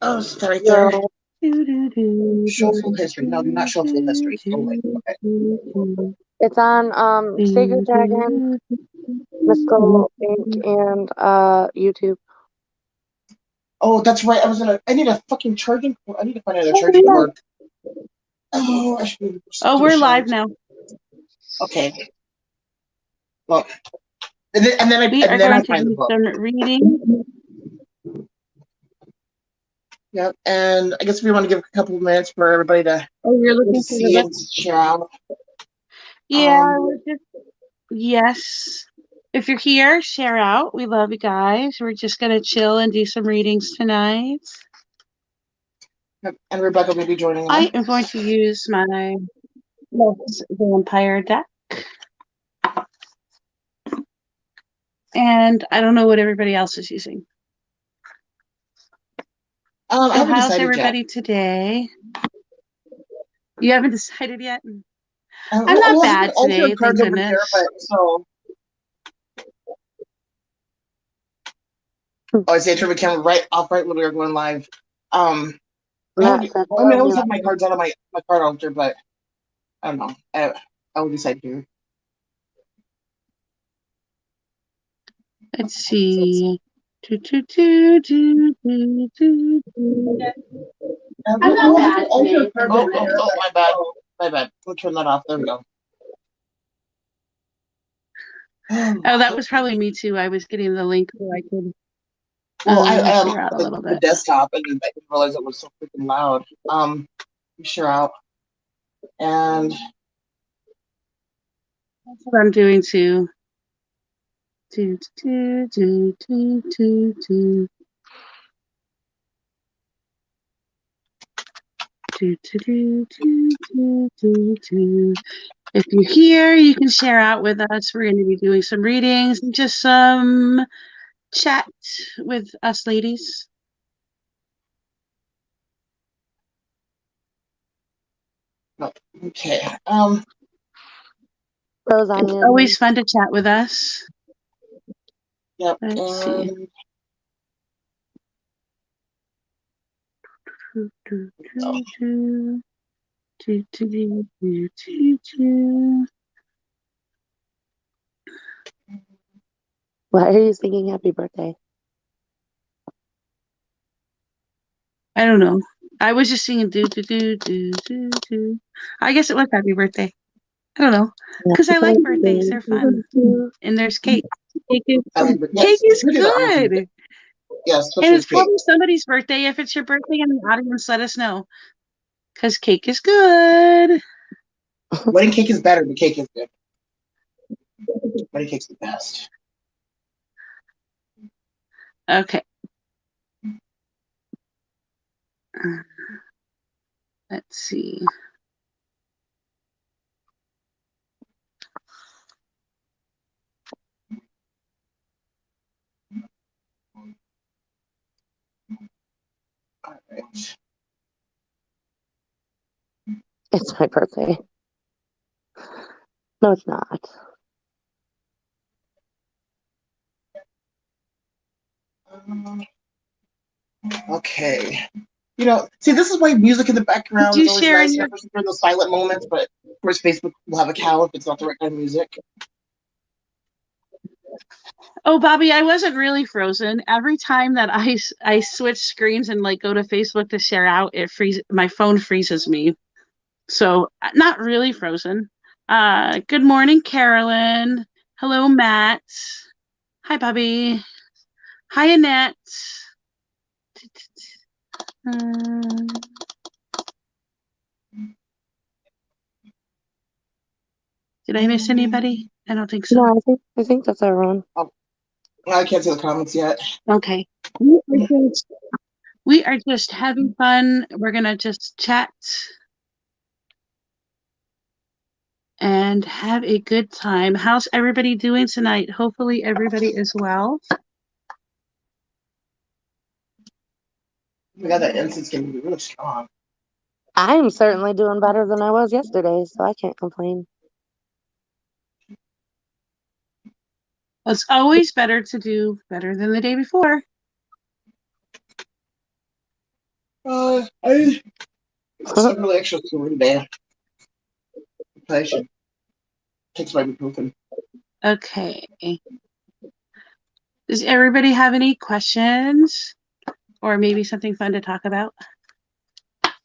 Oh, is that right there? No. Show full history. No, do not show full history. Oh, wait. Okay. It's on Sacred Dragon, Mystical Inc. and YouTube. Oh, that's right. I need a fucking charging cord. I need to find another Oh, charging cord. Oh, I should do Oh, a we're shout. live now. Okay. Well, and then We are I going to find the do book. some reading. Yep. And I guess we want to give a couple of minutes for everybody to Oh, you're looking for the see book? and share out. Yeah, yes. If you're here, share out. We love you guys. We're just gonna chill and do some readings tonight. And Rebecca may be joining us. I am going to use my Love's Vampire deck. And I don't know what everybody else is using. I haven't how's decided everybody yet. today? You haven't decided yet? I'm well, not I bad today, thank cards over goodness. here, but so. Oh, I see I turned my camera right when we were going live. I always have my cards out of my card altar, but I don't know. I will decide here. Let's see. I'm not bad today. Oh, my bad. My bad. We'll turn that off. There we go. Oh, that was probably me too. I was getting the link so I could. Well, share out a little the bit. desktop, and I didn't realize it was so freaking loud. Share out, and that's what I'm doing too. If you're here, you can share out with us. We're going to be doing some readings and just some chat with us ladies. Okay. It's always fun to chat with us. Yep. Let's see. Why are you singing happy birthday? I don't know. I was just singing do do do do do do. I guess it was happy birthday. I don't know. Because I like birthdays. They're fun. And there's cake. Cake is good. Yes, and it's probably somebody's birthday. If it's your birthday in the audience, let us know. Because cake is good. Wedding cake is better, but cake is good. Wedding cake's the best. Okay. Let's see. All right. It's my birthday. No, it's not. Okay. You know, see, this is why music in the background is always nice for those silent moments, but of course Facebook will have a cow if it's not the right kind of music. Oh, Bobby, I wasn't really frozen. Every time that I switch screens and like go to Facebook to share out, my phone freezes me. So not really frozen. Good morning, Carolyn. Hello, Matt. Hi, Bobby. Hi, Annette. Did I miss anybody? I don't think so. No, I think that's everyone. Oh, I can't see the comments yet. Okay. We are just having fun. We're gonna just chat and have a good time. How's everybody doing tonight? Hopefully everybody is well. We got that incense getting really strong. I'm certainly doing better than I was yesterday, so I can't complain. It's always better to do better than the day before. I'm really extra sore today. I should take some ibuprofen. Okay. Does everybody have any questions or maybe something fun to talk about?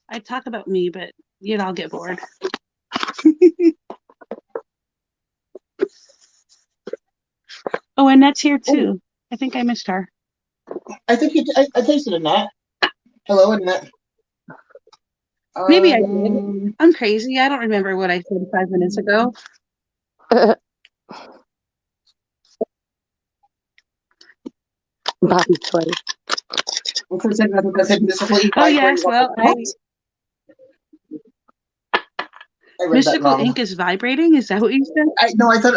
I'd talk about me, but you'd all get bored. Oh, Annette's here too. I think I missed her. I think I tasted Annette. Hello, Annette. Maybe I did. I'm crazy. I don't remember what I said 5 minutes ago. Bobby Clay. Oh yes, well, Mystical ink is vibrating. Is that what you said? I thought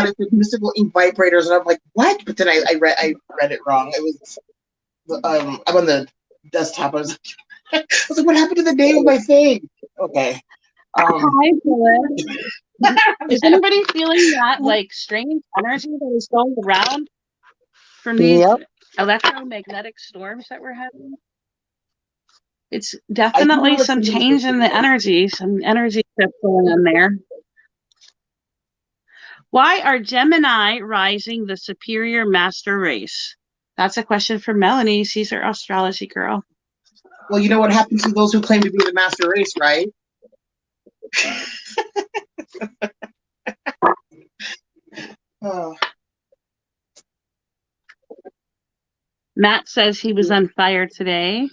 it was mystical ink vibrators, and I'm like, what? But then I read it wrong. It was I'm on the desktop. I was like, what happened to the name of my thing? Okay. Hi, Phyllis. Is anybody feeling that like strange energy that is going around from these electromagnetic storms that we're having? It's definitely some change in the energy, some energy stuff going on there. Why are Gemini rising the superior master race? That's a question for Melanie. She's our astrology girl. Well, you know what happens to those who claim to be the master race, right? Matt says he was on fire today.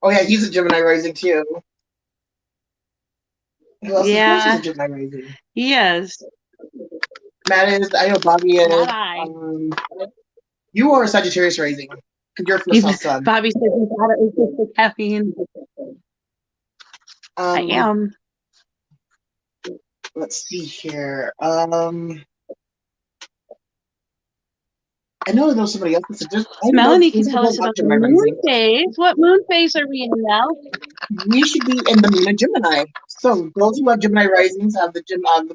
Oh yeah, he's a Gemini rising too. Who else Yeah, is a Gemini rising? He is. Matt is. I know Bobby is. Not I. You are a Sagittarius rising. You're first house sun. Bobby said he thought it was just the caffeine. I am. Let's see here. I know there's somebody else. Melanie can tell us about the moon phase. What moon phase are we in now? We should be in the moon of Gemini. So those who have Gemini risings have the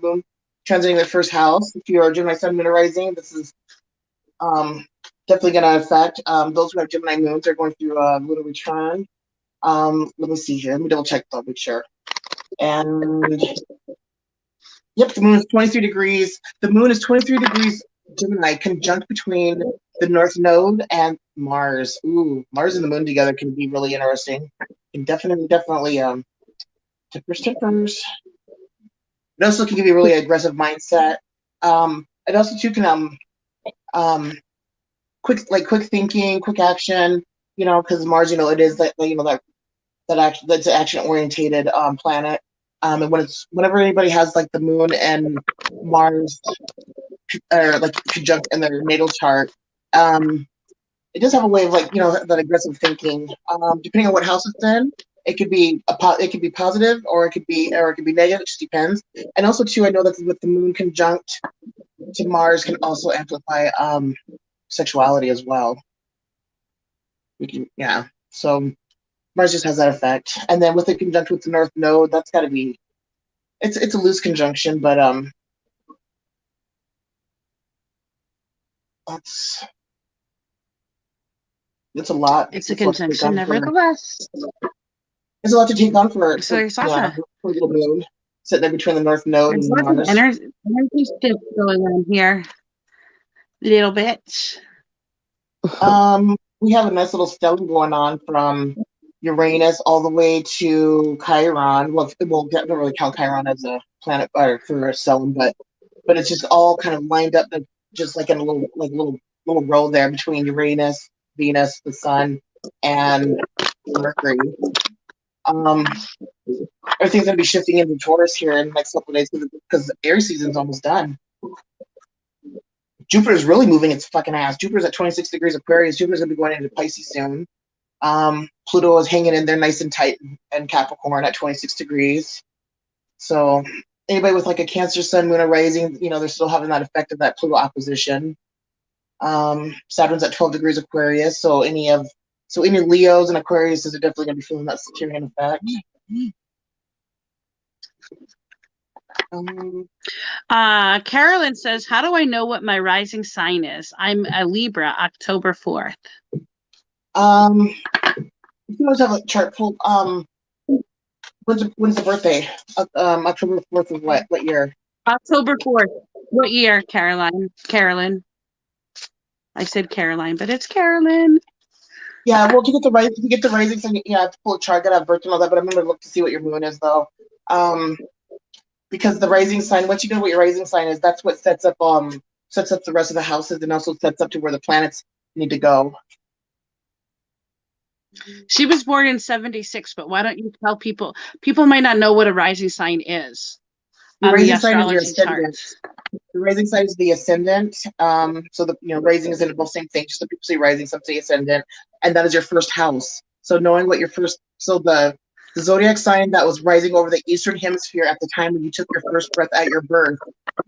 moon transiting their first house. If you are Gemini sun, moon rising, this is definitely going to affect those who have Gemini moons. Are going through lunar return. Let me see here. Let me double check to make sure. And yep, the moon is 23 degrees. The moon is 23 degrees Gemini, conjunct between the North Node and Mars. Ooh, Mars and the moon together can be really interesting. And definitely tippers. It also can give you a really aggressive mindset. It also too can quick thinking, quick action. You know, because Mars, it is that's an action oriented planet. And whenever anybody has like the moon and Mars or like conjunct in their natal chart, it does have a way of that aggressive thinking. Depending on what house it's in, it could be positive or it could be negative. It just depends. And also too, I know that with the moon conjunct to Mars can also amplify sexuality as well. So Mars just has that effect. And then with the conjunct with the North Node, that's got to be it's a loose conjunction, but it's a lot. It's a conjunction, nevertheless. There's a lot to take on for it. So Sasha, little moon sitting there between the North Node and Mars. Energy shift going on here, little bit. We have a nice little stellium going on from Uranus all the way to Chiron. Well, don't really count Chiron as a planet or for a stellium, but it's just all kind of lined up, just like in a little row there between Uranus, Venus, the Sun, and Mercury. Everything's gonna be shifting into Taurus here in the next couple of days because Aries season's almost done. Jupiter's really moving its fucking ass. Jupiter's at 26 degrees Aquarius. Jupiter's gonna be going into Pisces soon. Pluto is hanging in there nice and tight and Capricorn at 26 degrees. So anybody with like a Cancer sun, moon, or rising, they're still having that effect of that Pluto opposition. Saturn's at 12 degrees Aquarius. So any Leos and Aquarius are definitely going to be feeling that Saturnian effect. Carolyn says, how do I know what my rising sign is? I'm a Libra, October 4th. You always have a chart pulled. When's the birthday? October 4th of what year? October 4th. What year, Caroline? Carolyn. I said Caroline, but it's Carolyn. Yeah, well, to get the rising sign, you have to pull a chart, gotta have birth and all that. But I'm gonna look to see what your moon is, though. Because the rising sign, once you know what your rising sign is, that's what sets up the rest of the houses, and also sets up to where the planets need to go. She was born in 76, but why don't you tell people? People might not know what a rising sign is. Your On the rising sign is your astrology ascendant. charts. The rising sign is the ascendant. So the rising is in both same thing. Just some people say rising, some say ascendant, and that is your first house. So knowing what your first, so the zodiac sign that was rising over the eastern hemisphere at the time when you took your first breath at your birth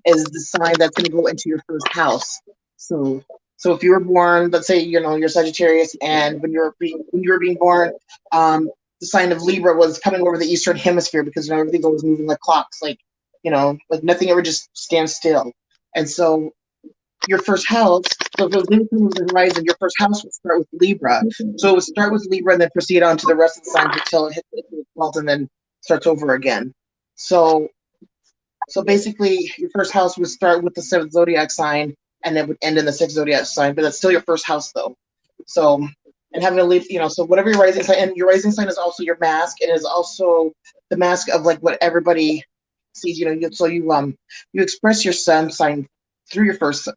is the sign that's going to go into your first house. So if you were born, let's say you're Sagittarius, and when you were being born, the sign of Libra was coming over the eastern hemisphere because everything's always moving like clocks, like nothing ever just stands still. And so your first house, so if it was anything with the horizon, your first house would start with Libra. So it would start with Libra and then proceed on to the rest of the signs until it hits the 12th and then starts over again. So basically, your first house would start with the 7th zodiac sign and then would end in the 6th zodiac sign, but that's still your first house, though. So, and having to leave, so whatever your rising sign, and your rising sign is also your mask, and is also the mask of like what everybody sees. So you express your sun sign through your first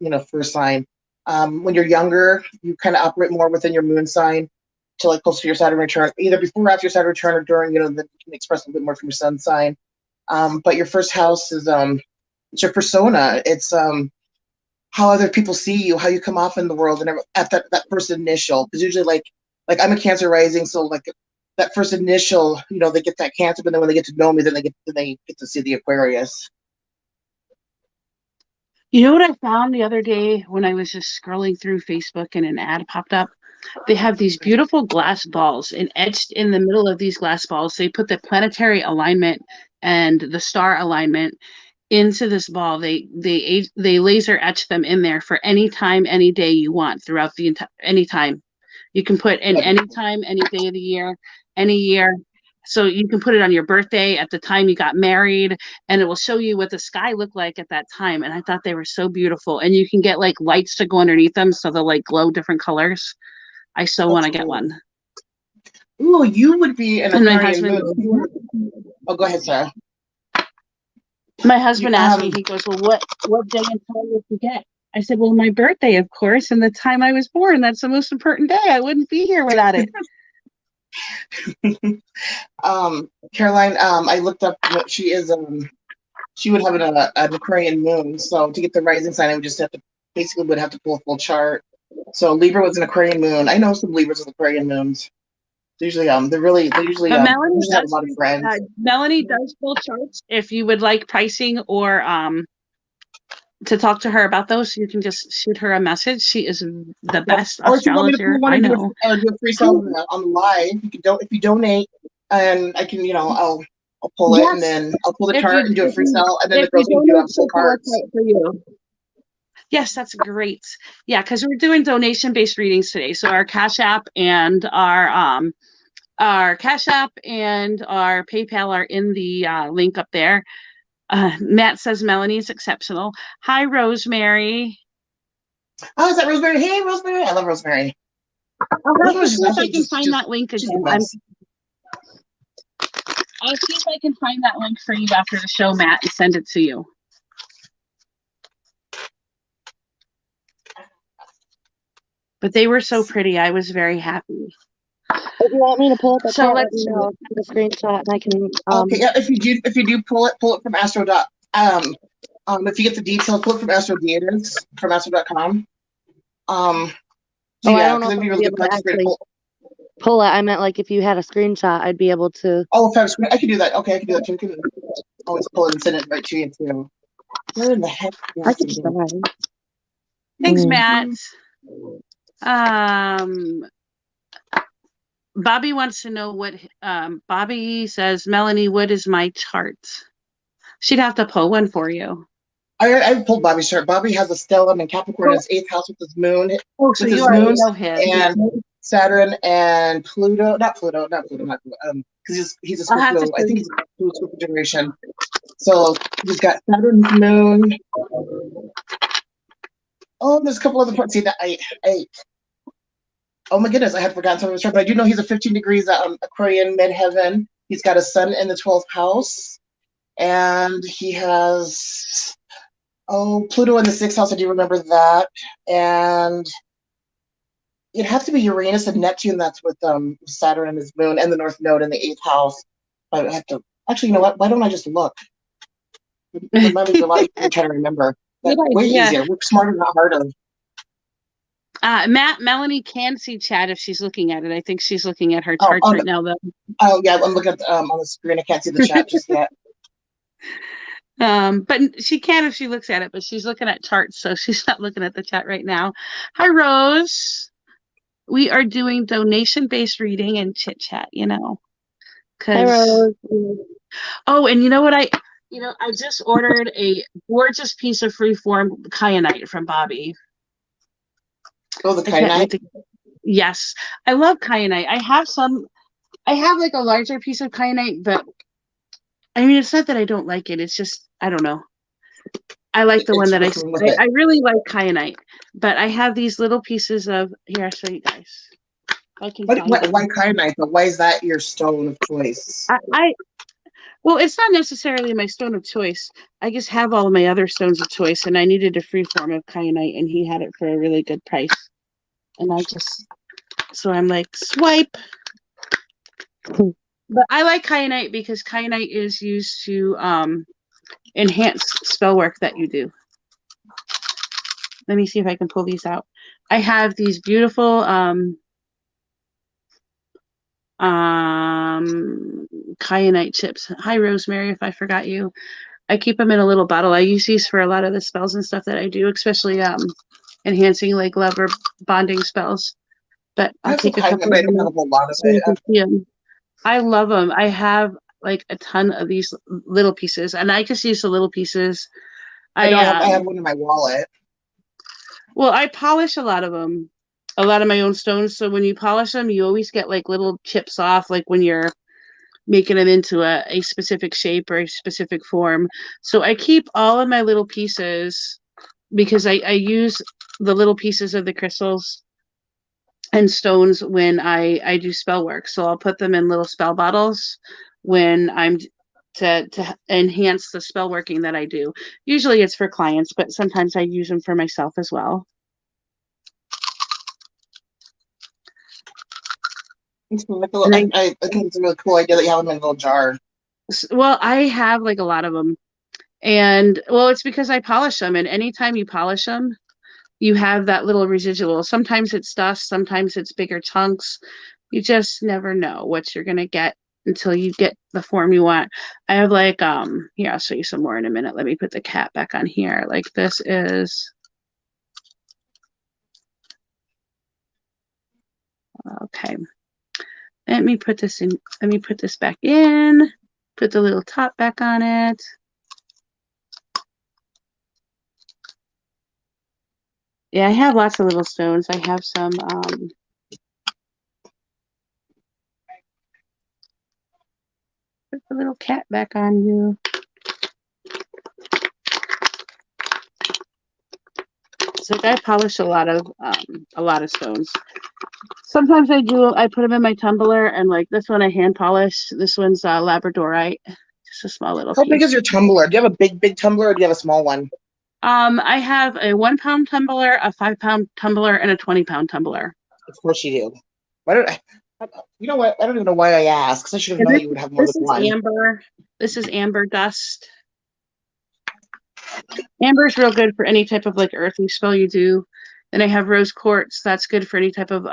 sign. When you're younger, you kind of operate more within your moon sign to like close to your Saturn return, either before or after your Saturn return, or during. Then you can express a bit more from your sun sign. But your first house is it's your persona. It's how other people see you, how you come off in the world, and at that first initial. Because usually, like I'm a Cancer rising, so like that first initial, they get that Cancer, but then when they get to know me, then they get to see the Aquarius. You know what I found the other day when I was just scrolling through Facebook and an ad popped up? They have these beautiful glass balls, and etched in the middle of these glass balls, they put the planetary alignment and the star alignment into this ball. They laser etch them in there for any time, any day you want throughout the entire any time. You can put in any time, any day of the year, any year. So you can put it on your birthday, at the time you got married, and it will show you what the sky looked like at that time. And I thought they were so beautiful. And you can get like lights to go underneath them so they'll like glow different colors. I so want to get one. Ooh, you would be an And my Aquarian husband, moon. Oh, go ahead, Sarah. my husband asked me, he goes, well, what day and time did you get? I said, well, my birthday, of course, and the time I was born. That's the most important day. I wouldn't be here without it. Caroline, I looked up what she is. She would have an Aquarian moon. So to get the rising sign, I would just have to pull a full chart. So Libra was an Aquarian moon. I know some Libras with Aquarian moons. Usually, they usually But have a lot of friends. Melanie does full charts. If you would like pricing or to talk to her about those, you can just shoot her a message. She is the best astrologer I know. Do a free sale on live. If you donate, and I can, I'll pull it, and then I'll pull the chart and do a free sale, and then the girls can do full cards for you. Yes, that's great. Yeah, because we're doing donation-based readings today. So our Cash App and our PayPal are in the link up there. Matt says Melanie is exceptional. Hi, Rosemary. Oh, is that Rosemary? Hey, Rosemary. I love Rosemary. I'll see if I can find that link again. I'll see if I can find that link for you after the show, Matt, and send it to you. But they were so pretty. I was very happy. If you want me to pull up a So chart, let's the screenshot, and I can. Okay, yeah. If you do pull it from Astro. If you get the details, pull it from from Astro.com. I don't know if I'd be able to actually pull it. I meant like if you had a screenshot, I'd be able to. Oh, if I can do that. Okay, I can do that too. I can always pull it and send it right to you too. What in the heck? I can try. Thanks, Matt. Bobby wants to know what. Bobby says, Melanie, what is my chart? She'd have to pull one for you. I pulled Bobby's chart. Bobby has a stellium in Capricorn in his 8th house with his moon. Oh, so you already know his. And Saturn and Pluto. Not Pluto. Because he's a I'll have to Scorpio. I show think you. he's a Scorpio generation. So he's got Saturn's moon. Oh, there's a couple other parts. See that I oh my goodness, I had forgotten some of his chart, but I do know he's a 15 degrees Aquarian midheaven. He's got a sun in the 12th house, and he has Pluto in the 6th house. I do remember that, and it'd have to be Uranus and Neptune. That's with Saturn and his moon, and the North Node in the 8th house. I have to actually, you know what? Why don't I just look? The memory's a lot easier to try to remember. But way easier. Work smarter, not harder. Melanie can see chat if she's looking at it. I think she's looking at her charts right now, though. Oh yeah, I'm looking at on the screen. I can't see the chat just yet. But she can if she looks at it. But she's looking at charts, so she's not looking at the chat right now. Hi, Rose. We are doing donation-based reading and chit chat. You know, Hi, Rose. Oh, and you know what I just ordered a gorgeous piece of freeform kyanite from Bobby. Oh, the kyanite? Yes. I love kyanite. I have like a larger piece of kyanite, but I mean, it's not that I don't like it. It's just, I don't know. I like the one that I really like kyanite, but I have these little pieces of, here, I'll show you guys. Why kyanite? But why is that your stone of choice? Well, it's not necessarily my stone of choice. I just have all of my other stones of choice, and I needed a free form of kyanite, and he had it for a really good price. And so I'm like, swipe. But I like kyanite because kyanite is used to enhance spell work that you do. Let me see if I can pull these out. I have these beautiful kyanite chips. Hi, Rosemary, if I forgot you. I keep them in a little bottle. I use these for a lot of the spells and stuff that I do, especially enhancing like love or bonding spells. But I'll take a couple of them. I love them. I have like a ton of these little pieces, and I just use the little pieces. I have one in my wallet. Well, I polish a lot of them. A lot of my own stones. So when you polish them, you always get like little chips off, like when you're making them into a specific shape or a specific form. So I keep all of my little pieces because I use the little pieces of the crystals and stones when I do spell work. So I'll put them in little spell bottles when I'm to enhance the spell working that I do. Usually it's for clients, but sometimes I use them for myself as well. I think it's a really cool idea that you have them in a little jar. Well, I have like a lot of them. And well, it's because I polish them. And anytime you polish them, you have that little residual. Sometimes it's dust, sometimes it's bigger chunks. You just never know what you're going to get until you get the form you want. I have like, here, I'll show you some more in a minute. Let me put the cat back on here. Like this is, okay. Let me put this back in, put the little top back on it. Yeah, I have lots of little stones. I have some, put the little cat back on you. So I polish a lot of stones. Sometimes I put them in my tumbler, and like this one I hand polish. This one's labradorite, just a small little piece. How big is your tumbler? Do you have a big tumbler or do you have a small one? I have a 1 pound tumbler, a 5 pound tumbler, and a 20 pound tumbler. Of course you do. Why don't you know what? I don't even know why I asked, because I should have known that you would have more than one. This is amber dust. Amber is real good for any type of like earthy spell you do. Then I have rose quartz. That's good for any type of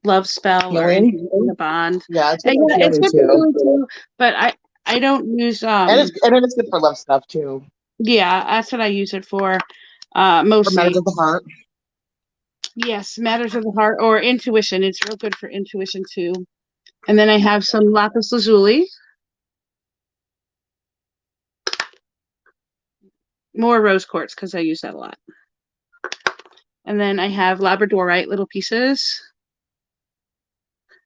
love spell or in the bond. Yeah, it's good too. But I don't use and it's good for love stuff too. Yeah, that's what I use it for. Mostly. Matters of the heart. Yes, matters of the heart or intuition. It's real good for intuition too. And then I have some lapis lazuli. More rose quartz because I use that a lot. And then I have labradorite little pieces.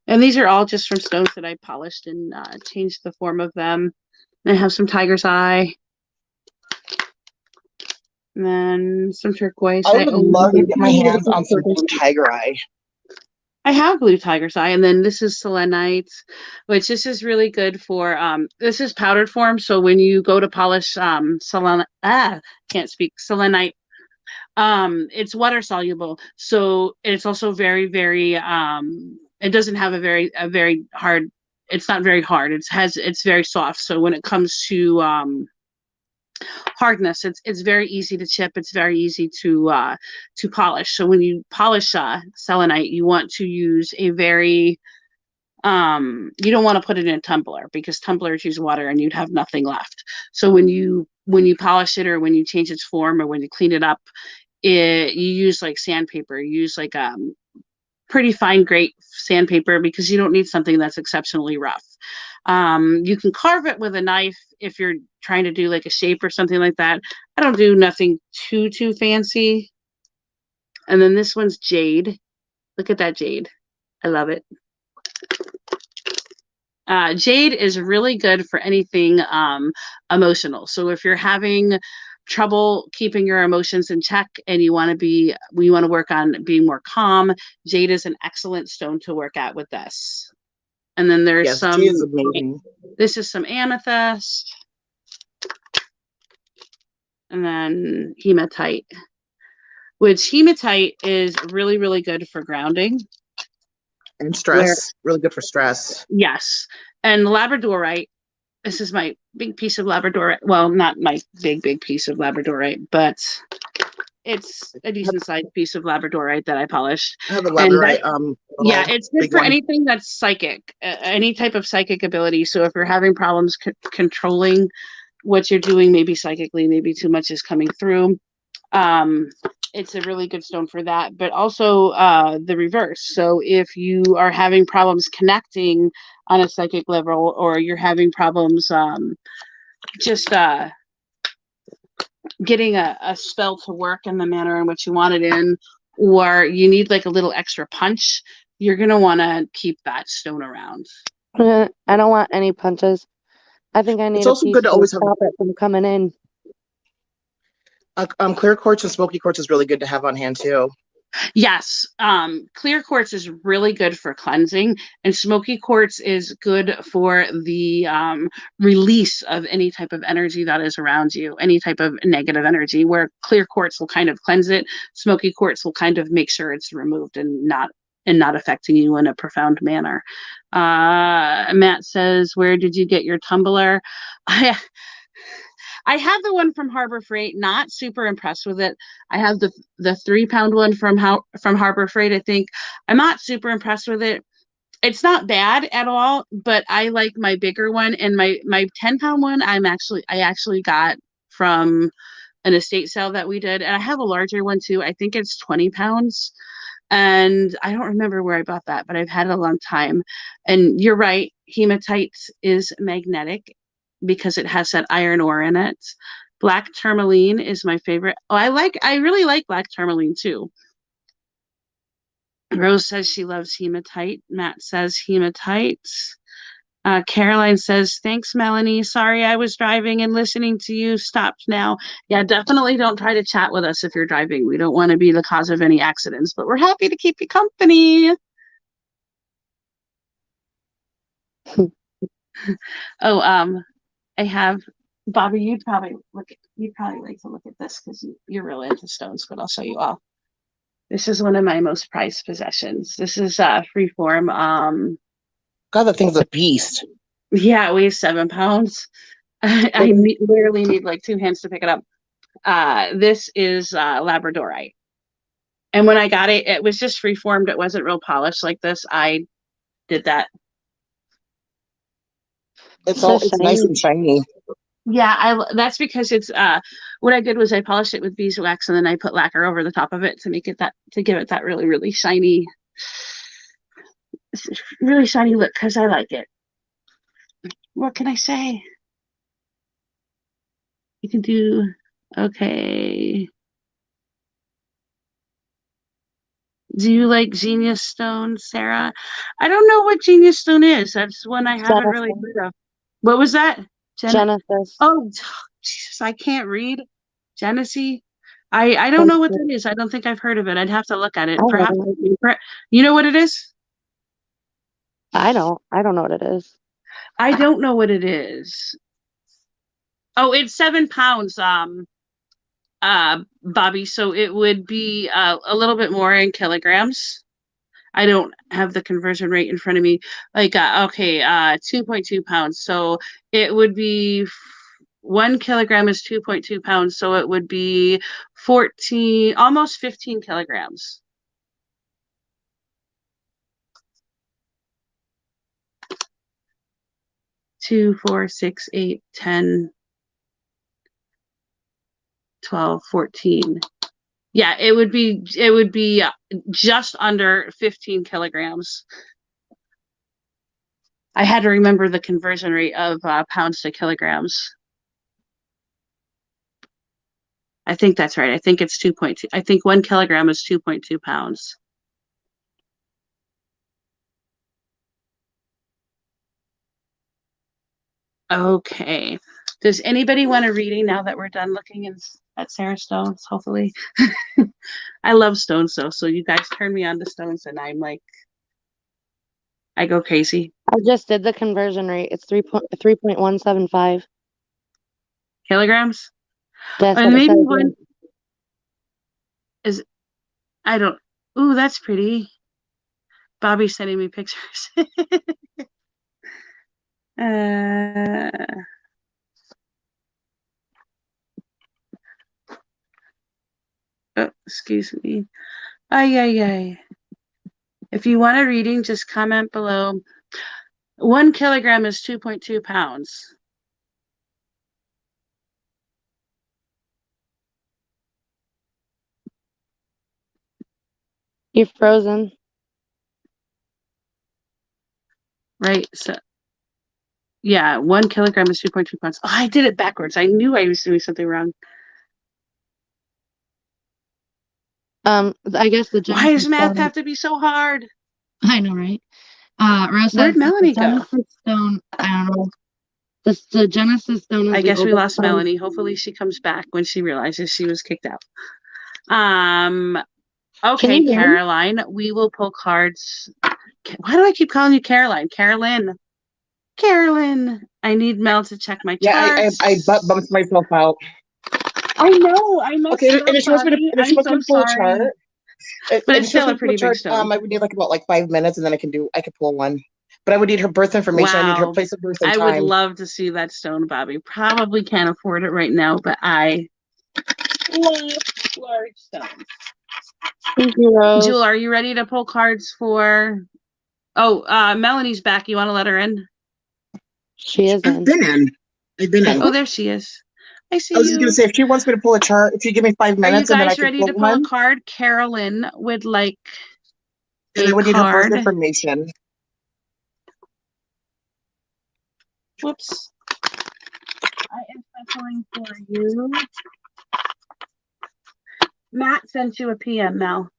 And these are all just from stones that I polished and changed the form of them. And I have some tiger's eye. And then some turquoise. I would love to get my hands on some blue tiger eye. I have blue tiger's eye, and then this is selenite, which this is really good for this is powdered form. So when you go to polish selenite, selenite, it's water soluble. So it's also very, very it doesn't have a very hard, it's not very hard. It's very soft. So when it comes to hardness, it's very easy to chip, it's very easy to polish. So when you polish selenite, you want to use a very you don't want to put it in a tumbler, because tumblers use water and you'd have nothing left. So when you polish it, or when you change its form, or when you clean it up, you use like sandpaper. You use like pretty fine grade sandpaper, because you don't need something that's exceptionally rough. You can carve it with a knife if you're trying to do like a shape or something like that. I don't do nothing too fancy. And then this one's jade. Look at that jade. I love it. Jade is really good for anything emotional. So if you're having trouble keeping your emotions in check and you want to work on being more calm, jade is an excellent stone to work at with this. And then there's some, this is some amethyst, and then hematite, which hematite is really, really good for grounding. And stress, really good for stress. Yes. And labradorite, this is my big piece of labradorite. Well, not my big piece of labradorite, but it's a decent sized piece of labradorite that I polished. I have a labradorite. Yeah, it's good for anything that's psychic, any type of psychic ability. So if you're having problems controlling what you're doing, maybe psychically, maybe too much is coming through, it's a really good stone for that. But also the reverse. So if you are having problems connecting on a psychic level, or you're having problems just getting a spell to work in the manner in which you want it in, or you need like a little extra punch, you're going to want to keep that stone around. I don't want any punches. I think I need a piece to stop it from coming in. Clear quartz and smoky quartz is really good to have on hand too. Yes, clear quartz is really good for cleansing, and smoky quartz is good for the release of any type of energy that is around you, any type of negative energy, where clear quartz will kind of cleanse it. Smoky quartz will kind of make sure it's removed and not affecting you in a profound manner. Matt says, where did you get your tumbler? I have the one from Harbor Freight, not super impressed with it. I have the 3-pound one from Harbor Freight, I think. I'm not super impressed with it. It's not bad at all, but I like my bigger one, and my 10-pound one I actually got from an estate sale that we did, and I have a larger one too. I think it's 20 pounds. And I don't remember where I bought that, but I've had it a long time. And you're right, hematite is magnetic because it has that iron ore in it. Black tourmaline is my favorite. Oh, I really like black tourmaline too. Rose says she loves hematite. Matt says hematite. Caroline says, thanks, Melanie. Sorry, I was driving and listening to you. Stopped now. Yeah, definitely don't try to chat with us if you're driving. We don't want to be the cause of any accidents, but we're happy to keep you company. Oh, I have, Bobby, you'd probably like to look at this because you're really into stones, but I'll show you all. This is one of my most prized possessions. This is Freeform. God, that thing's a beast. Yeah, it weighs 7 pounds. I literally need like 2 hands to pick it up. This is labradorite. And when I got it, it was just freeformed. It wasn't real polished like this. I did that. It's nice and shiny. Yeah, that's because it's what I did was I polished it with beeswax, and then I put lacquer over the top of it to make it to give it that really, really shiny look, because I like it. What can I say? You can do, okay. Do you like Genius Stone, Sarah? I don't know what Genius Stone is. That's one I haven't really Genesis. heard of. What was that? Genesis. Oh, Jesus, I can't read. Genesee. I don't know what that is. I don't think I've heard of it. I'd have to look at it. Perhaps you know what it is? I don't know what it is. I don't know what it is. Oh, it's 7 pounds, Bobby. So it would be a little bit more in kilograms. I don't have the conversion rate in front of me. Like, okay, 2.2 pounds. So it would be 1 kilogram is 2.2 pounds. So it would be 14, almost 15 kilograms. Two, 4, 6, 8, 10, 12, 14. Yeah, it would be just under 15 kilograms. I had to remember the conversion rate of pounds to kilograms. I think that's right. I think it's 2.2. I think 1 kilogram is 2.2 pounds. Okay. Does anybody want a reading now that we're done looking at Sarah Stones? Hopefully. I love stones though, so you guys turn me on to stones and I'm like, I go crazy. I just did the conversion rate. It's 3.175 kilograms. That's And what it maybe says. one is, I don't. Ooh, that's pretty. Bobby's sending me pictures. Oh, excuse me. Ay, ay, ay. If you want a reading, just comment below. 1 kilogram is 2.2 pounds. You're frozen. Right. So, yeah, 1 kilogram is 2.2 pounds. Oh, I did it backwards. I knew I was doing something wrong. I guess the Why does Genesis math stone. have to be so hard? I know, right? Rose Where'd says that Melanie the go? Genesis stone. I don't know. The Genesis stone is I the guess we oldest lost stone. Melanie. Hopefully she comes back when she realizes she was kicked out. Okay, Caroline, we will pull cards. Why do I keep calling you Caroline? Carolyn, I need Mel to check my charts. I bumped myself out. I know. I messed Okay, up, and if she wants me to, I'm so pull a sorry. chart, But it's still a pretty big stone. I would need like about 5 minutes, and then I could pull one. But I would need her birth information. Wow. I need her place of birth and I time. would love to see that stone, Bobby. Probably can't afford it right now, but I love large stones. Thank you, Rose. Jewel, are you ready to pull cards for? Oh, Melanie's back. You want to let her in? She is in. I've been in. Oh, there she is. I see you. I was just gonna say, if she wants me to pull a chart, if you give me 5 minutes, and then I can ready to pull a card? Carolyn would like and I would need her birth information. Whoops. I am shuffling for you. Matt sent you a PM, Mel.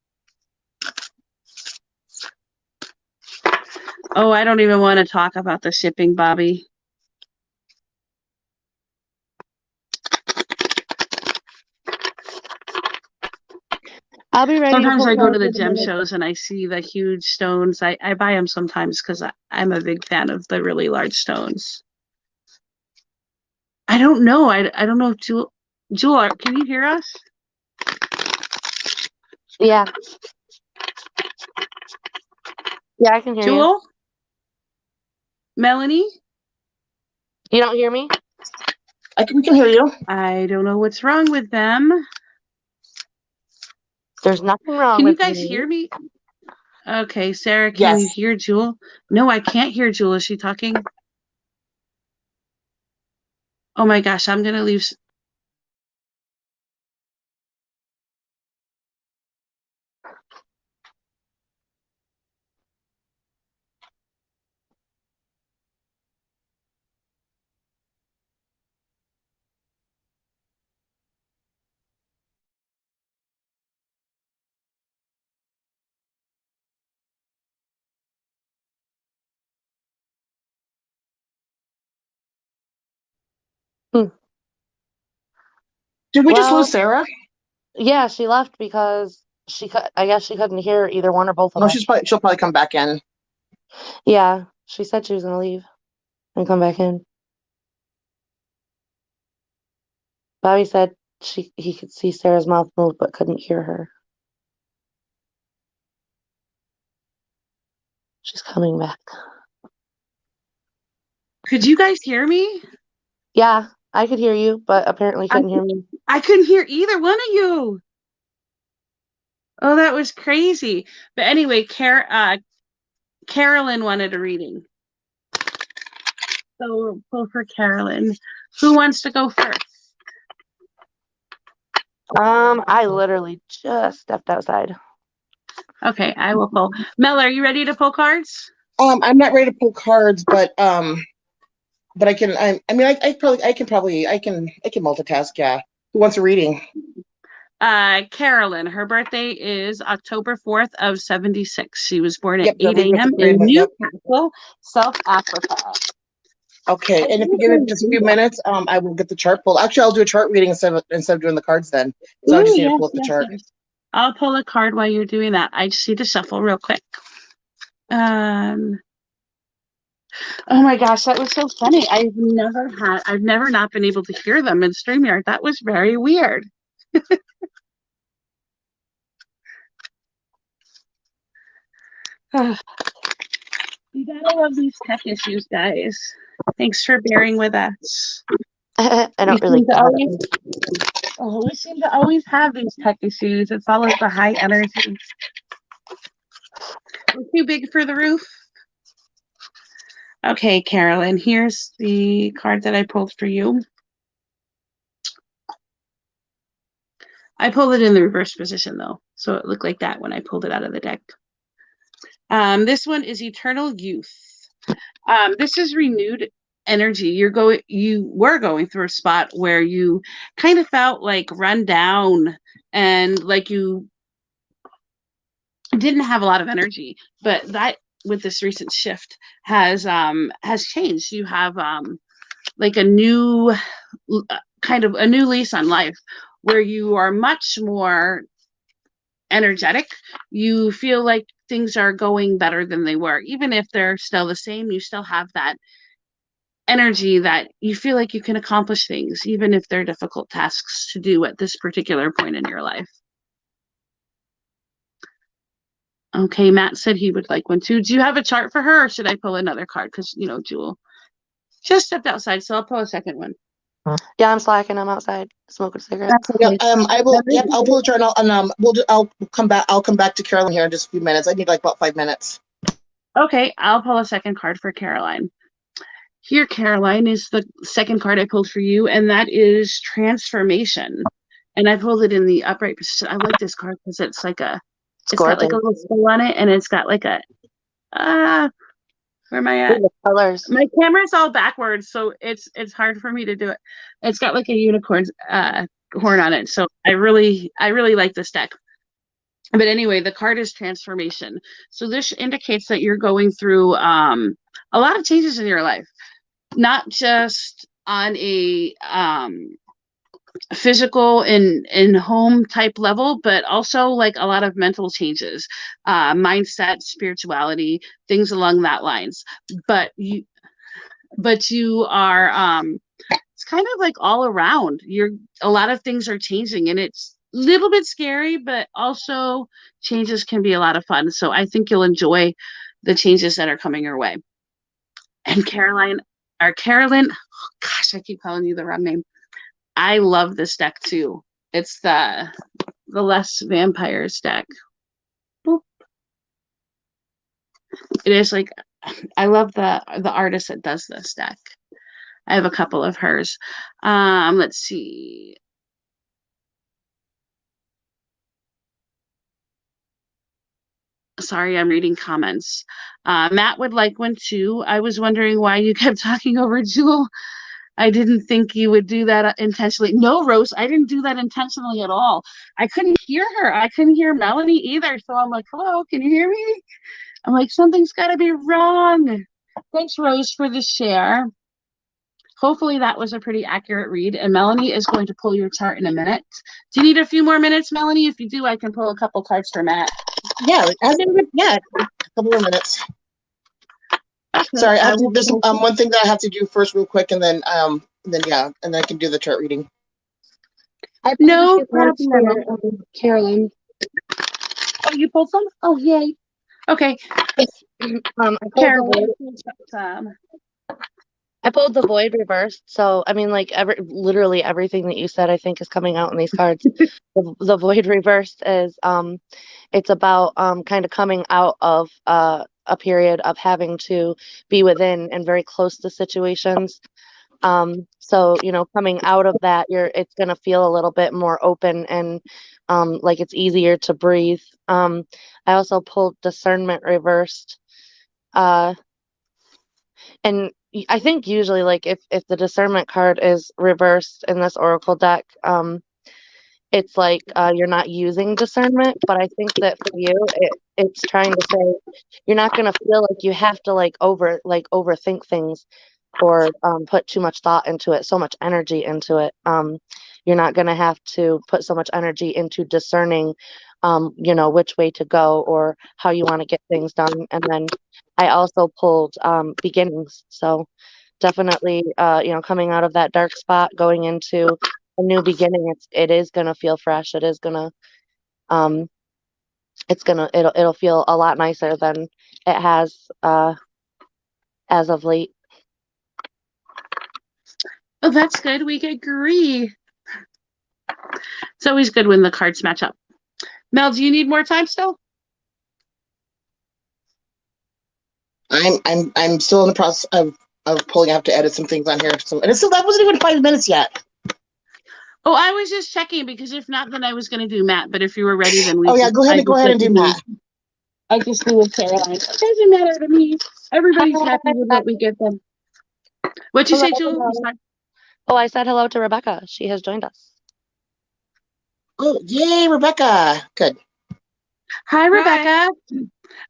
Oh, I don't even want to talk about the shipping, Bobby. I'll be ready. Sometimes I go to the gem shows and I see the huge stones. I buy them sometimes because I'm a big fan of the really large stones. I don't know. I don't know if Jewel, can you hear us? Yeah. Yeah, I can hear you. Jewel? Melanie? You don't hear me? We can hear you. I don't know what's wrong with them. There's nothing wrong Can with you guys me. hear me? Okay, Sarah, can you hear Jewel? No, I can't hear Jewel. Is she talking? Oh my gosh, I'm going to leave. Did we just Well, lose Sarah? yeah, she left because I guess she couldn't hear either one or both of No, us. she'll probably come back in. Yeah, she said she was gonna leave and come back in. Bobby said he could see Sarah's mouth move but couldn't hear her. She's coming back. Could you guys hear me? Yeah, I could hear you, but apparently couldn't hear me. I couldn't hear either one of you. Oh, that was crazy. But anyway, Carolyn wanted a reading. So we'll pull for Carolyn. Who wants to go first? I literally just stepped outside. Okay, I will pull. Mel, are you ready to pull cards? I'm not ready to pull cards, but I can. I can multitask. Yeah. Who wants a reading? Carolyn. Her birthday is October 4th of 76. She was born at Yep, 8 a.m. in Newcastle, South Africa. Okay, and if you give it just a few minutes, I will get the chart pulled. Actually, I'll do a chart reading instead of doing the cards then. So I just need to pull up the chart. Yes. I'll pull a card while you're doing that. I just need to shuffle real quick. Oh my gosh, that was so funny. I've never not been able to hear them in StreamYard. That was very weird. You gotta love these tech issues, guys. Thanks for bearing with us. I don't really. We seem to always have these tech issues. It's all of the high energy. We're too big for the roof. Okay, Carolyn, here's the card that I pulled for you. I pulled it in the reverse position though, so it looked like that when I pulled it out of the deck. This one is Eternal Youth. This is renewed energy. You were going through a spot where you kind of felt like run down and like you didn't have a lot of energy, but that with this recent shift has changed. You have like a new lease on life where you are much more energetic. You feel like things are going better than they were. Even if they're still the same, you still have that energy that you feel like you can accomplish things, even if they're difficult tasks to do at this particular point in your life. Okay, Matt said he would like one too. Do you have a chart for her, or should I pull another card? Because, Jewel just stepped outside, so I'll pull a second one. Yeah, I'm slacking. I'm outside smoking a cigarette. Yeah, I will. Yep, I'll pull a chart. I'll come back. I'll come back to Carolyn here in just a few minutes. I need like about 5 minutes. Okay, I'll pull a second card for Caroline. Here, Caroline, is the second card I pulled for you, and that is Transformation. And I pulled it in the upright position. I like this card because it's got like a little skull on it, and it's got like a where am I at? Colors. My camera's all backwards, so it's hard for me to do it. It's got like a unicorn's horn on it, so I really like this deck. But anyway, the card is Transformation. So this indicates that you're going through a lot of changes in your life, not just on a physical and home type level, but also like a lot of mental changes, mindset, spirituality, things along that lines. But you are it's kind of like all around. A lot of things are changing, and it's a little bit scary, but also changes can be a lot of fun. So I think you'll enjoy the changes that are coming your way. And Carolyn, oh gosh, I keep calling you the wrong name. I love this deck too. It's the Less Vampires deck. Boop. It is like, I love the artist that does this deck. I have a couple of hers. Let's see. Sorry, I'm reading comments. Matt would like one too. I was wondering why you kept talking over Jewel. I didn't think you would do that intentionally. No, Rose, I didn't do that intentionally at all. I couldn't hear her. I couldn't hear Melanie either. So I'm like, hello, can you hear me? I'm like, something's got to be wrong. Thanks, Rose, for the share. hopefully that was a pretty accurate read. And Melanie is going to pull your chart in a minute. Do you need a few more minutes, Melanie? If you do, I can pull a couple cards for Matt. Yeah, a couple more minutes. Sorry, I have to, there's one thing that I have to do first real quick, and then I can do the chart reading. No problem, Carolyn. Oh, you pulled some? Oh, yay. Okay. I pulled the Void reversed, so I mean, like literally everything that you said, I think, is coming out in these cards. The Void reversed is it's about kind of coming out of a period of having to be within and very close to situations. So coming out of that, it's gonna feel a little bit more open and like it's easier to breathe. I also pulled Discernment reversed. And I think usually, like, if the Discernment card is reversed in this Oracle deck, it's like you're not using discernment. But I think that for you, it's trying to say you're not going to feel like you have to overthink things or put too much thought into it, so much energy into it. You're not going to have to put so much energy into discerning which way to go or how you want to get things done. And then I also pulled beginnings. So definitely, coming out of that dark spot, going into a new beginning, it is going to feel fresh. It is going to, it'll feel a lot nicer than it has as of late. Oh, that's good. We agree. It's always good when the cards match up. Mel, do you need more time still? I'm still in the process of pulling. I have to edit some things on here. So, and that wasn't even 5 minutes yet. Oh, I was just checking because if not, then I was going to do Matt. But if you were ready, then go ahead and do Matt. I just do with Caroline. It doesn't matter to me. Everybody's happy with what we get them. What'd you say, Julie? Oh, I said hello to Rebecca. She has joined us. Oh, yay, Rebecca. Good. Hi, Rebecca.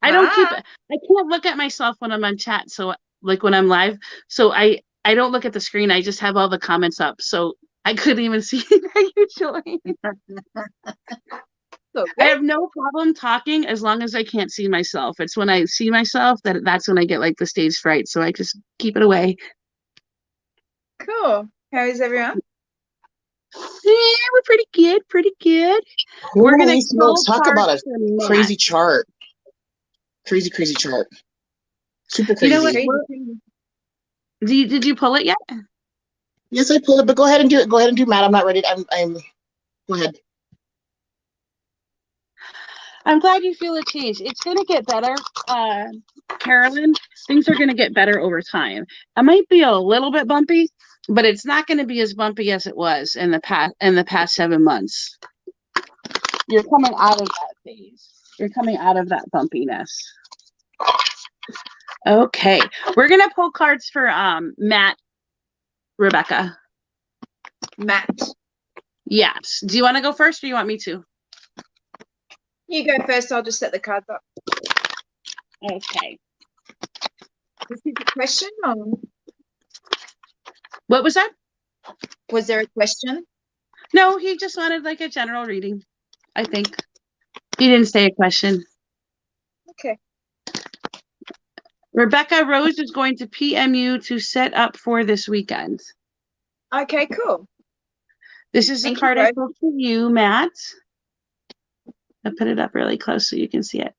I can't look at myself when I'm on chat. So like when I'm live, so I don't look at the screen. I just have all the comments up. So I couldn't even see that you joined. I have no problem talking as long as I can't see myself. It's when I see myself that's when I get like the stage fright. So I just keep it away. Cool. How is everyone? Yeah, we're pretty good. Pretty good. We're gonna talk about a crazy chart. Crazy chart. Super crazy. You know what? Did you pull it yet? Yes, I pulled it, but go ahead and do it. Go ahead and do Matt. I'm not ready. I'm go ahead. I'm glad you feel a change. It's gonna get better, Carolyn. Things are gonna get better over time. It might be a little bit bumpy, but it's not gonna be as bumpy as it was in the past 7 months. You're coming out of that phase. You're coming out of that bumpiness. Okay, we're gonna pull cards for Matt, Rebecca. Matt. Yes. Do you want to go first, or you want me to? You go first. I'll just set the cards up. Okay. Is this a question or? What was that? Was there a question? No, he just wanted like a general reading, I think. He didn't say a question. Okay. Rebecca Rose is going to PM you to set up for this weekend. Okay, cool. This is the card I pulled for you, Matt. I'll put it up really close so you can see it.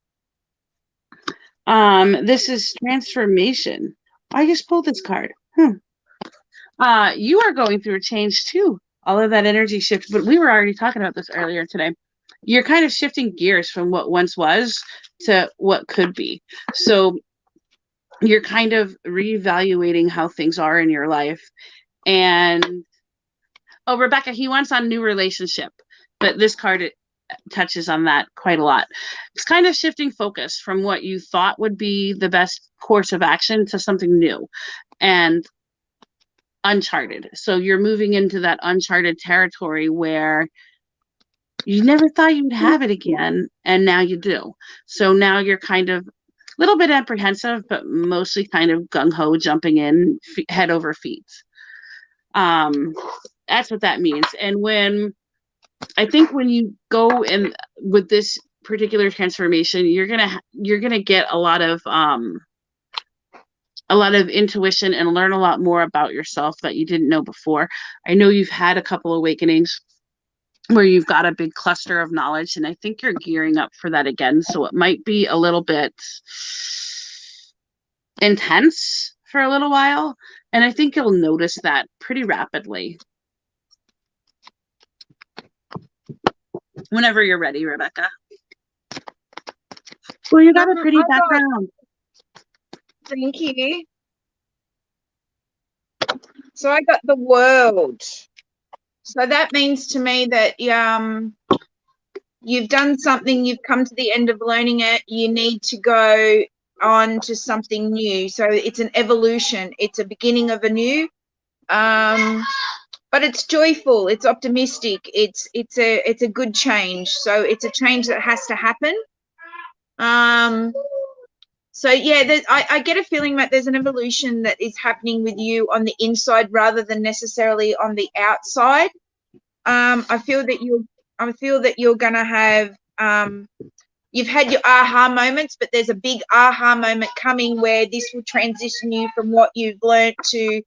This is transformation. I just pulled this card. You are going through a change too. All of that energy shift, but we were already talking about this earlier today. You're kind of shifting gears from what once was to what could be. So you're kind of reevaluating how things are in your life. And Rebecca, he wants on new relationship, but this card touches on that quite a lot. It's kind of shifting focus from what you thought would be the best course of action to something new and uncharted. So you're moving into that uncharted territory where you never thought you would have it again, and now you do. So now you're kind of a little bit apprehensive, but mostly kind of gung-ho, jumping in head over feet. That's what that means. And I think when you go in with this particular transformation, you're gonna get a lot of intuition and learn a lot more about yourself that you didn't know before. I know you've had a couple awakenings where you've got a big cluster of knowledge, and I think you're gearing up for that again. So it might be a little bit intense for a little while, and I think you'll notice that pretty rapidly. Whenever you're ready, Rebecca. Well, you got a pretty background. Thank you. So I got the world. So that means to me that you've done something, you've come to the end of learning it, you need to go on to something new. So it's an evolution, it's a beginning of a new, but it's joyful, it's optimistic, it's a good change. So it's a change that has to happen. So yeah, I get a feeling that there's an evolution that is happening with you on the inside rather than necessarily on the outside. I feel that you're gonna have you've had your aha moments, but there's a big aha moment coming where this will transition you from what you've learned to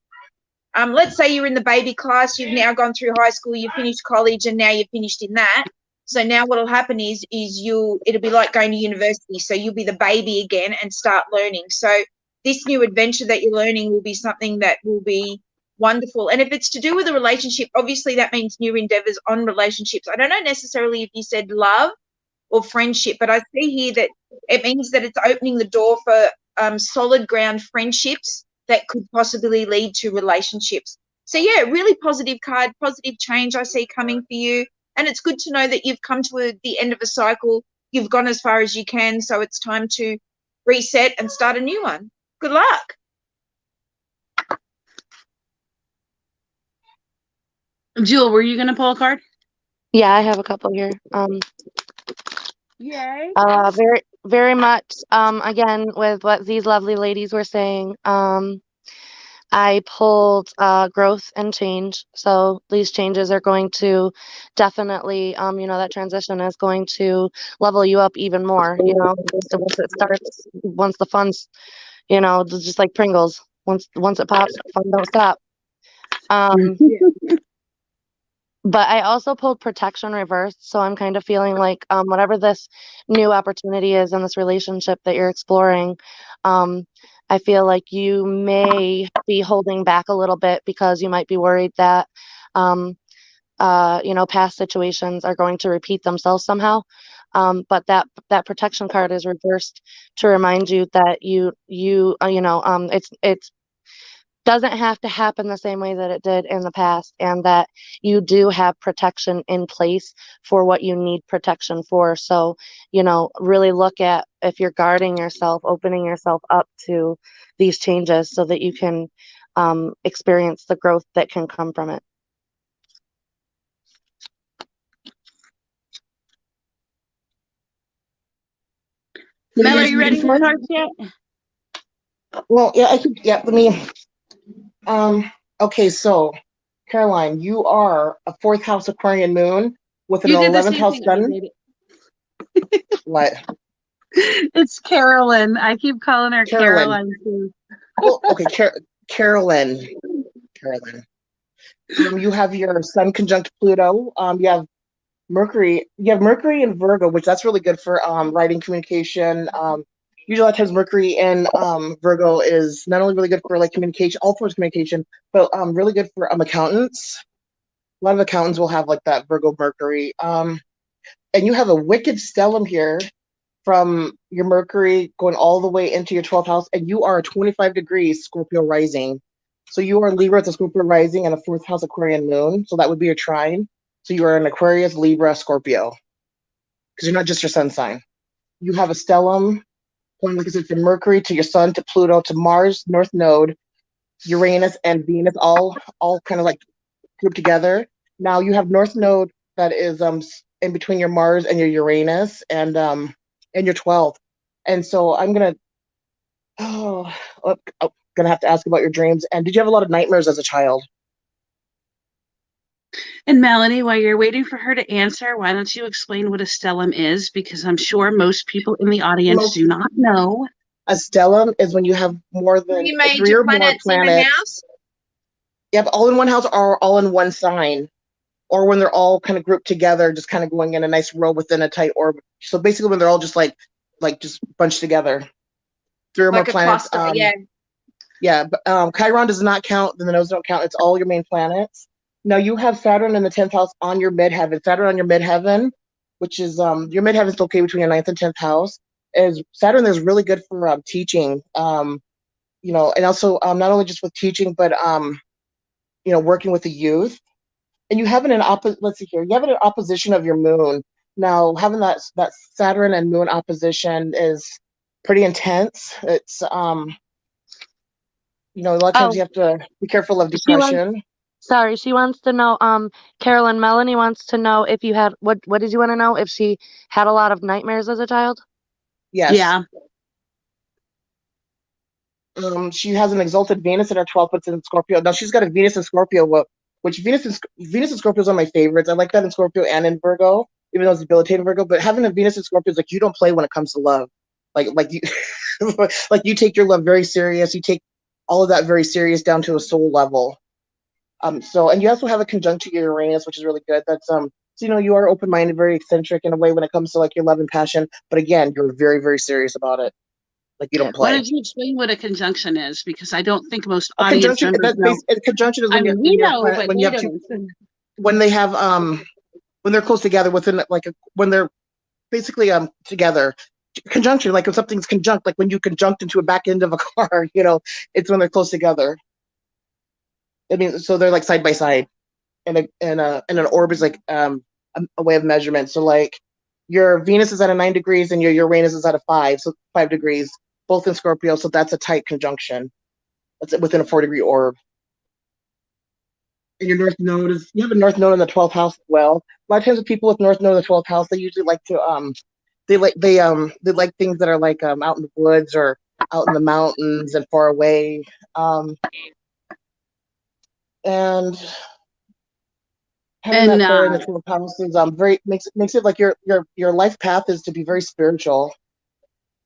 let's say you're in the baby class, you've now gone through high school, you finished college, and now you're finished in that. So now what'll happen is it'll be like going to university. So you'll be the baby again and start learning. So this new adventure that you're learning will be something that will be wonderful. And if it's to do with a relationship, obviously that means new endeavors on relationships. I don't know necessarily if you said love or friendship, but I see here that it means that it's opening the door for solid ground friendships that could possibly lead to relationships. So yeah, really positive card, positive change I see coming for you. And it's good to know that you've come to the end of a cycle. You've gone as far as you can. So it's time to reset and start a new one. Good luck. Jewel, were you going to pull a card? Yeah, I have a couple here. Yay. Very, very much, again, with what these lovely ladies were saying, I pulled growth and change. So these changes are going to definitely, that transition is going to level you up even more, So once it starts, once the fun's, just like Pringles, once it pops, fun don't stop. But I also pulled protection reversed. So I'm kind of feeling like whatever this new opportunity is in this relationship that you're exploring, I feel like you may be holding back a little bit because you might be worried that, past situations are going to repeat themselves somehow. But that protection card is reversed to remind you that it's doesn't have to happen the same way that it did in the past, and that you do have protection in place for what you need protection for. So, really look at if you're guarding yourself, opening yourself up to these changes so that you can experience the growth that can come from it. Mel, are you ready for cards yet? Well, yeah, I could. Yeah, let me. Okay, so Caroline, you are a 4th house Aquarian moon with an 11th house sun. What? It's Carolyn. I keep calling her Caroline too. Oh, okay, Carolyn. You have your sun conjunct Pluto. You have Mercury. You have Mercury in Virgo, which that's really good for writing, communication. Usually, a lot of times Mercury in Virgo is not only really good for like communication, all forms of communication, but really good for accountants. A lot of accountants will have like that Virgo Mercury. And you have a wicked stellium here from your Mercury going all the way into your 12th house, and you are 25 degrees Scorpio rising. So you are Libra with a Scorpio rising and a 4th house Aquarian moon. So that would be your trine. So you are an Aquarius, Libra, Scorpio, because you're not just your sun sign. You have a stellium going, like I said, from Mercury to your Sun to Pluto to Mars, North Node, Uranus, and Venus, all kind of like grouped together. Now you have North Node that is in between your Mars and your Uranus and your 12th. And so I'm gonna have to ask about your dreams. And did you have a lot of nightmares as a child? And Melanie, while you're waiting for her to answer, why don't you explain what a stellium is? Because I'm sure most people in the audience Most do not know. A stellium is when you have more than Three three major or more planets in a planets. house. Yep, all in one house or all in one sign, or when they're all kind of grouped together, just kind of going in a nice row within a tight orbit. So basically, when they're all just like just bunched together, three or more Like a planets. cluster, yeah. Yeah, but Chiron does not count. Then the nodes don't count. It's all your main planets. Now you have Saturn in the 10th house on your midheaven. Saturn on your midheaven, which is your midheaven is located between your 9th and 10th house. Is Saturn is really good for teaching. And also not only just with teaching, but working with the youth. And you have it in opposite. Let's see here. You have it in opposition of your moon. Now having that Saturn and moon opposition is pretty intense. It's a lot of times Oh, you have to be careful of she wants. depression. Sorry, she wants to know. Carolyn, Melanie wants to know if you had what? What did you want to know? If she had a lot of nightmares as a child? Yes. Yeah. She has an exalted Venus in her 12th, but it's in Scorpio. Now she's got a Venus in Scorpio, which Venus and Scorpio is one of my favorites. I like that in Scorpio and in Virgo, even though it's debilitating Virgo. But having a Venus in Scorpio is like you don't play when it comes to love. Like you, like you take your love very serious. You take all of that very serious down to a soul level. And you also have a conjunct to your Uranus, which is really good. That's so you are open minded, very eccentric in a way when it comes to like your love and passion. But again, you're very, very serious about it. Like you don't Why play. don't you explain what a conjunction is? Because I don't think most A audience conjunction members know. a conjunction is I when mean, you're we when you're know, planet but when they you have two don't. when they have when they're close together within when they're basically together. Conjunction, like if something's conjunct, like when you conjunct into a back end of a car, it's when they're close together. I mean, so they're like side by side, and an orb is like a way of measurement. So like your Venus is at a 9 degrees and your Uranus is at a 5, so 5 degrees, both in Scorpio. So that's a tight conjunction. That's within a 4-degree orb. And your North Node you have a North Node in the 12th house as well. A lot of times with people with North Node in the 12th house, they usually like to they like things that are like out in the woods or out in the mountains and far away. And having And that there in the 12th house is very makes it like your life path is to be very spiritual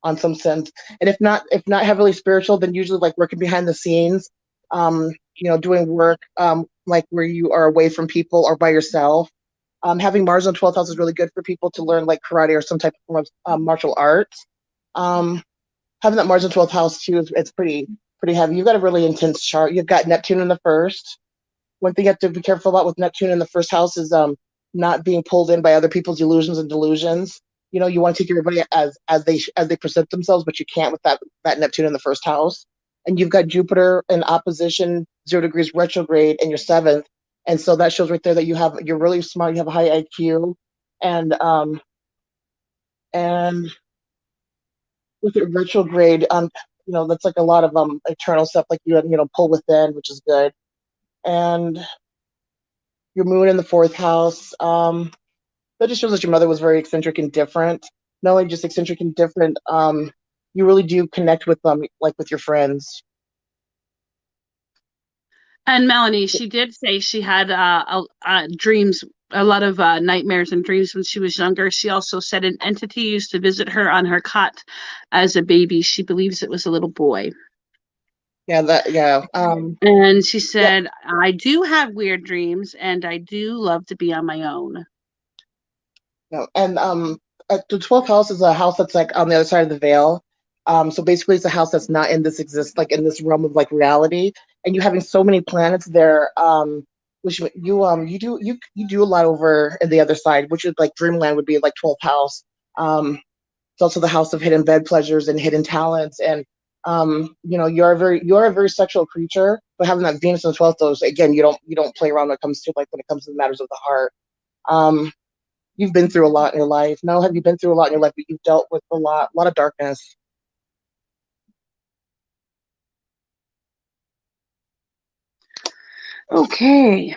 on some sense. And if not heavily spiritual, then usually like working behind the scenes, doing work like where you are away from people or by yourself. Having Mars on 12th house is really good for people to learn like karate or some type of form of martial arts. Having that Mars in 12th house too, it's pretty heavy. You've got a really intense chart. You've got Neptune in the first. One thing you have to be careful about with Neptune in the first house is not being pulled in by other people's illusions and delusions. You want to take everybody as they present themselves, but you can't with that Neptune in the first house. And you've got Jupiter in opposition 0 degrees retrograde in your 7th, and so that shows right there that you're really smart. You have a high IQ, and with it retrograde, that's like a lot of eternal stuff, like pull within, which is good, and your moon in the 4th house. That just shows that your mother was very eccentric and different. Not only just eccentric and different, you really do connect with them, like with your friends. And Melanie, she did say she had dreams, a lot of nightmares and dreams when she was younger. She also said an entity used to visit her on her cot as a baby. She believes it was a little boy. Yeah. And she Yeah. said, I do have weird dreams and I do love to be on my own. No, and the 12th house is a house that's like on the other side of the veil. So basically, it's a house that's not in this realm of like reality. And you having so many planets there, which you do a lot over in the other side, which is like Dreamland would be like 12th house. It's also the house of hidden bed pleasures and hidden talents, and you're a very sexual creature. But having that Venus in the 12th, those again, you don't play around when it comes to the matters of the heart. You've been through a lot in your life. Not only have you been through a lot in your life, but you've dealt with a lot of darkness. Okay.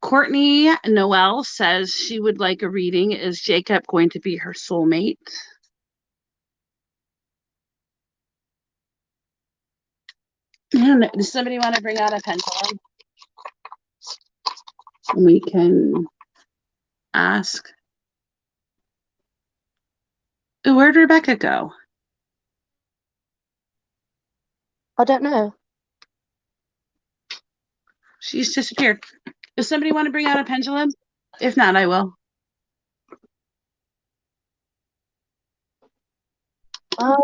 Courtney Noel says she would like a reading. Is Jacob going to be her soulmate? Does somebody want to bring out a pencil? We can ask. Ooh, where'd Rebecca go? I don't know. She's disappeared. Does somebody want to bring out a pendulum? If not, I will. Um,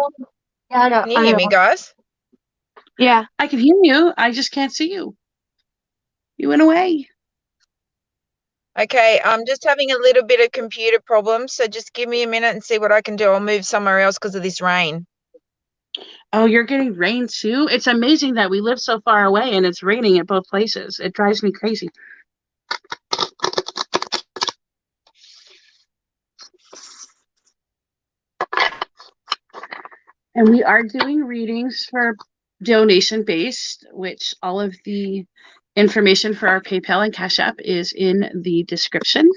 yeah, I don't. Can you hear me, guys? Yeah. I can hear you. I just can't see you. You went away. Okay, I'm just having a little bit of computer problems, so just give me a minute and see what I can do. I'll move somewhere else because of this rain. Oh, you're getting rain too? It's amazing that we live so far away and it's raining at both places. It drives me crazy. And we are doing readings for donation based, which all of the information for our PayPal and Cash App is in the description.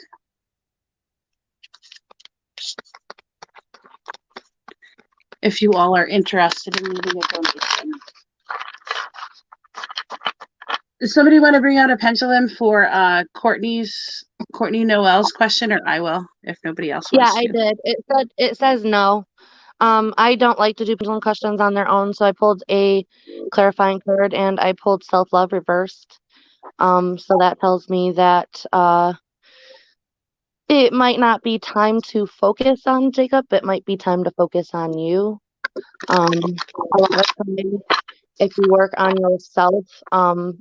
If you all are interested in leaving a donation. Does somebody want to bring out a pendulum for Courtney Noel's question, or I will, if nobody else Yeah, wants I to? did. It says no. I don't like to do pendulum questions on their own, so I pulled a clarifying card and I pulled self-love reversed. So that tells me that it might not be time to focus on Jacob, it might be time to focus on you. A lot of times if you work on yourself, so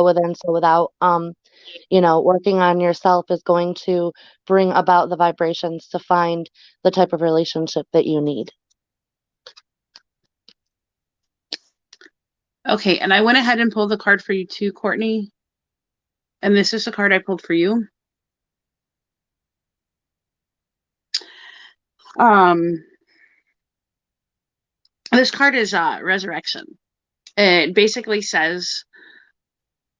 within, so without, working on yourself is going to bring about the vibrations to find the type of relationship that you need. Okay, and I went ahead and pulled the card for you too, Courtney. And this is the card I pulled for you. This card is Resurrection. It basically says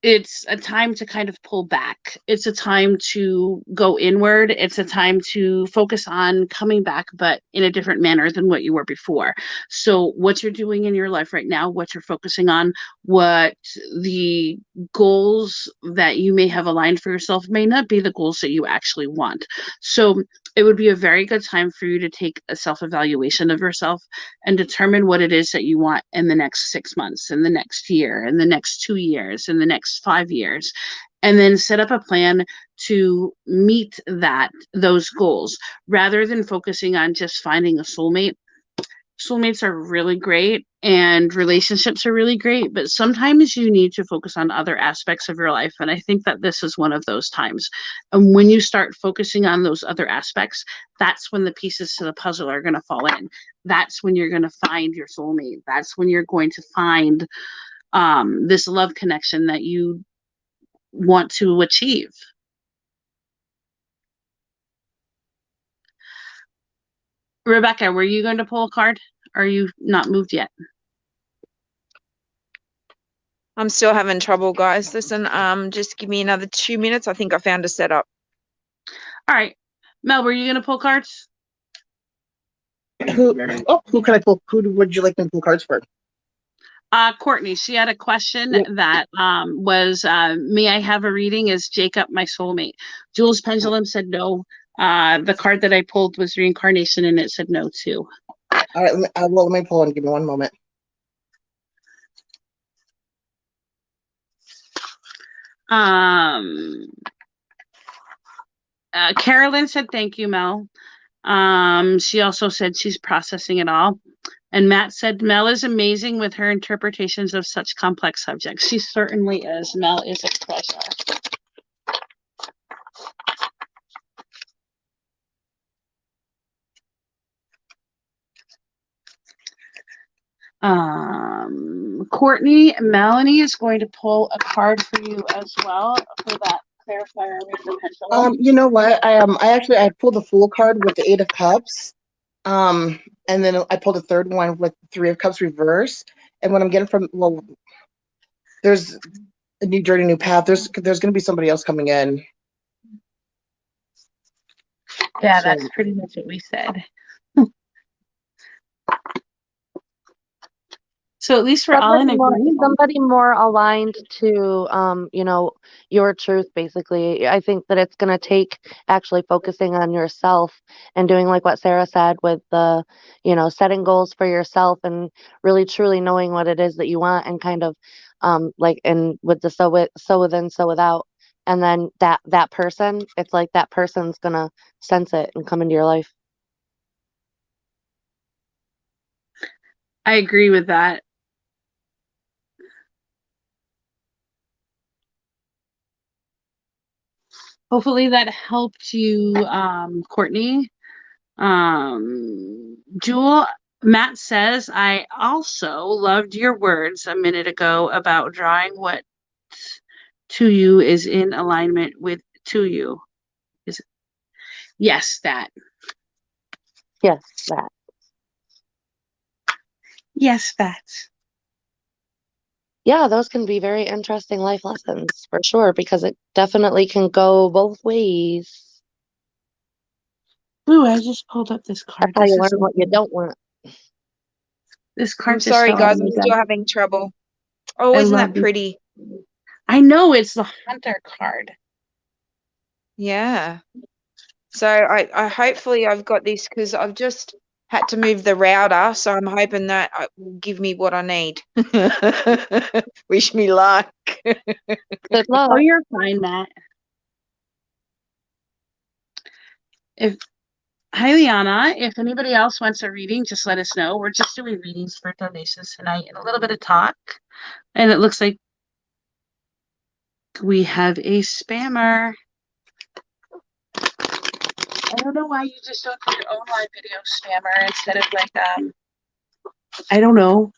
it's a time to kind of pull back. It's a time to go inward. It's a time to focus on coming back, but in a different manner than what you were before. So what you're doing in your life right now, what you're focusing on, what the goals that you may have aligned for yourself may not be the goals that you actually want. So it would be a very good time for you to take a self-evaluation of yourself and determine what it is that you want in the next 6 months, in the next year, in the next 2 years, in the next 5 years, and then set up a plan to meet those goals rather than focusing on just finding a soulmate. Soulmates are really great and relationships are really great, but sometimes you need to focus on other aspects of your life. And I think that this is one of those times. And when you start focusing on those other aspects, that's when the pieces to the puzzle are going to fall in. That's when you're going to find your soulmate. That's when you're going to find this love connection that you want to achieve. Rebecca, were you going to pull a card? Or are you not moved yet? I'm still having trouble, guys. Listen, just give me another 2 minutes. I think I found a setup. All right. Mel, were you going to pull cards? Who can I pull? Who would you like me to pull cards for? Courtney, she had a question Yep. that was, may I have a reading? Is Jacob my soulmate? Jules Pendulum said no. The card that I pulled was reincarnation and it said no too. All right, let me pull and give me one moment. Carolyn said thank you, Mel. She also said she's processing it all. And Matt said Mel is amazing with her interpretations of such complex subjects. She certainly is. Mel is a treasure. Courtney, Melanie is going to pull a card for you as well for that clarifier with the pendulum. You know what? I pulled the Fool card with the 8 of Cups. And then I pulled a third one with 3 of Cups reverse. And what I'm getting from, there's a new journey, new path. There's going to be somebody else coming in. Yeah, So, that's pretty much what we said. So at least we're all in agreement. Somebody more aligned to, your truth, basically. I think that it's going to take actually focusing on yourself and doing like what Sarah said with the, setting goals for yourself and really truly knowing what it is that you want and kind of, and with the so within, so without. And then that person, it's like that person's going to sense it and come into your life. I agree with that. Hopefully that helped you, Courtney. Jewel, Matt says, I also loved your words a minute ago about drawing what to you is in alignment with to you. Yes, that. Yes, that. Yes, that. Yeah, those can be very interesting life lessons for sure, because it definitely can go both ways. Ooh, I just pulled up this card. That's how you learn what you don't want. This card I'm just sorry, fell out guys. of my I'm still deck. having trouble. Oh, I isn't love that pretty? I know it's the Hunter card. Yeah. So I hopefully I've got this because I've just had to move the router. So I'm hoping that it will give me what I need. Wish me luck. Good luck. Oh, you're fine, Matt. Hi, Liana. If anybody else wants a reading, just let us know. We're just doing readings for donations tonight and a little bit of talk. And it looks like we have a spammer. I don't know why you just don't do your own live video spammer instead of like, I don't know.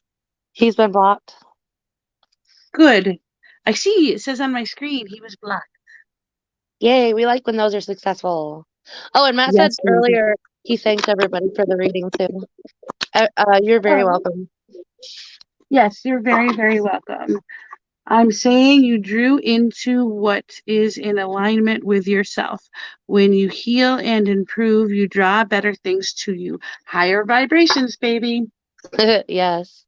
He's been blocked. Good. I see. It says on my screen he was blocked. Yay, we like when those are successful. Oh, and Matt Yes, said earlier he thanked everybody for the reading too. You're very welcome. Yes, you're very, very welcome. I'm saying you drew into what is in alignment with yourself. When you heal and improve, you draw better things to you. Higher vibrations, baby. Yes.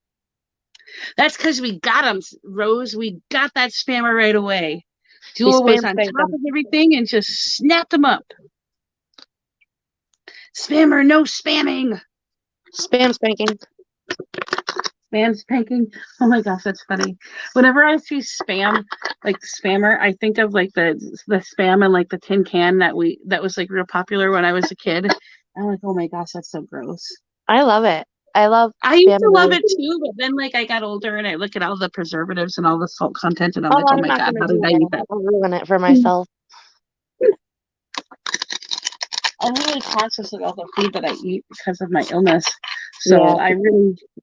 That's because we got them, Rose. We got that spammer right away. Jewel was on top of everything and just snapped them up. Spammer, no spamming. Spam spanking. Spam spanking. Oh my gosh, that's funny. Whenever I see spam, like spammer, I think of like the spam and like the tin can that was like real popular when I was a kid. I'm like, oh my gosh, that's so gross. I love it. I used to love it too, but then like I got older and I look at all the preservatives and all the salt content and I'm like, oh my god, how did I eat that? I'll ruin it for myself. I'm really conscious of all the food that I eat because of my illness. So yeah.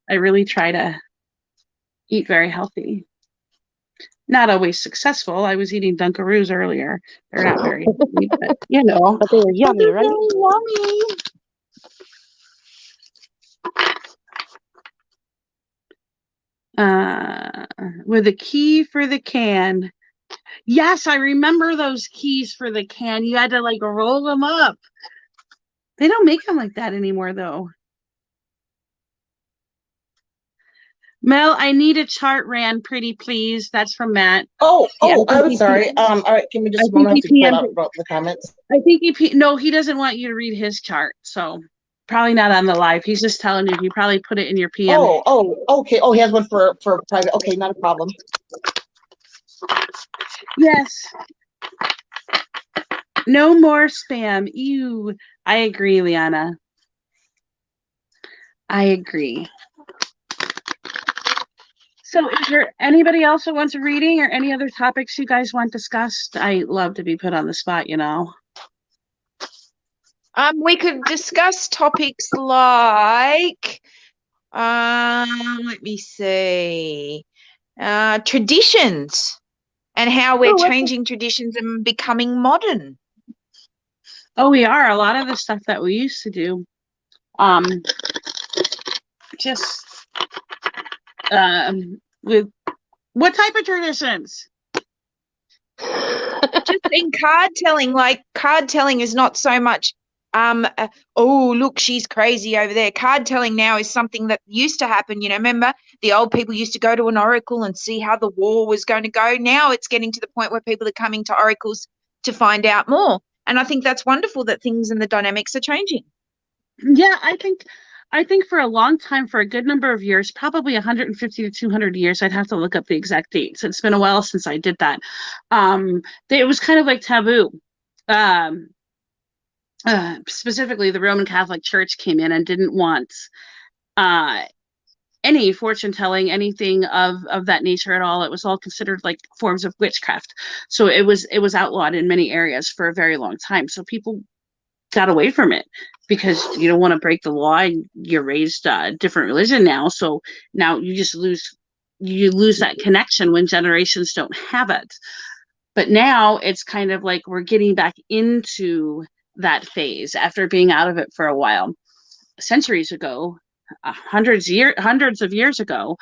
I really try to eat very healthy. Not always successful. I was eating Dunkaroos earlier. They're not very healthy, but you know. But they were yummy, right? Yummy. With a key for the can. Yes, I remember those keys for the can. You had to like roll them up. They don't make them like that anymore, though. Mel, I need a chart ran pretty, please. That's from Matt. I'm sorry. All right, can we just have to pull out the comments? I think he doesn't want you to read his chart, so probably not on the live. He's just telling you. He probably put it in your PM. Okay. Oh, he has one for private. Okay, not a problem. Yes. No more spam. Ew. I agree, Liana. I agree. So is there anybody else that wants a reading or any other topics you guys want discussed? I love to be put on the spot, you know. We could discuss topics like, let me see, traditions and how we're changing traditions and becoming modern. Oh, we are. A lot of the stuff that we used to do. With what type of traditions? Just in card telling, like card telling is not so much oh, look, she's crazy over there. Card telling now is something that used to happen. Remember the old people used to go to an oracle and see how the war was going to go. Now it's getting to the point where people are coming to oracles to find out more. And I think that's wonderful that things and the dynamics are changing. Yeah, I think for a long time, for a good number of years, probably 150 to 200 years, I'd have to look up the exact dates. It's been a while since I did that. It was kind of like taboo. Specifically, the Roman Catholic Church came in and didn't want any fortune telling, anything of that nature at all. It was all considered like forms of witchcraft. So it was outlawed in many areas for a very long time. So people got away from it because you don't want to break the law. You're raised a different religion now, so now you just lose that connection when generations don't have it. But now it's kind of like we're getting back into that phase after being out of it for a while. Centuries ago, hundreds of years ago,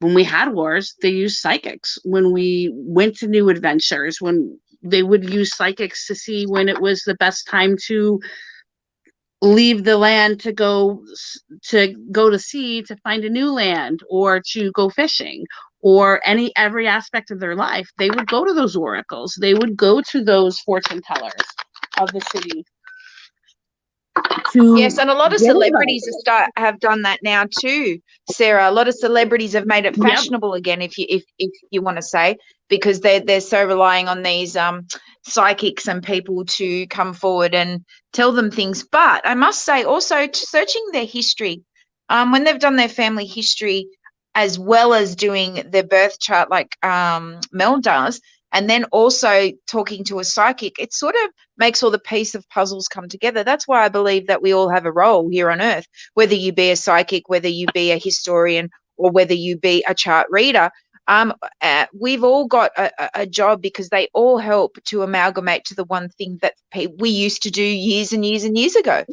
when we had wars, they used psychics. When we went to new adventures, when they would use psychics to see when it was the best time to leave the land to go to sea to find a new land, or to go fishing, or every aspect of their life, they would go to those oracles. They would go to those fortune tellers of the city. Yes, and a lot of celebrities have done that now too, Sarah. A lot of celebrities have made it fashionable again, if you want to say, because they're so relying on these psychics and people to come forward and tell them things. But I must say, also searching their history, when they've done their family history as well as doing their birth chart, like Mel does, and then also talking to a psychic, it sort of makes all the piece of puzzles come together. That's why I believe that we all have a role here on earth, whether you be a psychic, whether you be a historian, or whether you be a chart reader. We've all got a job, because they all help to amalgamate to the one thing that we used to do years and years and years ago.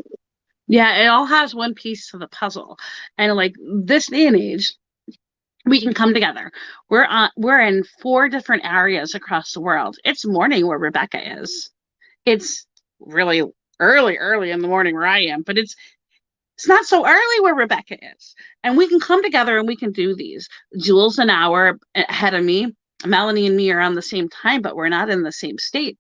Yeah, it all has one piece to the puzzle. And like this day and age, we can come together. We're in 4 different areas across the world. It's morning where Rebecca is. It's really early in the morning where I am, but it's not so early where Rebecca is. And we can come together and we can do these. Jules an hour ahead of me. Melanie and me are on the same time, but we're not in the same state.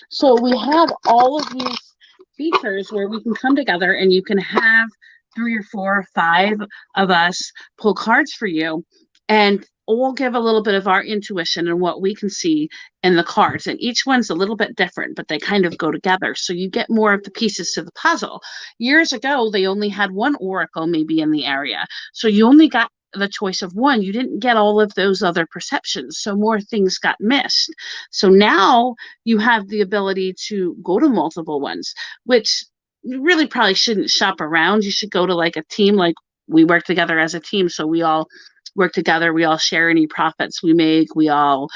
So we have all of these features where we can come together, and you can have 3 or 4 or 5 of us pull cards for you. And we'll give a little bit of our intuition and what we can see in the cards. And each one's a little bit different, but they kind of go together. So you get more of the pieces to the puzzle. Years ago, they only had one oracle maybe in the area. So you only got the choice of one. You didn't get all of those other perceptions. So more things got missed. So now you have the ability to go to multiple ones, which you really probably shouldn't shop around. You should go to like a team. Like we work together as a team. So we all work together, we all share any profits we make, we all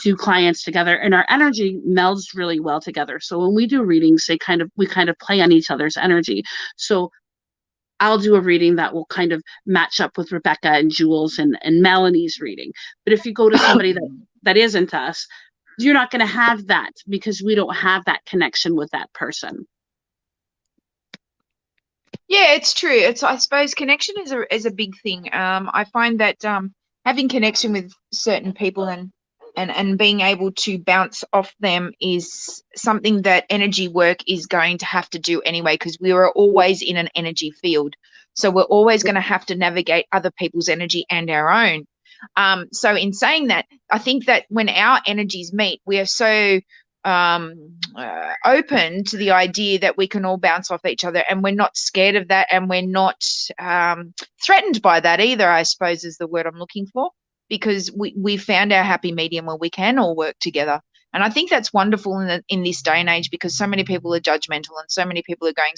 do clients together, and our energy melds really well together. So when we do readings, we kind of play on each other's energy. So I'll do a reading that will kind of match up with Rebecca and Jules and Melanie's reading. But if you go to somebody that isn't us, you're not going to have that, because we don't have that connection with that person. Yeah, it's true. I suppose connection is a big thing. I find that having connection with certain people and being able to bounce off them is something that energy work is going to have to do anyway, because we are always in an energy field. So we're always going to have to navigate other people's energy and our own. So in saying that, I think that when our energies meet, we are so open to the idea that we can all bounce off each other, and we're not scared of that, and we're not threatened by that either, I suppose is the word I'm looking for, because we found our happy medium where we can all work together. And I think that's wonderful in this day and age, because so many people are judgmental and so many people are going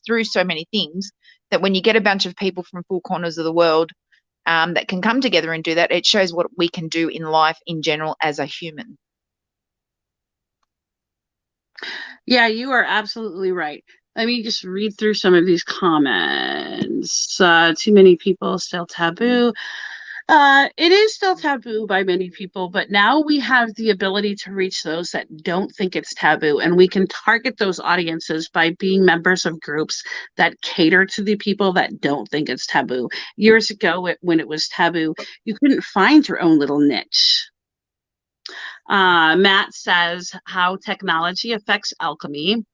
through so many things, that when you get a bunch of people from 4 corners of the world that can come together and do that, it shows what we can do in life in general as a human. Yeah, you are absolutely right. Let me just read through some of these comments. Too many people, still taboo. It is still taboo by many people, but now we have the ability to reach those that don't think it's taboo, and we can target those audiences by being members of groups that cater to the people that don't think it's taboo. Years ago, when it was taboo, you couldn't find your own little niche. Matt says how technology affects alchemy.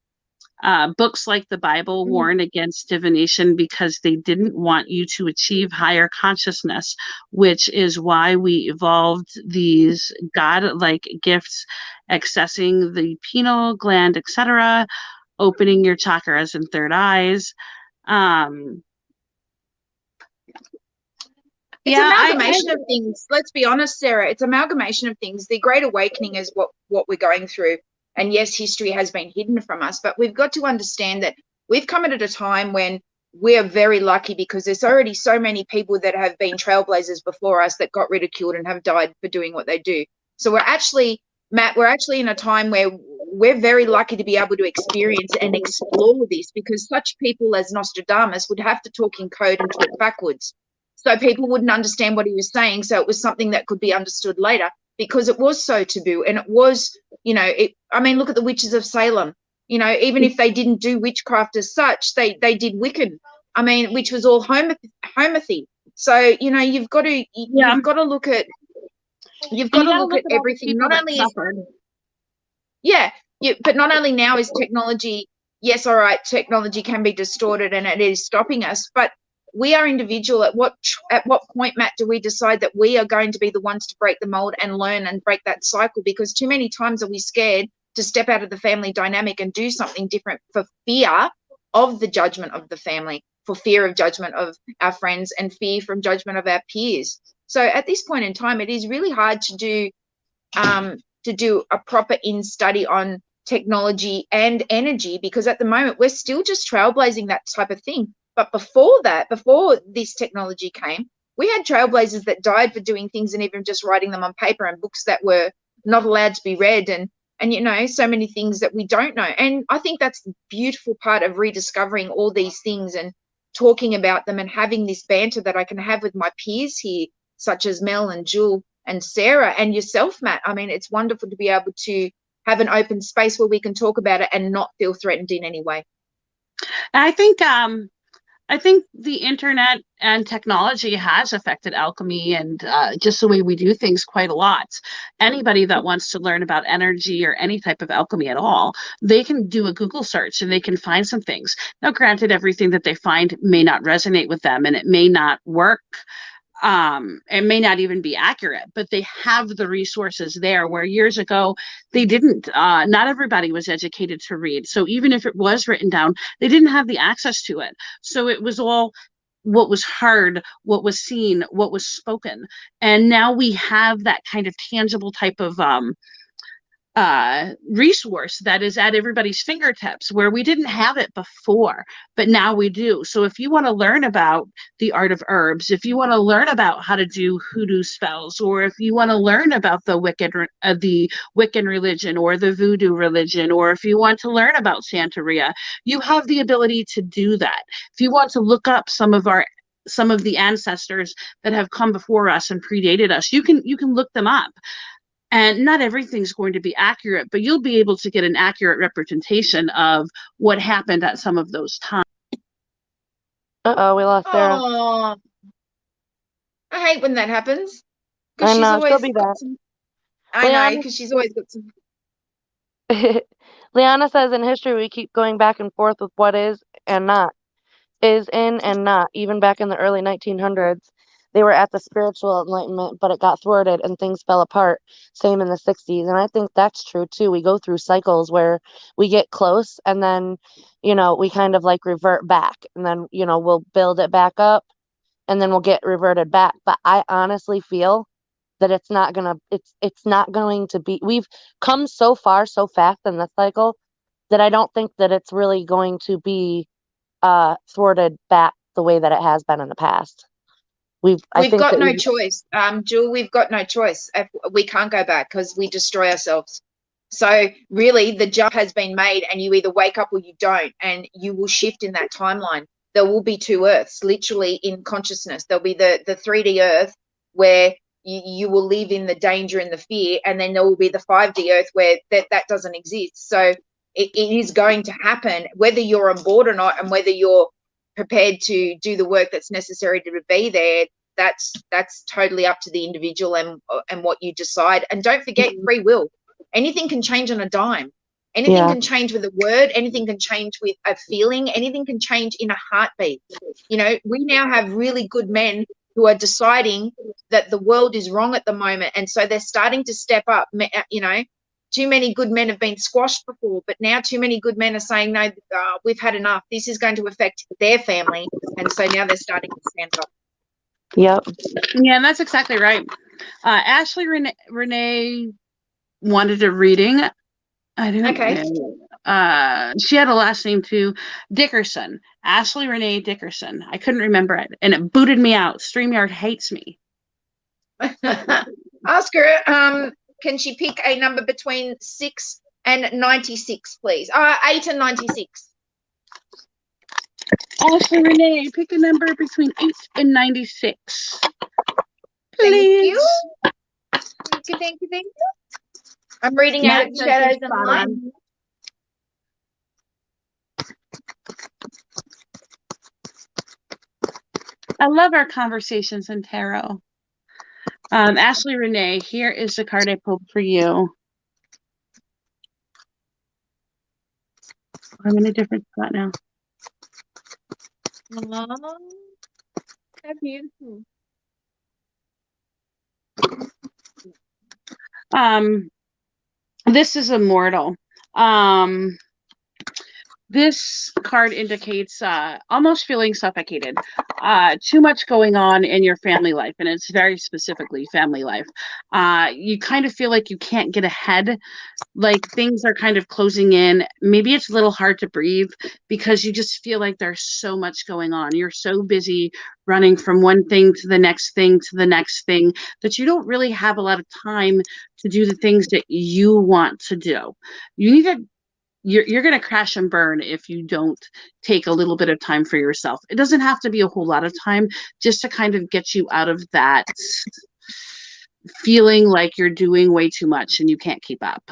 Books like the Bible warn against divination because they didn't want you to achieve higher consciousness, which is why we evolved these godlike gifts, accessing the pineal gland, etc., opening your chakras and third eyes. It's amalgamation of things. Let's be honest, Sarah. It's amalgamation of things. The Great Awakening is what we're going through. And yes, history has been hidden from us, but we've got to understand that we've come at a time when we are very lucky because there's already so many people that have been trailblazers before us that got ridiculed and have died for doing what they do. So we're actually, Matt, we're actually in a time where we're very lucky to be able to experience and explore this, because such people as Nostradamus would have to talk in code and talk backwards. So people wouldn't understand what he was saying. So it was something that could be understood later, because it was so taboo. And it was, you know, I mean, look at the witches of Salem. You know, even if they didn't do witchcraft as such, they did Wiccan. I mean, which was all homopathy. So, you know, you've got to look at everything. Not only but not only now is technology, yes, all right, technology can be distorted and it is stopping us, but we are individual. At what point, Matt, do we decide that we are going to be the ones to break the mold and learn and break that cycle? Because too many times are we scared to step out of the family dynamic and do something different for fear of the judgment of the family, for fear of judgment of our friends, and fear from judgment of our peers. So at this point in time, it is really hard to do a proper study on technology and energy, because at the moment we're still just trailblazing that type of thing. But before that, before this technology came, we had trailblazers that died for doing things and even just writing them on paper, and books that were not allowed to be read, and you know, so many things that we don't know. And I think that's the beautiful part of rediscovering all these things and talking about them and having this banter that I can have with my peers here, such as Mel and Jewel and Sarah and yourself, Matt. I mean, it's wonderful to be able to have an open space where we can talk about it and not feel threatened in any way. I think the internet and technology has affected alchemy and just the way we do things quite a lot. Anybody that wants to learn about energy or any type of alchemy at all, they can do a Google search and they can find some things. Now, granted, everything that they find may not resonate with them and it may not work. It may not even be accurate, but they have the resources there, where years ago they didn't. Not everybody was educated to read. So even if it was written down, they didn't have the access to it. So it was all what was heard, what was seen, what was spoken. And now we have that kind of tangible type of resource that is at everybody's fingertips, where we didn't have it before, but now we do. So if you want to learn about the art of herbs, if you want to learn about how to do hoodoo spells, or if you want to learn about the Wiccan religion or the voodoo religion, or if you want to learn about Santeria, you have the ability to do that. If you want to look up some of the ancestors that have come before us and predated us, you can look them up. And not everything's going to be accurate, but you'll be able to get an accurate representation of what happened at some of those times. Uh-oh, we lost Sarah. Oh, I hate when that happens. I know, she'll be back. I know, because she's always got some. Liana says, in history, we keep going back and forth with what is and not, is in and not. Even back in the early 1900s, they were at the spiritual enlightenment, but it got thwarted and things fell apart. Same in the 60s. And I think that's true too. We go through cycles where we get close and then, you know, we kind of like revert back, and then, you know, we'll build it back up and then we'll get reverted back. But I honestly feel that it's not going to be, we've come so far so fast in this cycle that I don't think that it's really going to be thwarted back the way that it has been in the past. We've got no choice, Jewel. We've got no choice. We can't go back because we destroy ourselves. So really, the jump has been made, and you either wake up or you don't, and you will shift in that timeline. There will be two Earths, literally in consciousness. There'll be the 3D Earth where you will live in the danger and the fear, and then there will be the 5D Earth where that doesn't exist. So it is going to happen, whether you're on board or not, and whether you're prepared to do the work that's necessary to be there. That's totally up to the individual and what you decide. And don't forget free will. Anything can change on a dime. Anything can change with a word. Anything can change with a feeling. Anything can change in a heartbeat. You know, we now have really good men who are deciding that the world is wrong at the moment, and so they're starting to step up. You know, too many good men have been squashed before, but now too many good men are saying, no, we've had enough. This is going to affect their family, and so now they're starting to stand up. Yep. Yeah, and that's exactly right. Ashley Renee wanted a reading. I didn't know. She had a last name too, Dickerson. Ashley Renee Dickerson. I couldn't remember it, and it booted me out. StreamYard hates me. Ask her, can she pick a number between 6 and 96, please? 8 and 96. Ashley Renee, pick a number between 8 and 96. Please. Thank you. I'm reading out of Shadows and Light. I love our conversations in tarot. Ashley Renee, here is the card I pulled for you. I'm in a different spot now. How beautiful. This is Immortal. This card indicates almost feeling suffocated. Too much going on in your family life, and it's very specifically family life. You kind of feel like you can't get ahead, like things are kind of closing in. Maybe it's a little hard to breathe because you just feel like there's so much going on. You're so busy running from one thing to the next thing to the next thing that you don't really have a lot of time to do the things that you want to do. You need to you're going to crash and burn if you don't take a little bit of time for yourself. It doesn't have to be a whole lot of time, just to kind of get you out of that feeling like you're doing way too much and you can't keep up.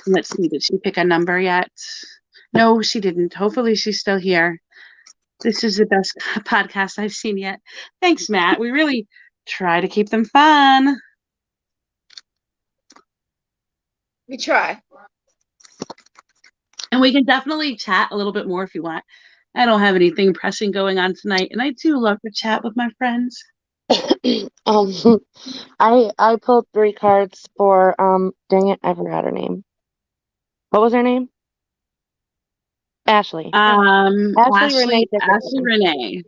Let's see, did she pick a number yet? No, she didn't. Hopefully she's still here. This is the best podcast I've seen yet. Thanks, Matt. We really try to keep them fun. We try. And we can definitely chat a little bit more if you want. I don't have anything pressing going on tonight, and I do love to chat with my friends. I pulled 3 cards for dang it, I forgot her name. What was her name? Ashley. Ashley Renee. Renee.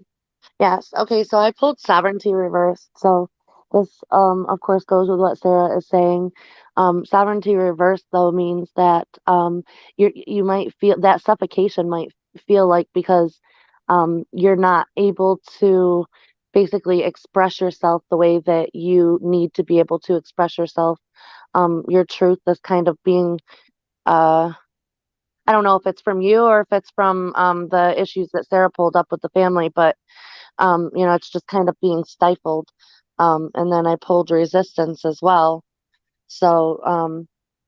Yes. Okay, so I pulled Sovereignty reversed. So this of course goes with what Sarah is saying. Sovereignty reversed though means that you might feel that suffocation might feel like because you're not able to basically express yourself the way that you need to be able to express yourself. Your truth is kind of being I don't know if it's from you or if it's from the issues that Sarah pulled up with the family, but it's just kind of being stifled. And then I pulled resistance as well. So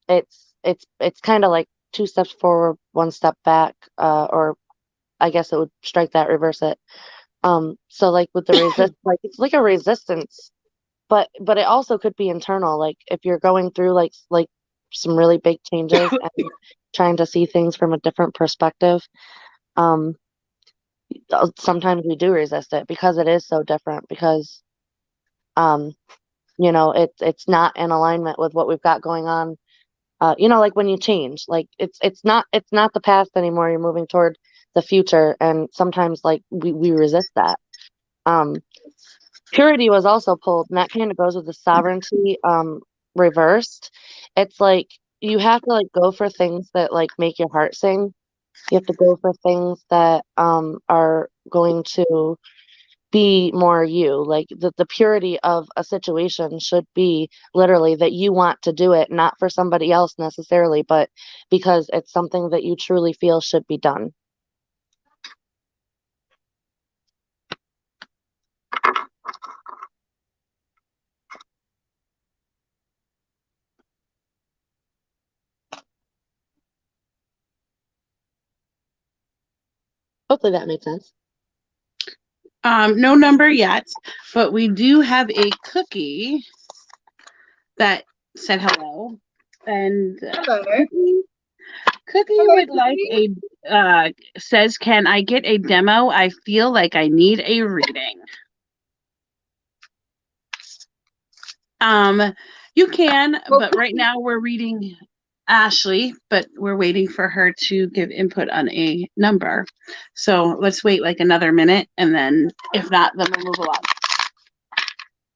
it's kind of like 2 steps forward, 1 step back, or I guess it would strike that, reverse it. So like with the resist, like it's like a resistance, but it also could be internal. Like if you're going through like some really big changes and trying to see things from a different perspective, sometimes we do resist it because it is so different, because it's not in alignment with what we've got going on. Like when you change, like it's not the past anymore, you're moving toward the future, and sometimes like we resist that. Purity was also pulled, and that kind of goes with the sovereignty reversed. It's like you have to like go for things that like make your heart sing. You have to go for things that are going to be more you. Like the purity of a situation should be literally that you want to do it, not for somebody else necessarily, but because it's something that you truly feel should be done. Hopefully that made sense. No number yet, but we do have a cookie that said hello. And Hello. Cookie Hello, would like says, can I get a demo? I feel like I need a reading. You can, Well, but right now we're reading Ashley, but we're waiting for her to give input on a number. So let's wait like another minute, and then if not, then we'll move along.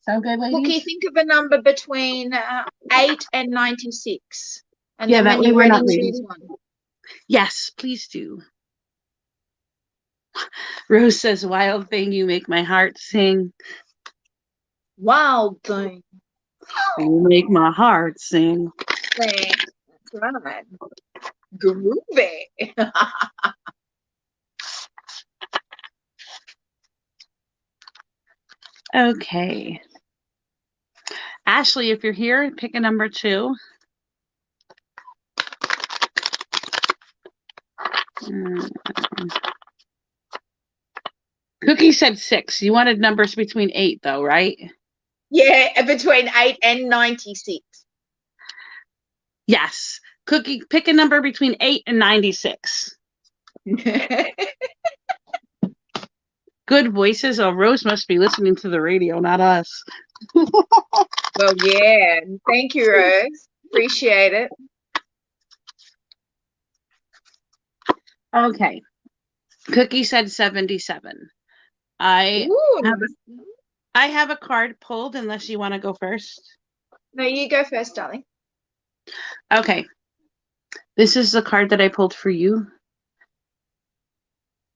Sound good, ladies? Cookie, think of a number between 8 and 96. And Yeah, then that when way you're we're ready, not reading. choose one. Yes, please do. Rose says, wild thing, you make my heart sing. Wild thing. You make my heart sing. Thanks. That's right. Groovy. Okay. Ashley, if you're here, pick a number 2. Cookie said 6. You wanted numbers between 8, though, right? Yeah, between 8 and 96. Yes. Cookie, pick a number between 8 and 96. Good voices. Oh, Rose must be listening to the radio, not us. Well, yeah. Thank you, Rose. Appreciate it. Okay. Cookie said 77. I Ooh. have a card pulled, unless you want to go first. No, you go first, darling. Okay. This is the card that I pulled for you.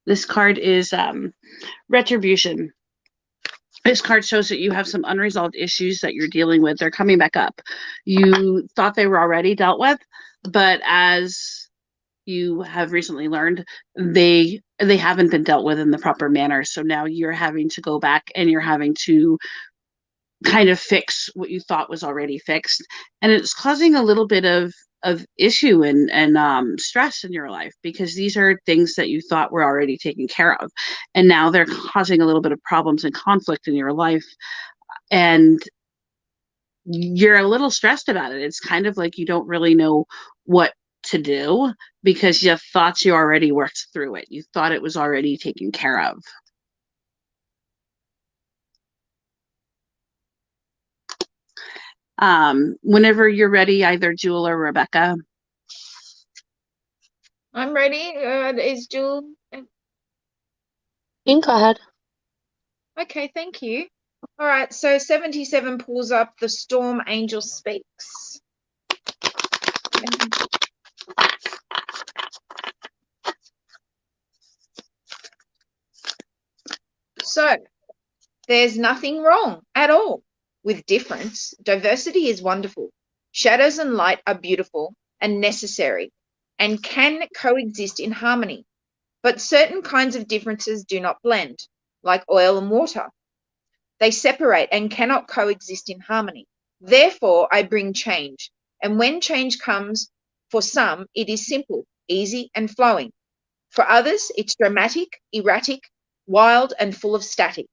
This card is Retribution. This card shows that you have some unresolved issues that you're dealing with. They're coming back up. You thought they were already dealt with, but as you have recently learned, they haven't been dealt with in the proper manner. So now you're having to go back and you're having to kind of fix what you thought was already fixed, and it's causing a little bit of issue and stress in your life, because these are things that you thought were already taken care of, and now they're causing a little bit of problems and conflict in your life, and you're a little stressed about it. It's kind of like you don't really know what to do, because you thought you already worked through it. You thought it was already taken care of. Whenever you're ready, either Jewel or Rebecca. I'm ready. Is Jewel? You can go ahead. Okay, thank you. All right, so 77 pulls up the Storm Angel Speaks. So, there's nothing wrong at all with difference. Diversity is wonderful. Shadows and light are beautiful and necessary and can coexist in harmony. But certain kinds of differences do not blend, like oil and water. They separate and cannot coexist in harmony. Therefore, I bring change. And when change comes, for some, it is simple, easy, and flowing. For others, it's dramatic, erratic, wild, and full of static.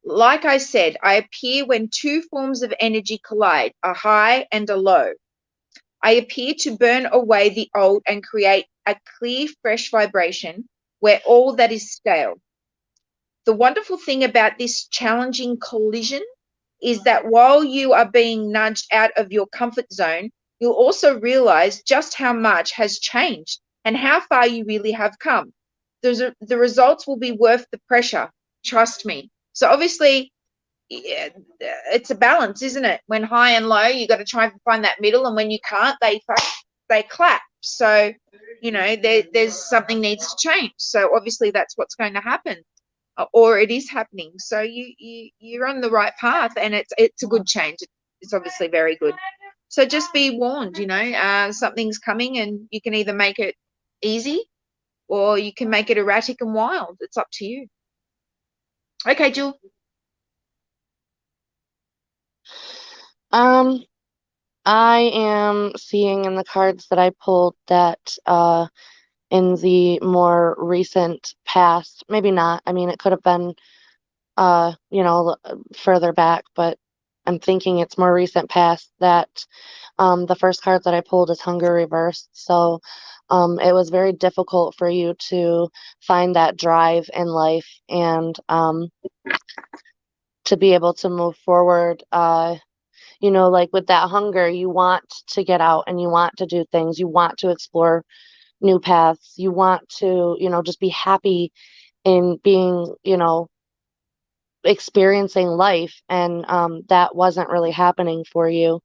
Like I said, I appear when two forms of energy collide, a high and a low. I appear to burn away the old and create a clear, fresh vibration where all that is stale. The wonderful thing about this challenging collision is that while you are being nudged out of your comfort zone, you'll also realize just how much has changed and how far you really have come. The results will be worth the pressure. Trust me. So obviously, it's a balance, isn't it? When high and low, you got to try and find that middle, and when you can't, they clap. So, there's something needs to change. So obviously, that's what's going to happen, or it is happening. So you're on the right path, and it's a good change. It's obviously very good. So just be warned. Something's coming, and you can either make it easy, or you can make it erratic and wild. It's up to you. Okay, Jill. I am seeing in the cards that I pulled that in the more recent past. Maybe not. I mean, it could have been, further back, but I'm thinking it's more recent past that the first card that I pulled is Hunger Reversed. So it was very difficult for you to find that drive in life and to be able to move forward. Like with that hunger, you want to get out and you want to do things. You want to explore new paths. You want to, just be happy in being, experiencing life. And that wasn't really happening for you.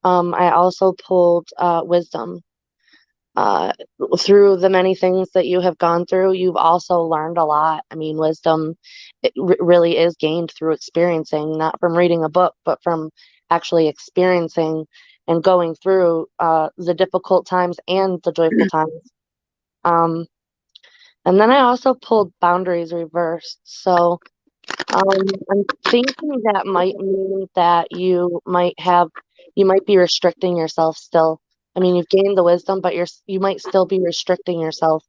I also pulled wisdom. Uh, Through the many things that you have gone through, you've also learned a lot. I mean, wisdom really is gained through experiencing, not from reading a book, but from actually experiencing and going through the difficult times and the joyful times. Um, and then I also pulled boundaries reversed. So I'm thinking that might mean that you might be restricting yourself still. I mean, you've gained the wisdom, but you might still be restricting yourself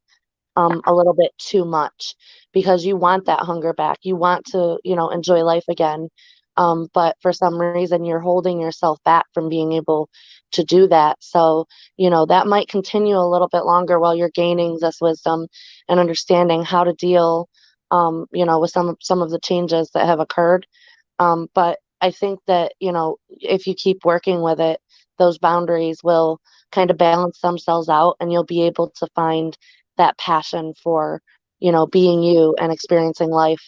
a little bit too much because you want that hunger back. You want to, enjoy life again. But for some reason, you're holding yourself back from being able to do that. So, that might continue a little bit longer while you're gaining this wisdom and understanding how to deal, with some of the changes that have occurred. But I think that, if you keep working with it, those boundaries will kind of balance themselves out and you'll be able to find that passion for, being you and experiencing life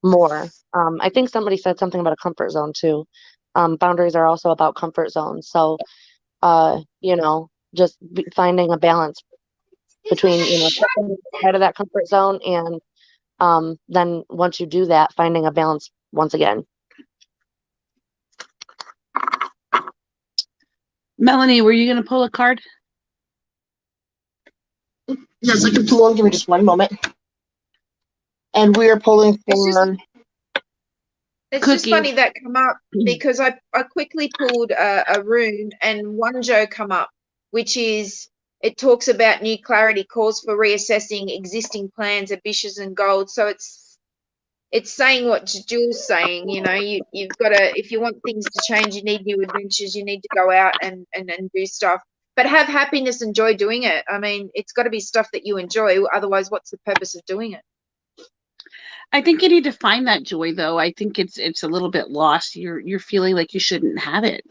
more. I think somebody said something about a comfort zone too. Boundaries are also about comfort zones. So, just finding a balance between, stepping out of that comfort zone and then once you do that, finding a balance once again. Melanie, were you going to pull a card? Yes, I can pull one. Give me just one moment. And we are pulling for. It's Cookie. just funny that come up because I quickly pulled a rune and one Joe come up, which is it talks about new clarity, calls for reassessing existing plans, ambitions, and goals. So it's saying what Jules saying. You've got to, if you want things to change, you need new adventures. You need to go out and do stuff, but have happiness and joy doing it. I mean, it's got to be stuff that you enjoy. Otherwise, what's the purpose of doing it? I think you need to find that joy, though. I think it's a little bit lost. You're feeling like you shouldn't have it.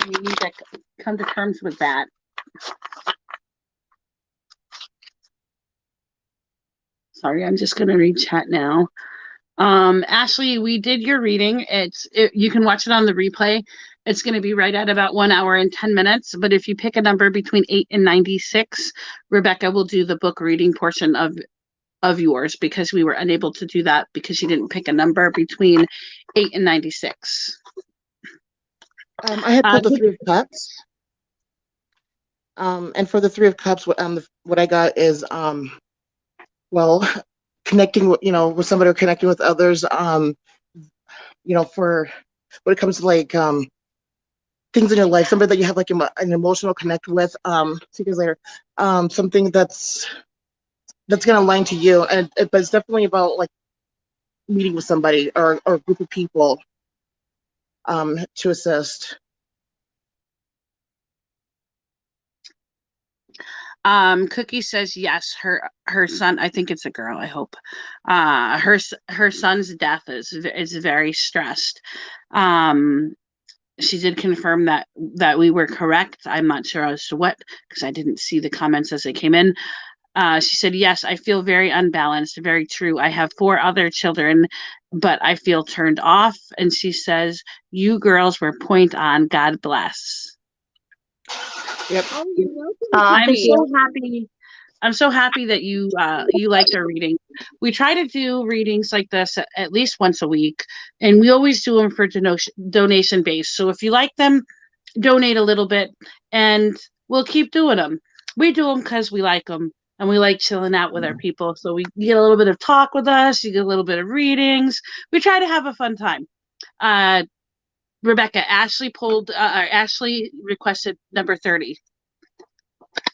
You need to come to terms with that. Sorry, I'm just going to read chat now. Ashley, we did your reading. You can watch it on the replay. It's going to be right at about 1 hour and 10 minutes. But if you pick a number between 8 and 96, Rebecca will do the book reading portion of yours because we were unable to do that because you didn't pick a number between 8 and 96. I had pulled the Three of Cups. And for the Three of Cups, what I got is connecting with somebody or connecting with others. For when it comes to like things in your life, somebody that you have like an emotional connect with. See you guys later. Something that's gonna align to you, but it's definitely about like meeting with somebody or a group of people to assist. Cookie says yes. Her son, I think it's a girl. I hope. Her son's death is very stressed. She did confirm that we were correct. I'm not sure as to what because I didn't see the comments as they came in. She said, yes, I feel very unbalanced. Very true. I have 4 other children, but I feel turned off. And she says, you girls were point on. God bless. Yep. I'm so happy. I'm so happy that you liked our reading. We try to do readings like this at least once a week, and we always do them for donation based. So if you like them, donate a little bit, and we'll keep doing them. We do them because we like them, and we like chilling out with our people. So you get a little bit of talk with us, you get a little bit of readings. We try to have a fun time. Rebecca, Ashley requested number 30.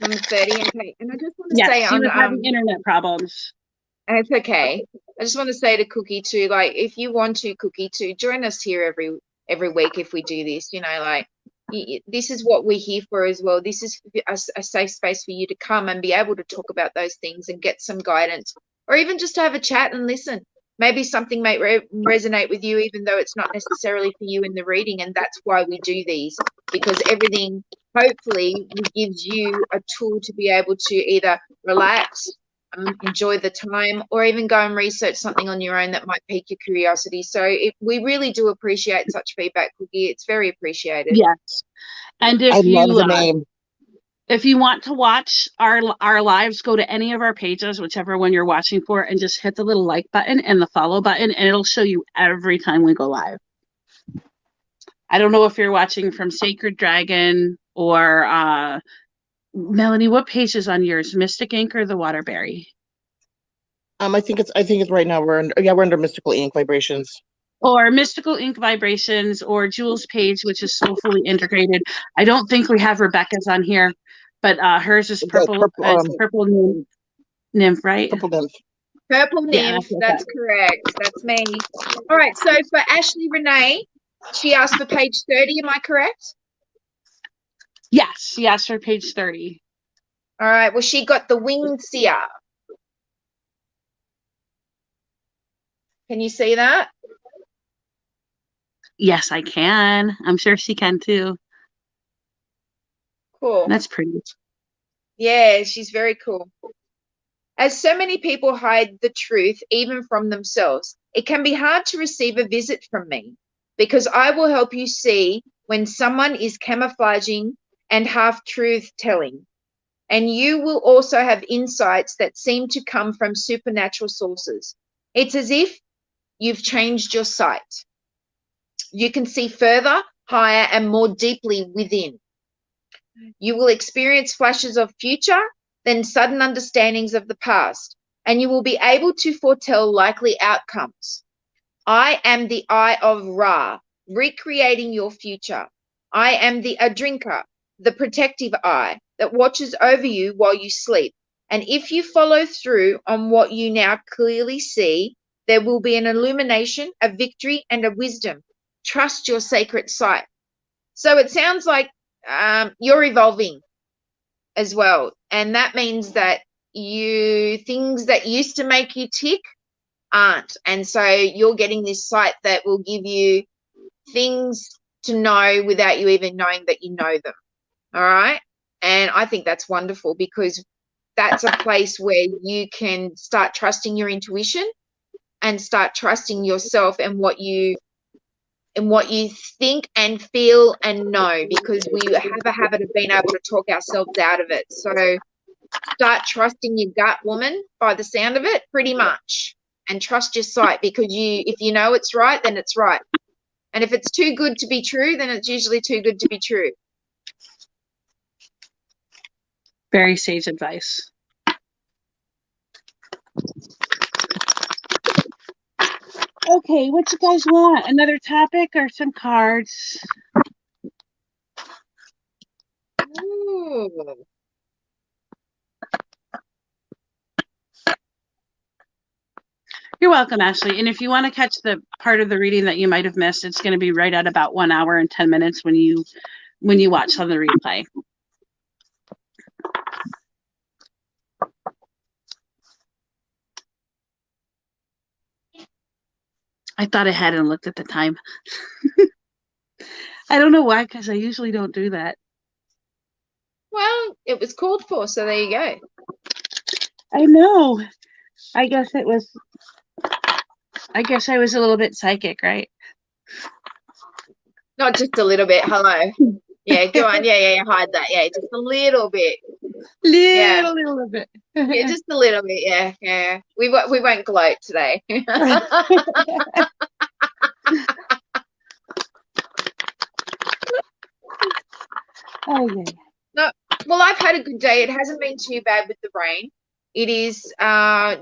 Number 30. Okay. And I just want to Yeah, say she on was having internet problems. it's okay. I just want to say to Cookie too, like if you want to, Cookie, to join us here every week if we do this, like this is what we're here for as well. This is a safe space for you to come and be able to talk about those things and get some guidance, or even just to have a chat and listen. Maybe something may resonate with you, even though it's not necessarily for you in the reading. And that's why we do these, because everything hopefully gives you a tool to be able to either relax, enjoy the time, or even go and research something on your own that might pique your curiosity. So we really do appreciate such feedback, Cookie. It's very appreciated. Yes. And I love the name. if you want to watch our lives, go to any of our pages, whichever one you're watching for, and just hit the little like button and the follow button, and it'll show you every time we go live. I don't know if you're watching from Sacred Dragon or Melanie, what page is on yours? Mystic Ink or the Waterberry? I think it's right now we're under Mystical Ink Vibrations. Or Mystical Ink Vibrations, or Jules' page, which is Soulfully Integrated. I don't think we have Rebecca's on here, but hers is purple nymph, right? Purple Nymph. Purple Nymph, Yeah, that's correct. That's me. All right, so for Ashley Renee, she asked for page 30, am I correct? Yes, for page 30. All right, well, she got the Winged Seer. Can you see that? Yes, I can. I'm sure she can too. Cool. That's pretty. Yeah, she's very cool. As so many people hide the truth, even from themselves, it can be hard to receive a visit from me, because I will help you see when someone is camouflaging and half-truth telling. And you will also have insights that seem to come from supernatural sources. It's as if you've changed your sight. You can see further, higher, and more deeply within. You will experience flashes of future, then sudden understandings of the past, and you will be able to foretell likely outcomes. I am the Eye of Ra, recreating your future. I am the Adrinka, the protective eye that watches over you while you sleep. And if you follow through on what you now clearly see, there will be an illumination, a victory, and a wisdom. Trust your sacred sight. So it sounds like you're evolving as well. And that means that things that used to make you tick aren't. And so you're getting this sight that will give you things to know without you even knowing that you know them. All right. And I think that's wonderful, because that's a place where you can start trusting your intuition and start trusting yourself and what you think and feel and know, because we have a habit of being able to talk ourselves out of it. So start trusting your gut, woman, by the sound of it, pretty much, and trust your sight, because if you know it's right, then it's right. And if it's too good to be true, then it's usually too good to be true. Very sage advice. Okay, what you guys want? Another topic or some cards? Ooh. You're welcome, Ashley. And if you want to catch the part of the reading that you might have missed, it's going to be right at about 1 hour and 10 minutes when you watch on the replay. I thought ahead and looked at the time. I don't know why, because I usually don't do that. Well, it was called for, so there you go. I know. I guess I was a little bit psychic, right? Not just a little bit. Hello. Yeah, go on. Yeah, hide that. Yeah, just a little bit. Little bit. Yeah, just a little bit. Yeah. We won't gloat today. Oh yeah. No, well, I've had a good day. It hasn't been too bad with the rain. It is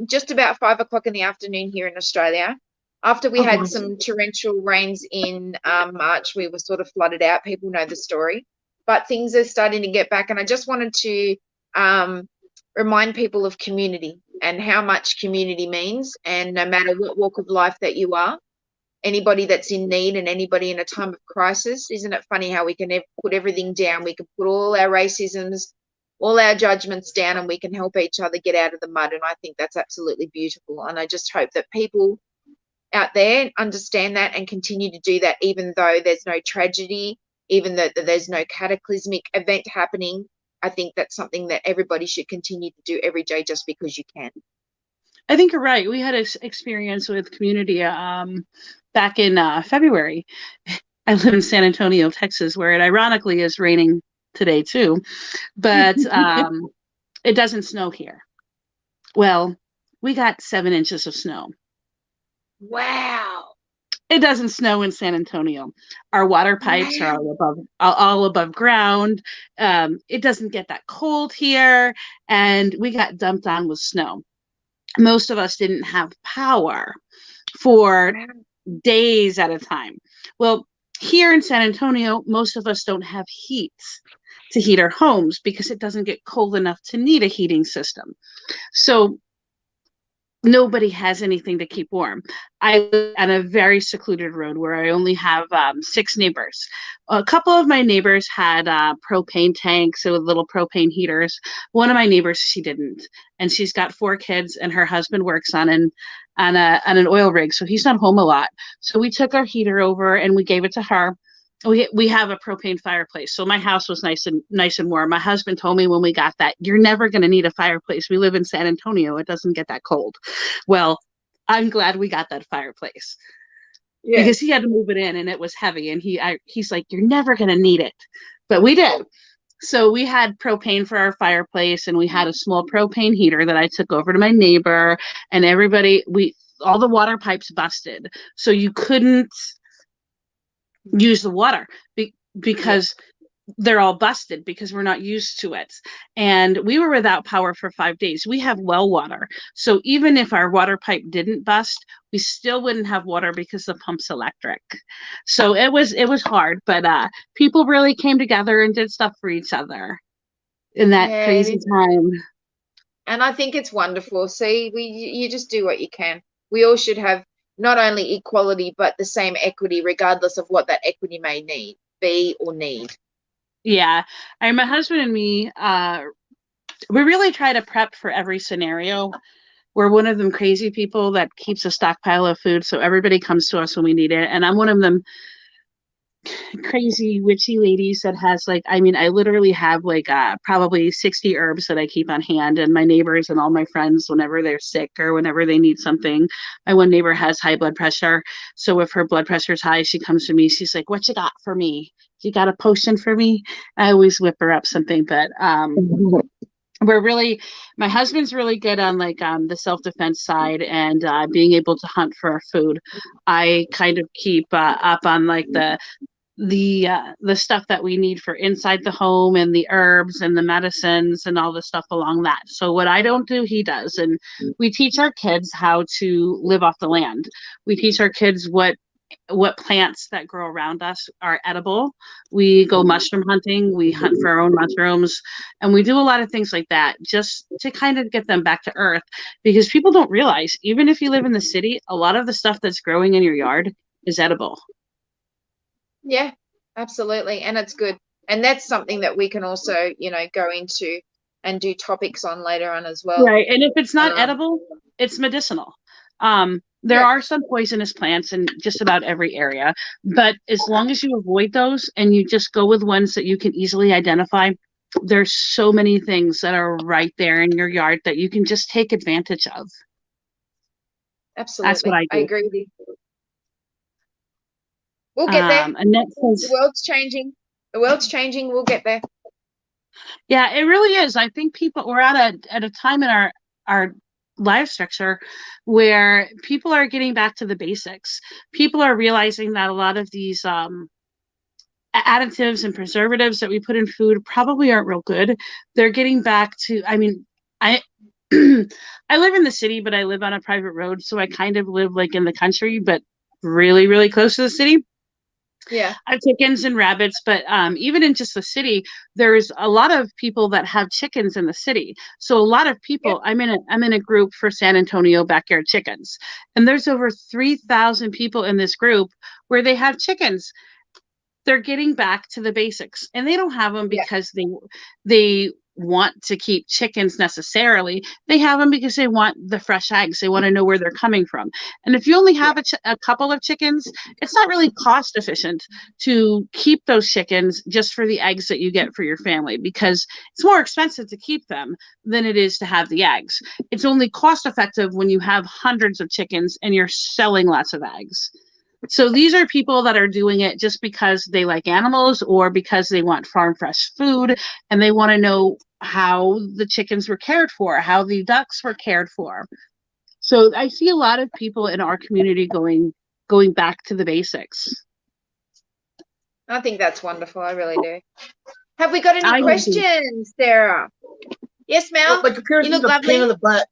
just about 5 o'clock in the afternoon here in Australia. After we had Okay. some torrential rains in March, we were sort of flooded out. People know the story, but things are starting to get back. And I just wanted to remind people of community and how much community means. And no matter what walk of life that you are, anybody that's in need and anybody in a time of crisis, isn't it funny how we can put everything down? We can put all our racisms, all our judgments down, and we can help each other get out of the mud. And I think that's absolutely beautiful. And I just hope that people out there understand that and continue to do that, even though there's no tragedy, even though there's no cataclysmic event happening. I think that's something that everybody should continue to do every day just because you can. I think you're right. We had an experience with community back in February. I live in San Antonio, Texas, where it ironically is raining today too, but it doesn't snow here. Well, we got 7 inches of snow. Wow. It doesn't snow in San Antonio. Our water pipes are all above ground. It doesn't get that cold here, and we got dumped on with snow. Most of us didn't have power for days at a time. Well, here in San Antonio, most of us don't have heat to heat our homes because it doesn't get cold enough to need a heating system. So nobody has anything to keep warm. I live on a very secluded road where I only have 6 neighbors. A couple of my neighbors had propane tanks with little propane heaters. One of my neighbors, she didn't, and she's got 4 kids, and her husband works on an oil rig, so he's not home a lot. So we took our heater over and we gave it to her. We have a propane fireplace, so my house was nice and warm. My husband told me when we got that, you're never going to need a fireplace. We live in San Antonio; it doesn't get that cold. Well, I'm glad we got that fireplace because he had to move it in, and it was heavy. And he's like, you're never going to need it, but we did. So we had propane for our fireplace, and we had a small propane heater that I took over to my neighbor, and all the water pipes busted, so you couldn't use the water because they're all busted because we're not used to it. And we were without power for 5 days. We have well water. So even if our water pipe didn't bust, we still wouldn't have water because the pump's electric. So it was hard, but people really came together and did stuff for each other in that crazy time. And I think it's wonderful. See, you just do what you can. We all should have not only equality, but the same equity, regardless of what that equity may be or need. Yeah. My husband and me, we really try to prep for every scenario. We're one of them crazy people that keeps a stockpile of food, so everybody comes to us when we need it. And I'm one of them crazy witchy ladies that has I literally have probably 60 herbs that I keep on hand, and my neighbors and all my friends, whenever they're sick or whenever they need something. My one neighbor has high blood pressure, so if her blood pressure is high, she comes to me. She's like, what you got for me? You got a potion for me? I always whip her up something, but my husband's really good on the self-defense side and being able to hunt for our food. I kind of keep up on the stuff that we need for inside the home and the herbs and the medicines and all the stuff along that. So what I don't do, he does. And we teach our kids how to live off the land. We teach our kids what plants that grow around us are edible. We go mushroom hunting. We hunt for our own mushrooms, and we do a lot of things like that just to kind of get them back to earth, because people don't realize, even if you live in the city, a lot of the stuff that's growing in your yard is edible. Yeah, absolutely. And it's good. And that's something that we can also, go into and do topics on later on as well. Right. And if it's not edible, it's medicinal. There are some poisonous plants in just about every area, but as long as you avoid those and you just go with ones that you can easily identify, there's so many things that are right there in your yard that you can just take advantage of. Absolutely. That's what I do. I agree with you. We'll get there. Annette says, the world's changing. The world's changing. We'll get there. Yeah, it really is. I think we're at a time in our life structure where people are getting back to the basics. People are realizing that a lot of these additives and preservatives that we put in food probably aren't real good. They're getting back to, I live in the city, but I live on a private road, so I kind of live like in the country, but really, really close to the city. Yeah. I have chickens and rabbits, but even in just the city, there's a lot of people that have chickens in the city. So a lot of people, I'm in a group for San Antonio Backyard Chickens, and there's over 3,000 people in this group where they have chickens. They're getting back to the basics, and they don't have them because they want to keep chickens necessarily. They have them because they want the fresh eggs. They want to know where they're coming from. And if you only have a couple of chickens, it's not really cost efficient to keep those chickens just for the eggs that you get for your family, because it's more expensive to keep them than it is to have the eggs. It's only cost effective when you have hundreds of chickens and you're selling lots of eggs. So these are people that are doing it just because they like animals or because they want farm fresh food and they want to know how the chickens were cared for, how the ducks were cared for. So I see a lot of people in our community going back to the basics. I think that's wonderful. I really do. Have we got any I do. questions, Sarah? Yes, Mel? Like appears You to look be a pain lovely. in the butt.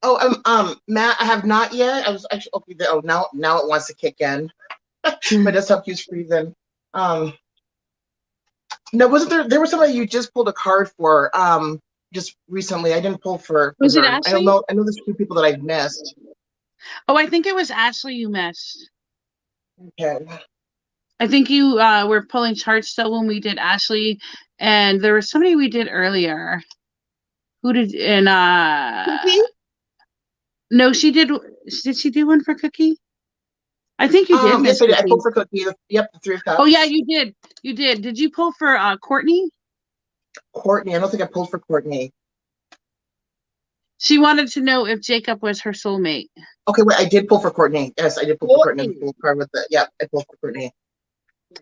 Oh, Matt, I have not yet. I was actually okay. Oh, now it wants to kick in. My desktop keeps freezing. No, wasn't there? There was somebody you just pulled a card for. Just recently. I didn't pull for Was it her. I Ashley? don't know. I know there's two people that I've missed. Oh, I think it was Ashley you missed. Okay. I think you were pulling charts still when we did Ashley, and there was somebody we did earlier. Who did Cookie? No, she did. Did she do one for Cookie? I think you did. Yes, Miss I did. I Cookie. pulled for Cookie. Yep, the 3 of Cups. Oh yeah, you did. You did. Did you pull for Courtney? Courtney. I don't think I pulled for Courtney. She wanted to know if Jacob was her soulmate. Okay, wait. I did pull for Courtney. Yes, I did pull for Courtney. I pulled a card with it. Yeah, I pulled for Courtney.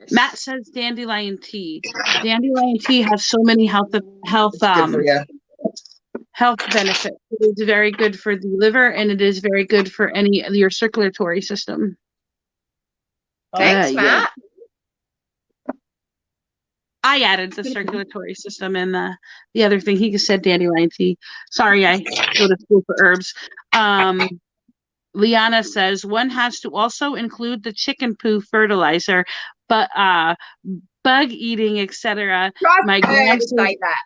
Matt says dandelion tea. Dandelion tea has so many health Good for you. health benefits. It is very good for the liver, and it is very good for your circulatory system. Thanks, Yeah. Matt. I added the circulatory system and the other thing. He just said dandelion tea. Sorry, I go to school for herbs. Liana says one has to also include the chicken poo fertilizer, but bug eating, etc. My gram to say that.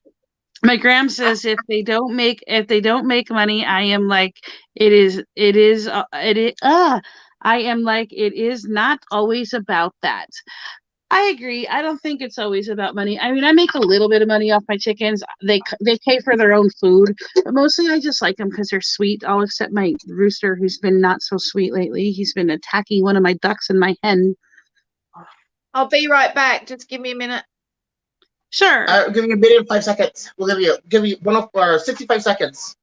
My gram says if they don't make money, I am like I am like it is not always about that. I agree. I don't think it's always about money. I mean, I make a little bit of money off my chickens. They pay for their own food, but mostly I just like them because they're sweet. All except my rooster, who's been not so sweet lately. He's been attacking one of my ducks and my hen. I'll be right back. Just give me a minute. Sure. I'll give you a minute and 5 seconds. We'll give you 65 seconds.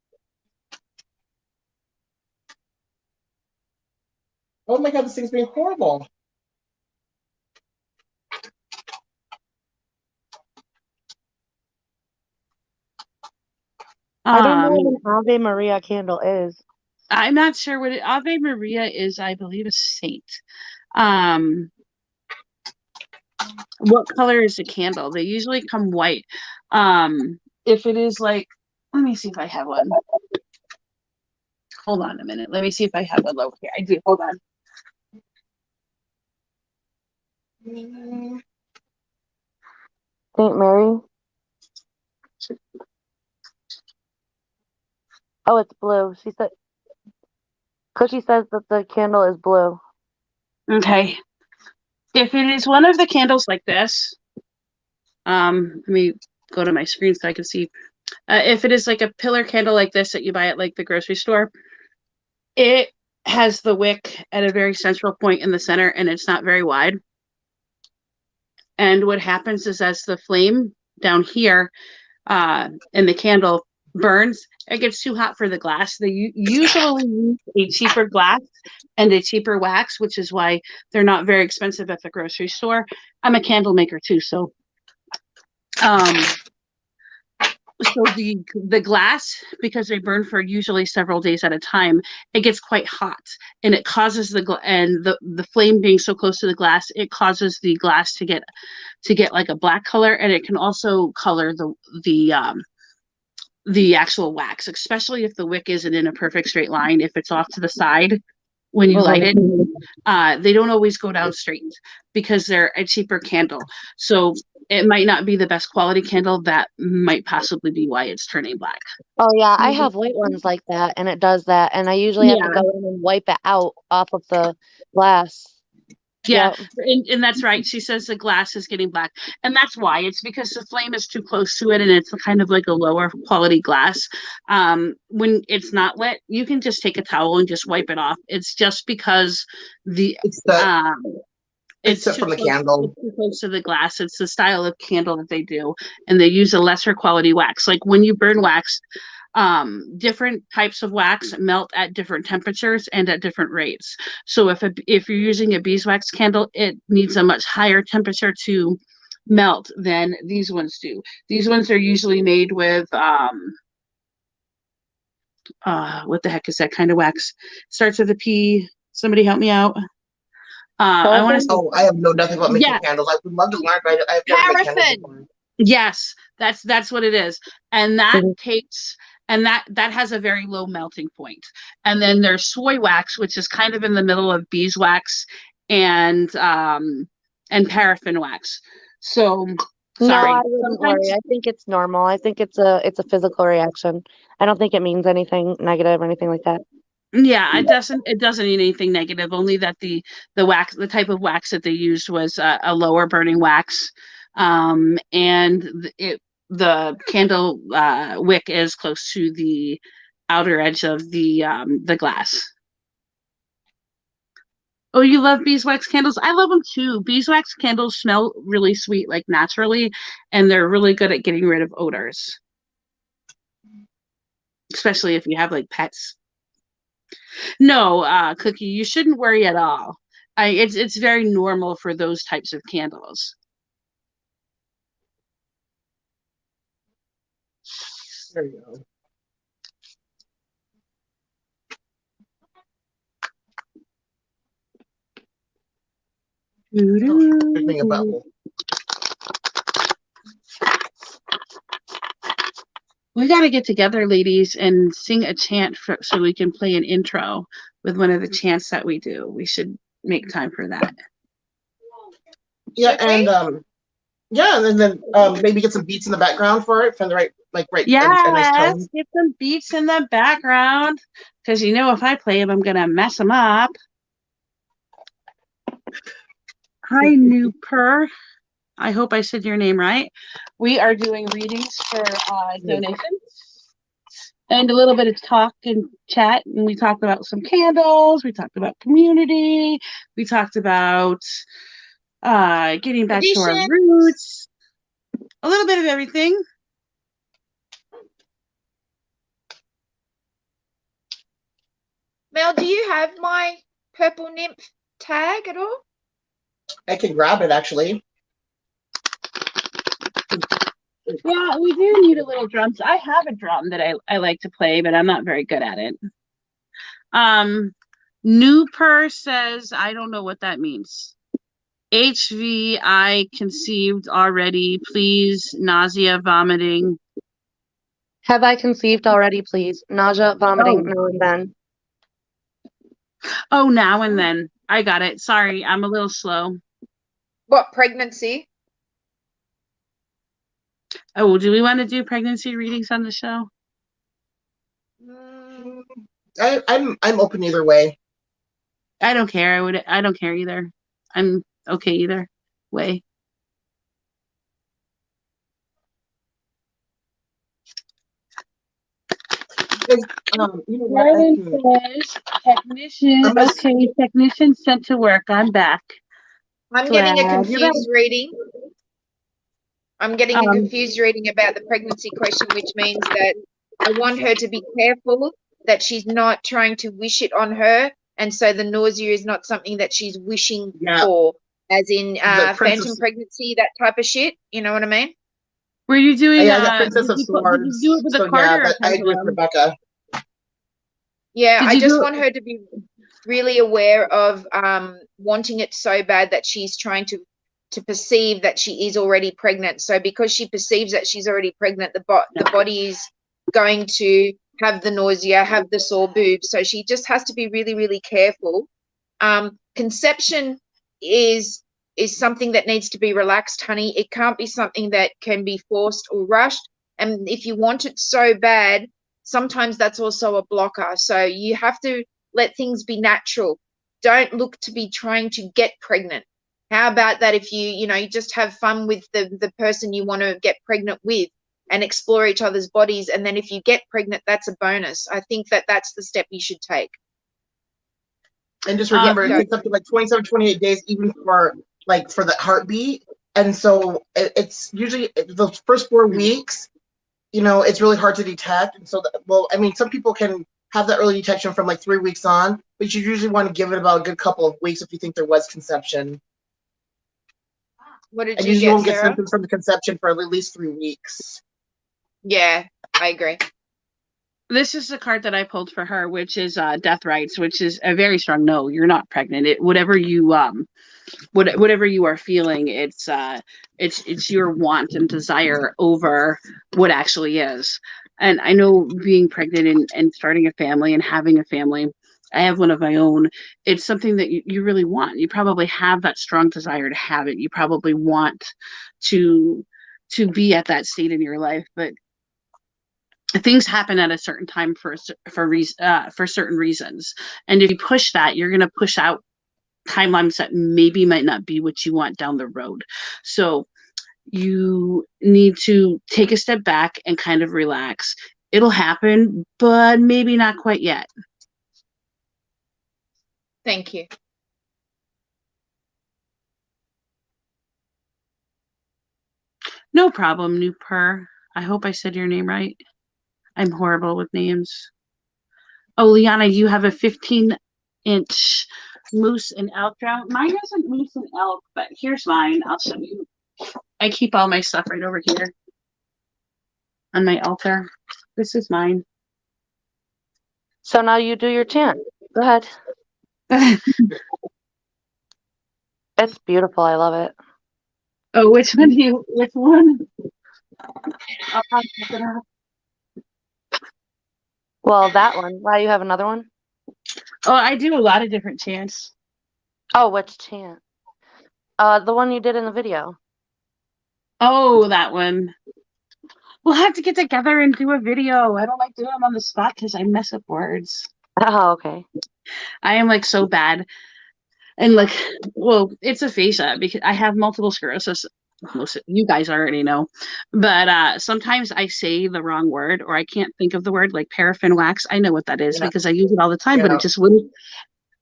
Oh my God, this thing's being horrible. I don't know what an Ave Maria candle is. I'm not sure what Ave Maria is. I believe a saint. What color is the candle? They usually come white. If it is like, let me see if I have one. Hold on a minute. Let me see if I have one over here. I do. Hold on. Saint Mary. Oh, it's blue. Cookie says that the candle is blue. Okay. If it is one of the candles like this, let me go to my screen so I can see. If it is like a pillar candle like this that you buy at like the grocery store, it has the wick at a very central point in the center and it's not very wide. And what happens is as the flame down here in the candle burns, it gets too hot for the glass. They usually use a cheaper glass and a cheaper wax, which is why they're not very expensive at the grocery store. I'm a candle maker too, so the glass, because they burn for usually several days at a time, it gets quite hot, and it causes the flame being so close to the glass, it causes the glass to get like a black color, and it can also color the actual wax, especially if the wick isn't in a perfect straight line. If it's off to the side when you light it, they don't always go down straight because they're a cheaper candle. So it might not be the best quality candle. That might possibly be why it's turning black. Oh yeah, I have white ones like that, and it does that, and I usually have to go in and wipe it out off of the glass. Yeah, Yep. and that's right. She says the glass is getting black, and that's why. It's because the flame is too close to it, and it's kind of like a lower quality glass. When it's not lit, you can just take a towel and just wipe it off. It's just because It's the it's from the candle. It's too close to the glass. It's the style of candle that they do, and they use a lesser quality wax. Like when you burn wax, different types of wax melt at different temperatures and at different rates. So if you're using a beeswax candle, it needs a much higher temperature to melt than these ones do. These ones are usually made with what the heck is that kind of wax? Starts with a P. Somebody help me out. I want to. Oh, I have nothing about making Yeah. candles. I would love to learn, but I've never made candles before. Yes, that's what it is, and that Mhm. takes and that has a very low melting point. And then there's soy wax, which is kind of in the middle of beeswax and paraffin wax. So No, sorry. I wouldn't worry. I think it's normal. I think it's a physical reaction. I don't think it means anything negative or anything like that. Yeah, it doesn't mean anything negative. Only that the wax, the type of wax that they used was a lower burning wax, and the candle wick is close to the outer edge of the glass. Oh, you love beeswax candles? I love them too. Beeswax candles smell really sweet, like naturally, and they're really good at getting rid of odors, especially if you have like pets. No, Cookie, you shouldn't worry at all. It's very normal for those types of candles. There you go. Everything about We got to get together, ladies, and sing a chant so we can play an intro with one of the chants that we do. We should make time for that. Yeah, and yeah, and then maybe get some beats in the background for it from the right and nice tone. Yes, get some beats in the background, because you know if I play them, I'm gonna mess them up. Hi, Nooper. I hope I said your name right. We are doing readings for donations and a little bit of talk and chat. And we talked about some candles. We talked about community. We talked about getting back to our roots. A little bit of everything. Mel, do you have my purple nymph tag at all? I can grab it actually. Yeah, we do need a little drum. I have a drum that I like to play, but I'm not very good at it. Nooper says, I don't know what that means. HVI conceived already, please. Nausea, vomiting. Have I conceived already, please? Nausea, vomiting, now and then. Oh, now and then. I got it. Sorry, I'm a little slow. What, pregnancy? Oh, do we want to do pregnancy readings on the show? I'm open either way. I don't care. I don't care either. I'm okay either way. Technician. Okay, technician sent to work. I'm back. I'm getting a confused reading. I'm getting a confused reading about the pregnancy question, which means that I want her to be careful that she's not trying to wish it on her, and so the nausea is not something that she's wishing for, as in phantom pregnancy, that type of shit. You know what I mean? Were you doing? Yeah, Princess of Swords. Did you do it with a card? Yeah, I agree with Rebecca. Yeah, I just want her to be really aware of wanting it so bad that she's trying to perceive that she is already pregnant. So because she perceives that she's already pregnant, the body is going to have the nausea, have the sore boobs. So she just has to be really, really careful. Conception is something that needs to be relaxed, honey. It can't be something that can be forced or rushed. And if you want it so bad, sometimes that's also a blocker. So you have to let things be natural. Don't look to be trying to get pregnant. How about that if you just have fun with the person you want to get pregnant with and explore each other's bodies, and then if you get pregnant, that's a bonus. I think that that's the step you should take. And just remember, it go. takes up to like 27, 28 days, even for the heartbeat. And so it's usually those first 4 weeks, it's really hard to detect. And so, some people can have that early detection from like 3 weeks on, but you usually want to give it about a good couple of weeks if you think there was conception. What did And you usually get, won't get Sarah? symptoms from the conception for at least 3 weeks. Yeah, I agree. This is the card that I pulled for her, which is death rights, which is a very strong no. You're not pregnant. Whatever you are feeling, it's your want and desire over what actually is. And I know being pregnant and starting a family and having a family, I have one of my own. It's something that you really want. You probably have that strong desire to have it. You probably want to be at that state in your life, but things happen at a certain time for certain reasons. And if you push that, you're going to push out timelines that maybe might not be what you want down the road. So you need to take a step back and kind of relax. It'll happen, but maybe not quite yet. Thank you. No problem, Nupur. I hope I said your name right. I'm horrible with names. Oh, Liana, you have a 15-inch moose and elk drum. Mine isn't moose and elk, but here's mine. I'll show you. I keep all my stuff right over here on my altar. This is mine. So now you do your chant. Go ahead. It's beautiful. I love it. Oh, which one? I'll probably look it up. Well, that one. Why you have another one? Oh, I do a lot of different chants. Oh, which chant? The one you did in the video. Oh, that one. We'll have to get together and do a video. I don't like doing them on the spot because I mess up words. Oh, okay. I am like so bad. And like, well, it's aphasia because I have multiple sclerosis. Most of you guys already know, but sometimes I say the wrong word or I can't think of the word, like paraffin wax. I know what that is because I use it all the time, but it just wouldn't.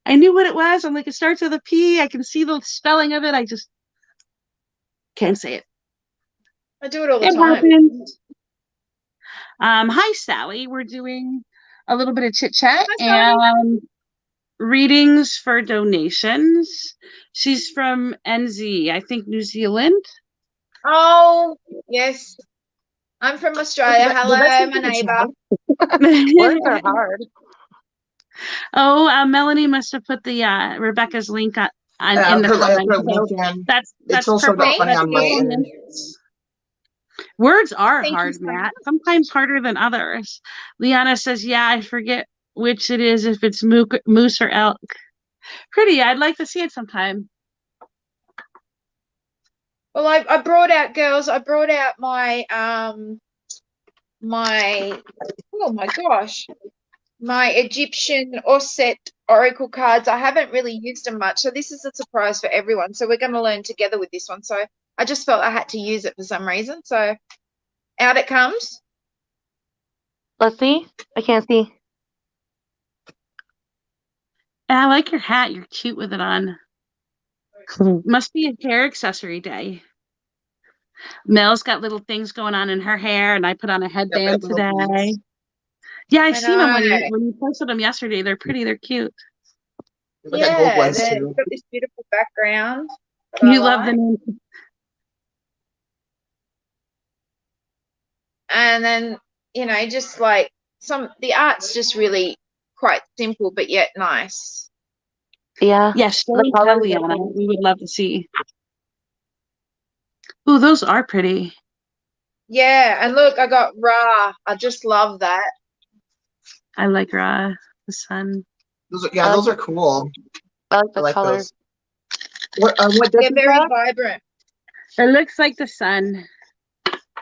I knew what it was. I'm like, it starts with a P. I can see the spelling of it. I just can't say it. I do it all the It time. happens. Hi, Sally. We're doing a little bit of chit chat and readings for donations. She's from NZ, I think New Zealand. Oh, yes. I'm from Australia. Hello, my neighbor. Words are hard. Oh, Melanie must have put the Rebecca's link in the comments. That's also perfect. funny on my end. Words are Thank hard, you so Matt. Sometimes harder than others. Liana says, yeah, I forget which it is, if it's moose or elk. Pretty. I'd like to see it sometime. Well, I brought out, girls, I brought out my oh my gosh, my Egyptian Osset Oracle cards. I haven't really used them much, so this is a surprise for everyone. So we're going to learn together with this one. So I just felt I had to use it for some reason. So out it comes. Let's see. I can't see. And I like your hat. You're cute with it on. Must be a hair accessory day. Mel's got little things going on in her hair, and I put on a headband today. Yeah, I seen them when you posted them yesterday. They're pretty. They're cute. Yeah, they've got this beautiful background. You love the name. And then, just like the art's just really quite simple, but yet nice. Yeah. Yes, Liana, we would love to see. Ooh, those are pretty. Yeah, and look, I got Ra. I just love that. I like Ra, the sun. Those are cool. I like I the like colors. those. What deck They're is very that? vibrant. It looks like the sun.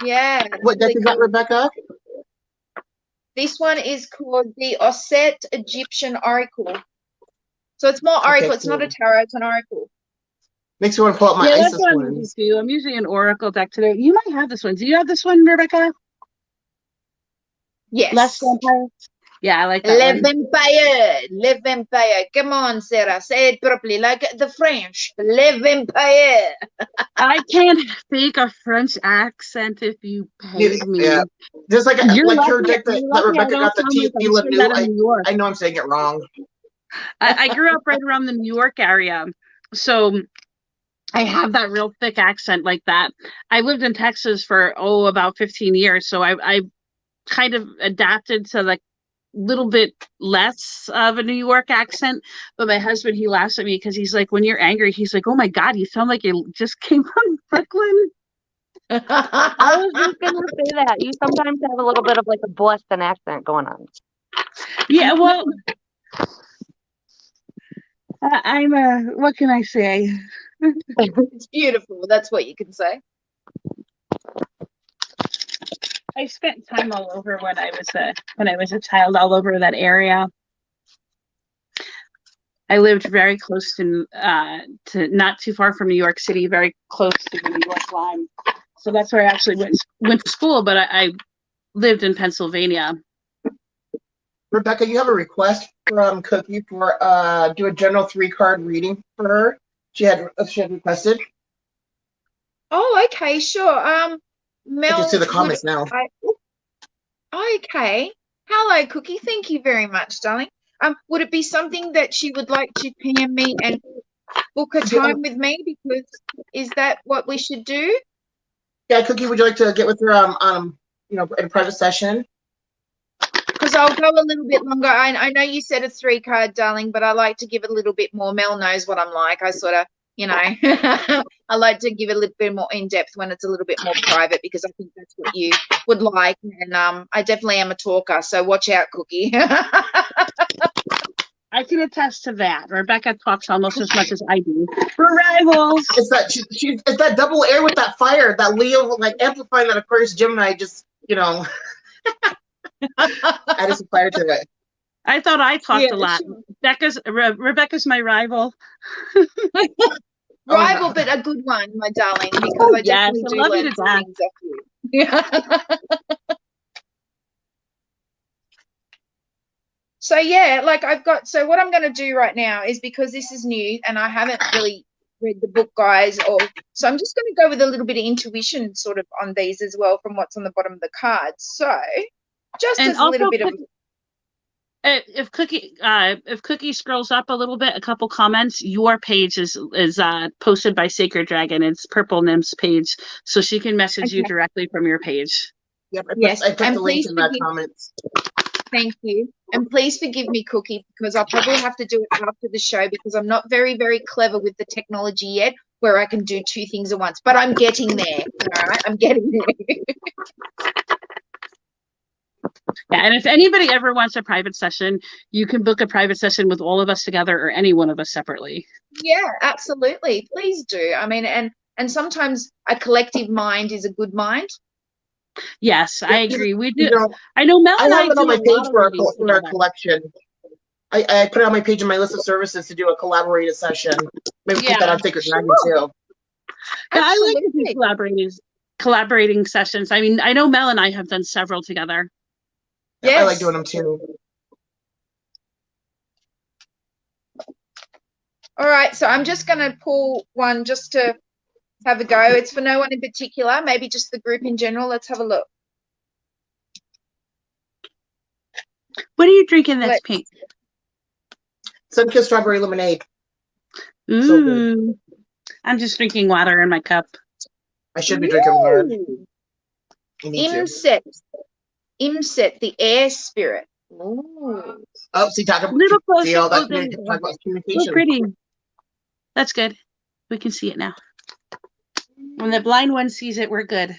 Yeah. What deck really is that, cool. Rebecca? This one is called the Osset Egyptian Oracle. So it's more oracle. Okay, It's not a cool. tarot. It's an oracle. Makes me want to pull up my Yeah, that's ISIS what I'm using ones. too. I'm using an oracle deck today. You might have this one. Do you have this one, Rebecca? Yes. Less vampire. Yeah, I like that Le one. Vampire. Le Vampire. Come on, Sarah. Say it properly, like the French. Le Vampire. I can't fake a French accent if you paid me. Yeah, just like You're her lucky. deck that You're lucky I Rebecca don't got the sound like I'm TFB straight out of Lemieux. New York. I know I'm saying it wrong. I grew up right around the New York area, so I have that real thick accent like that. I lived in Texas for about 15 years, so I kind of adapted to like little bit less of a New York accent. But my husband, he laughs at me because he's like, when you're angry, he's like, oh my God, you sound like you just came from Brooklyn. I was just gonna say that. You sometimes have a little bit of like a Boston accent going on. Yeah, well, I'm what can I say? It's beautiful. That's what you can say. I spent time all over when I was a child, all over that area. I lived very close to not too far from New York City, very close to the New York line. So that's where I actually went to school, but I lived in Pennsylvania. Rebecca, you have a request from Cookie for do a general 3-card reading for her. She had requested. Oh, okay, sure. Mel, I can see the comments now. Okay. Hello, Cookie. Thank you very much, darling. Would it be something that she would like to PM me and book a time with me? Because is that what we should do? Yeah, Cookie, would you like to get with her in a private session? Because I'll go a little bit longer. I know you said a 3-card, darling, but I like to give it a little bit more. Mel knows what I'm like. I sort of, I like to give it a little bit more in depth when it's a little bit more private because I think that's what you would like. And I definitely am a talker, so watch out, Cookie. I can attest to that. Rebecca talks almost as much as I do. We're rivals. It's that it's that double air with that fire, that Leo like amplifying that Aquarius Gemini. Just added some fire to it. I thought I talked Yeah, a lot. sure. Rebecca's my rival. Rival, but a good one, my darling, because Oh, I definitely yes, I do love you learn to some death. things off you. Yeah. So yeah, like so what I'm going to do right now is, because this is new and I haven't really read the book, guys, so I'm just going to go with a little bit of intuition sort of on these as well from what's on the bottom of the cards. So just And as a little also, bit of if Cookie scrolls up a little bit, a couple comments, your page is posted by Sacred Dragon. It's Purple Nymph's page, so she can message you directly from your page. Yep, Yes, I put and the link please in the forgive- comments. Thank you. And please forgive me, Cookie, because I'll probably have to do it after the show because I'm not very, very clever with the technology yet where I can do 2 things at once. But I'm getting there. All right. I'm getting there. Yeah, and if anybody ever wants a private session, you can book a private session with all of us together or any one of us separately. Yeah, absolutely. Please do. I mean, and sometimes a collective mind is a good mind. Yes, I agree. We do. You know, I know Mel I and I have it do on my a page lot of for a readings together. collection. I put it on my page in my list of services to do a collaborated session. Maybe keep that on Sacred Dragon too. Yeah, I like to do Absolutely. collaborating sessions. I mean, I know Mel and I have done several together. Yeah, I like Yes. doing them too. All right. So I'm just going to pull one just to have a go. It's for no one in particular, maybe just the group in general. Let's have a look. What are you drinking that's pink? Sunkissed strawberry lemonade. Ooh, So good. I'm just drinking water in my cup. I should be drinking water. Ooh. I need to. Imset, the air spirit. Ooh. Oh, see, talking Little closer. see all that Oh, there you go. talk about So communication. pretty. That's good. We can see it now. When the blind one sees it, we're good.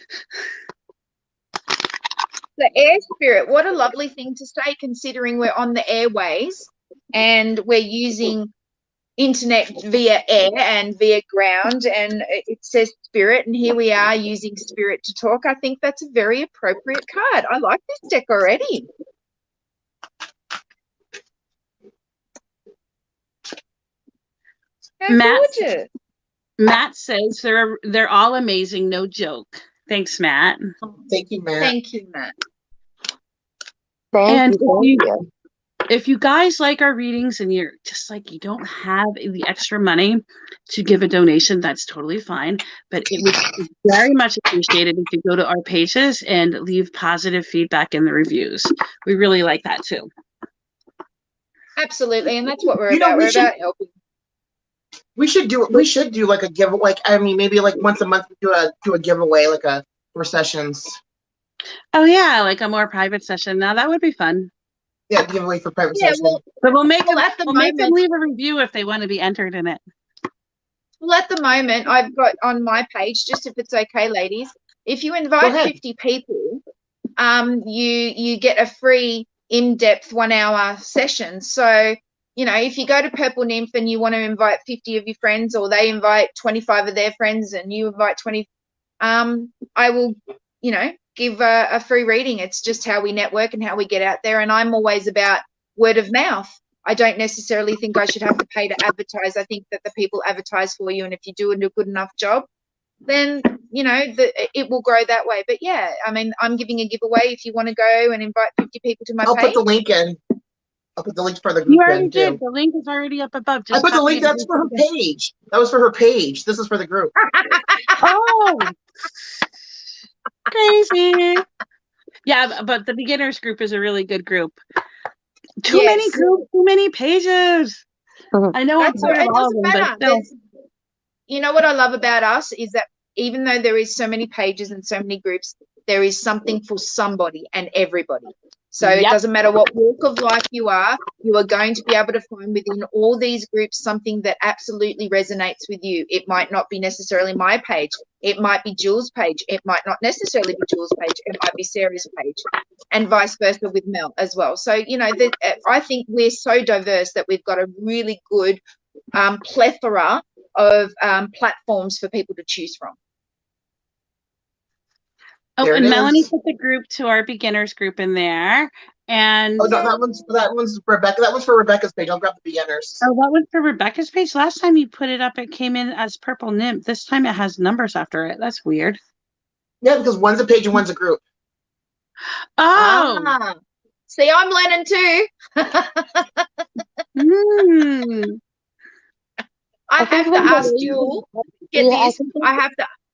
The air spirit. What a lovely thing to say, considering we're on the airways and we're using internet via air and via ground, and it says spirit, and here we are using spirit to talk. I think that's a very appropriate card. I like this deck already. How gorgeous. Matt says they're all amazing, no joke. Thanks, Matt. Thank you, Matt. Thank you, Matt. And Thank you. if you guys like our readings and you're just like, you don't have the extra money to give a donation, that's totally fine. But it would be very much appreciated if you go to our pages and leave positive feedback in the reviews. We really like that too. Absolutely, and that's what we're You know, about. we We're should- about helping. We should do like a give, like, I mean, maybe like once a month we do a giveaway, like for sessions. Oh yeah, like a more private session. Now that would be fun. Yeah, giveaway for private Yeah, session. well, But we'll make at the them moment, leave a review if they want to be entered in it. I've got on my page, just if it's okay, ladies, if you invite ahead. 50 people, you get a free in-depth 1 hour session. So, you know, if you go to Purple Nymph and you want to invite 50 of your friends, or they invite 25 of their friends and you invite 20, I will, you know, give a free reading. It's just how we network and how we get out there. And I'm always about word of mouth. I don't necessarily think I should have to pay to advertise. I think that the people advertise for you. And if you do a good enough job, then, you know, it will grow that way. But yeah, I mean, I'm giving a giveaway if you want to go and invite 50 people to my I'll page. put the link in. I'll put the link for the You group already in did. too. The link is already up above. I put the copy link. it That's for her page. That was for her page. This is for the group. Oh, crazy. Yeah, but the beginners group is a really good group. Too many Yes. groups, too many pages. I know I'm That's part what, of it all of doesn't them, matter. but still. You know what I love about us is that even though there is so many pages and so many groups, there is something for somebody and everybody. So it Yep. doesn't matter what walk of life you are going to be able to find within all these groups something that absolutely resonates with you. It might not be necessarily my page. It might be Jules' page. It might not necessarily be Jules' page. It might be Sarah's page, and vice versa with Mel as well. So, you know, I think we're so diverse that we've got a really good plethora of platforms for people to choose from. Oh, There and it Melanie is. put the group to our beginners group in there. And Oh no, that one's Rebecca. That one's for Rebecca's page. I'll grab the beginners. oh, that one's for Rebecca's page. Last time you put it up, it came in as Purple Nymph. This time it has numbers after it. That's weird. Yeah, because one's a page and one's a group. Oh, See, I'm learning too. I have to ask Jewel. Get this.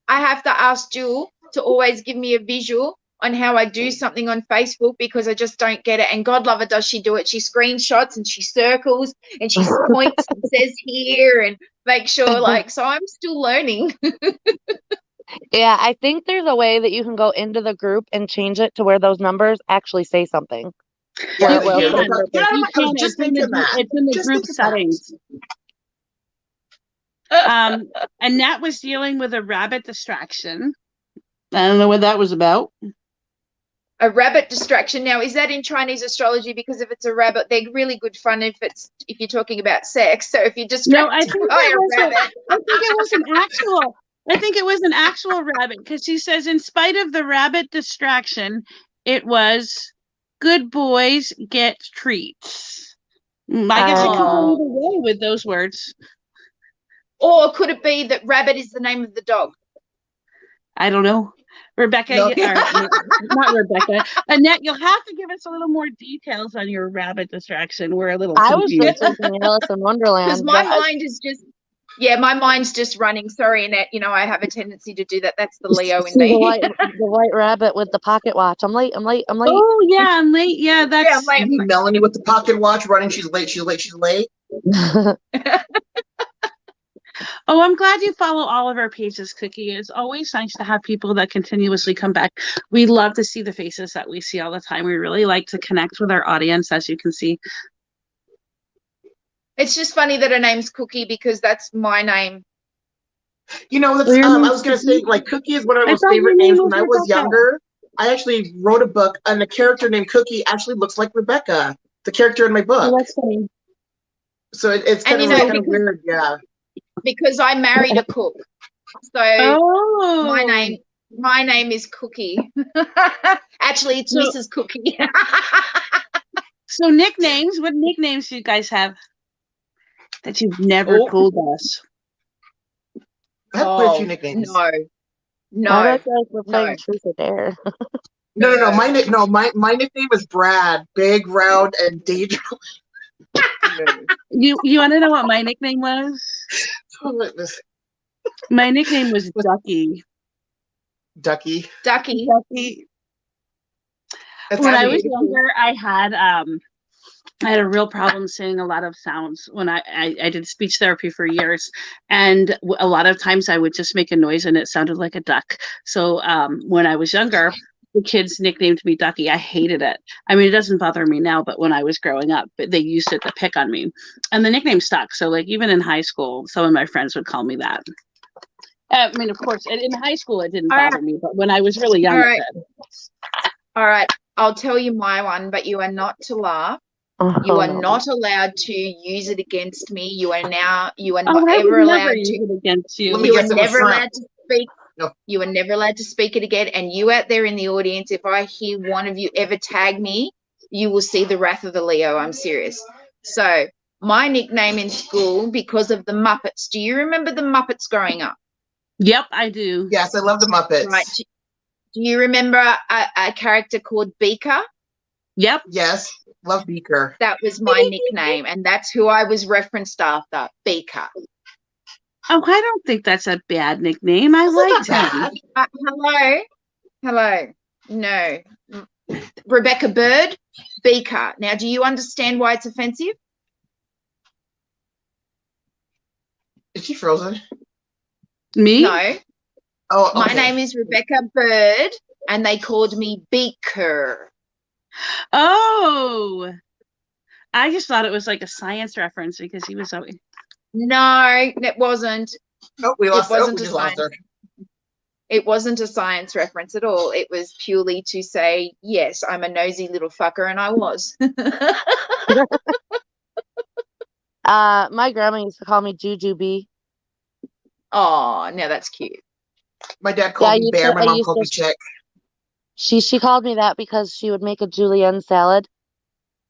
I have to ask Jewel to always give me a visual on how I do something on Facebook, because I just don't get it. And God love her, does she do it? She screenshots and she circles and she points and says here and make sure, like, so I'm still learning. Yeah, I think there's a way that you can go into the group and change it to where those numbers actually say something. Yeah, Well, yeah, well, yeah, I You was can. just thinking that. It's in the Just group thinking that. settings. Annette was dealing with a rabbit distraction. I don't know what that was about. A rabbit distraction. Now, is that in Chinese astrology? Because if it's a rabbit, they're really good fun if you're talking about sex. So if you're No, I distracted think by it a was rabbit, I think it was an actual rabbit, because she says, in spite of the rabbit distraction, it was good boys get treats. I guess it could go either way with those words. or could it be that rabbit is the name of the dog? I don't know. Rebecca, No. not Rebecca. Annette, you'll have to give us a little more details on your rabbit distraction. We're a little I was confused. just thinking Alice in Wonderland. Because my mind is just, my mind's just running. Sorry, Annette. You know, I have a tendency to do that. That's the Leo in See me. the white rabbit with the pocket watch. I'm late. Oh yeah, I'm late. Yeah, that's Yeah, I'm like, You mean Melanie with the pocket watch running. She's late. Oh, I'm glad you follow all of our pages, Cookie. It's always nice to have people that continuously come back. We love to see the faces that we see all the time. We really like to connect with our audience, as you can see. it's just funny that her name's Cookie, because that's my name. You know, that's, Well, your I name's was gonna say, like, Cookie is one of I my most thought your favorite name names was when I was Rebecca. younger. I actually wrote a book, and the character named Cookie actually looks like Rebecca, the character in my book. Oh, that's funny. So it's And kind of you know, kind of weird, yeah. because I married a cook. So Oh, my name is Cookie. Actually, it's So- Mrs. Cookie. So nicknames. What nicknames do you guys have that you've never Oh. told us? I have quite a few nicknames. No. I feel like we're no. playing truth or dare. No. My nickname is Brad, big, round, and dangerous. You want to know what my nickname was? My nickname was Ducky. Ducky. Ducky. Ducky. That's When I funny. was younger, I had a real problem saying a lot of sounds when I did speech therapy for years, and a lot of times I would just make a noise and it sounded like a duck. So when I was younger, the kids nicknamed me Ducky. I hated it. I mean, it doesn't bother me now, but when I was growing up, they used it to pick on me, and the nickname stuck. So like even in high school, some of my friends would call me that. I mean, of course, in high school it didn't All right. bother me, but when I was really young, All it right. did. All right. I'll tell you my one, but you are not to laugh. You are not allowed to use it against me. You are not I would ever never allowed use to. it against you. Let me You are guess, it was never shrimp. allowed to speak. No. You are never allowed to speak it again. And you out there in the audience, if I hear one of you ever tag me, you will see the wrath of the Leo. I'm serious. So my nickname in school, because of the Muppets. Do you remember the Muppets growing up? Yep, I do. Yes, I love the Muppets. Right. Do you remember a character called Beaker? Yep. Yes, love Beaker. That was my nickname, and that's who I was referenced after, Beaker. Oh, I don't think that's a bad nickname. I liked him. Hello. No. Rebecca Bird, Beaker. Now, do you understand why it's offensive? Is she frozen? Me? No. Oh, My okay. name is Rebecca Bird, and they called me Beaker. Oh, I just thought it was like a science reference because he was so. No, it wasn't. Oh, we lost. wasn't we a just lost her. It wasn't a science reference at all. It was purely to say, yes, I'm a nosy little fucker, and I was. My grandma used to call me Juju B. Oh, now that's cute. My dad called Yeah, me you Bear. said- My I mom used called to- me Chick. She called me that because she would make a julienne salad,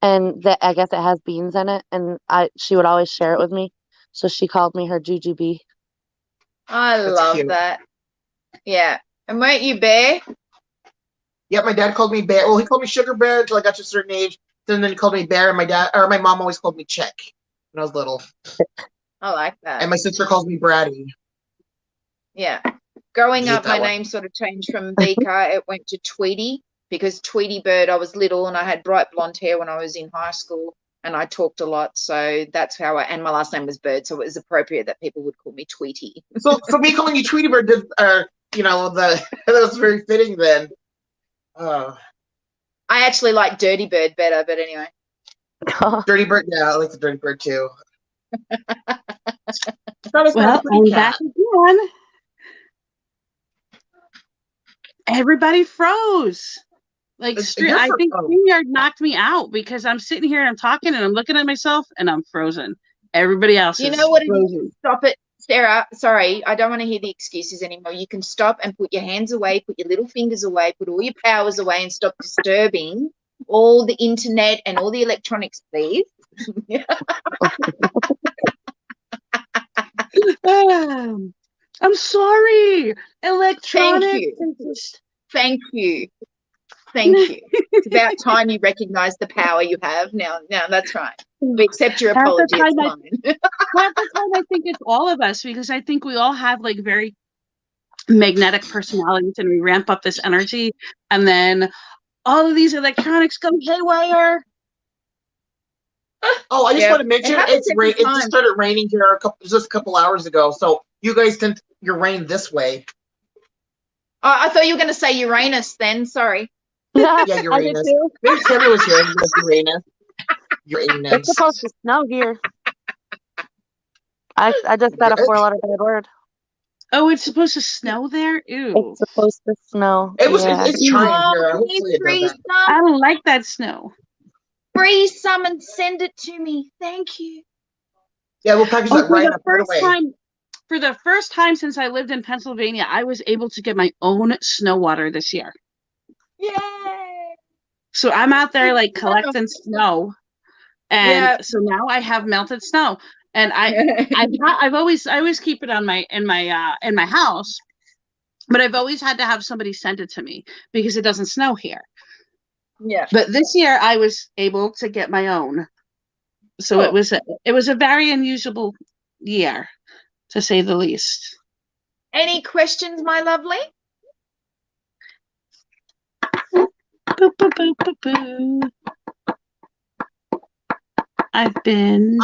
and that I guess it has beans in it, and she would always share it with me. So she called me her Juju B. I That's love cute. that. Yeah. And weren't you Bear? Yeah, my dad called me Bear. Well, he called me Sugar Bear until I got to a certain age. Then he called me Bear, and my mom always called me Chick when I was little. I like that. And my sister calls me Bratty. Yeah. Growing I hate up, my that one. name sort of changed from Beaker. It went to Tweety because Tweety Bird, I was little and I had bright blonde hair when I was in high school and I talked a lot. So that's how and my last name was Bird. So it was appropriate that people would call me Tweety. So me calling you Tweety Bird that was very fitting then. I actually like Dirty Bird better, but anyway. Dirty Bird, yeah, I like the Dirty Bird too. Well, I'm back again. Everybody froze. Like, You're I think frozen. StreamYard knocked me out because I'm sitting here and I'm talking and I'm looking at myself and I'm frozen. Everybody else You is know what it is? frozen. Stop it. Sarah, sorry, I don't want to hear the excuses anymore. You can stop and put your hands away, put your little fingers away, put all your powers away and stop disturbing all the internet and all the electronics, please. I'm sorry. Electronics. Thank you. Thank you. It's about time you recognize the power you have. Now that's right. We accept your Half the apology. It's time fine. Half the time I think it's all of us because I think we all have like very magnetic personalities and we ramp up this energy and then all of these electronics go haywire. Oh, I just Yeah, want to mention it happens every it just time. started raining here just a couple hours ago. So you guys sent your rain this way. I thought you were going to say Uranus then. Sorry. Yeah, I did Uranus. too. Maybe Tammy was here. It was Uranus. Uranus. It's supposed to snow here. I just said a 4-letter bad word. Oh, it's supposed to snow there? Ew. It's supposed to snow. It was. Yeah. It's trying Oh, here. can Hopefully you it doesn't. I don't like that snow. freeze some and send it to me? Thank you. Yeah, we'll package Oh, that right up right away. For the first time since I lived in Pennsylvania, I was able to get my own snow water this year. Yay! So I'm out there like collecting snow, and Yeah. so now I have melted snow, and I always keep it on in my house, but I've always had to have somebody send it to me because it doesn't snow here. Yeah. But this year I was able to get my own, so Cool. it was a very unusual year, to say the least. Any questions, my lovely? Boo, boo, boo, boo, boo. I've been.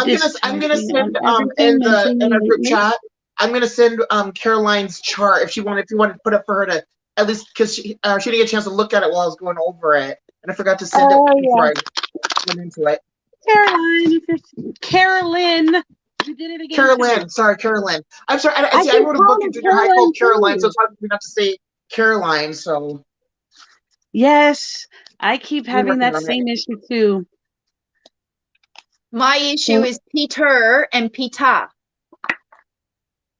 I'm gonna send in our group chat. I'm gonna send Caroline's chart if you want to put it for her to at least because she didn't get a chance to look at it while I was going over it, and I forgot to send it before I went into it. Carolyn, you did it again. Carolyn, sorry, Carolyn. I'm sorry. I wrote a book in junior high called Caroline, so it's hard for me not to say Caroline. So yes, I keep having that same issue too. My issue is Peter and Peter.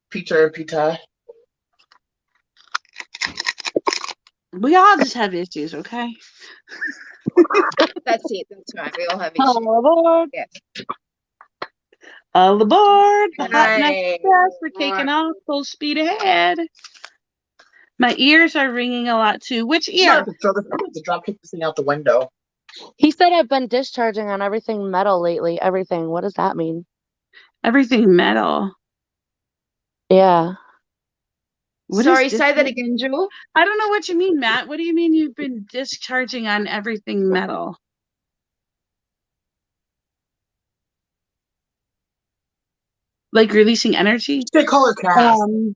Peter. We all just have issues, okay? That's it. That's right. We all have issues. All aboard. Yes. All aboard. The Hot Mess Hey. Express. We're taking off full speed ahead. My ears are ringing a lot too. Which ear? I'm going to drop this thing out the window. He said I've been discharging on everything metal lately. Everything. What does that mean? Everything metal. Yeah. Sorry, say that again, Jewel. I don't know what you mean, Matt. What do you mean you've been discharging on everything metal? Like releasing energy? They call her Kaz.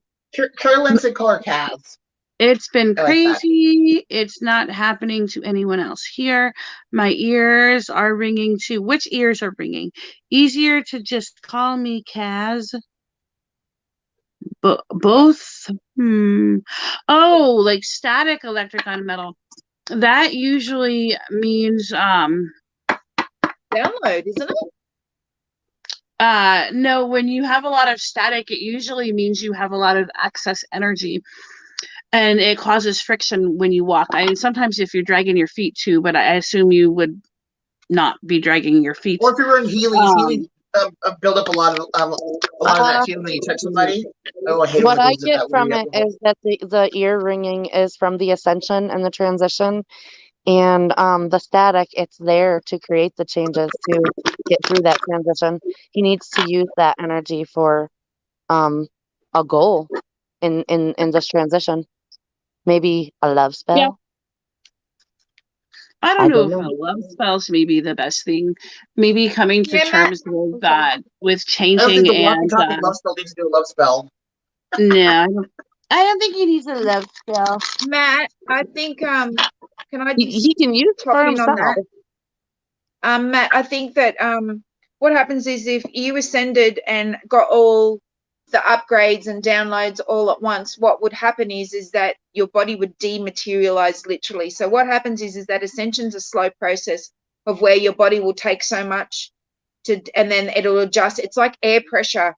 Carolyn said call her Kaz. It's been I like crazy. It's not happening to anyone else here. My ears are ringing too. Which ears are ringing? Easier to just call me Kaz. Both. Oh, like static electric on metal. That usually means Download, isn't it? no, when you have a lot of static, it usually means you have a lot of excess energy. And it causes friction when you walk. I mean, sometimes if you're dragging your feet too, but I assume you would not be dragging your feet. Or if you're in Healy, build up a lot of that feeling when you touch somebody. Oh, I hate what I it get that from way. it is that the ear ringing is from the ascension and the transition, and the static. It's there to create the changes to get through that transition. He needs to use that energy for a goal in this transition. Maybe a love spell. Yeah. I don't know if a love spells may be the best thing. Maybe coming to terms with changing. I don't think the walkie-talkie love spell needs to do a love spell. No, I don't think he needs a love spell. Matt, I think can I he can use for himself. Matt, I think that what happens is if you ascended and got all the upgrades and downloads all at once, what would happen is that your body would dematerialize literally. So what happens is that ascension's a slow process of where your body will take so much and then it'll adjust. It's like air pressure,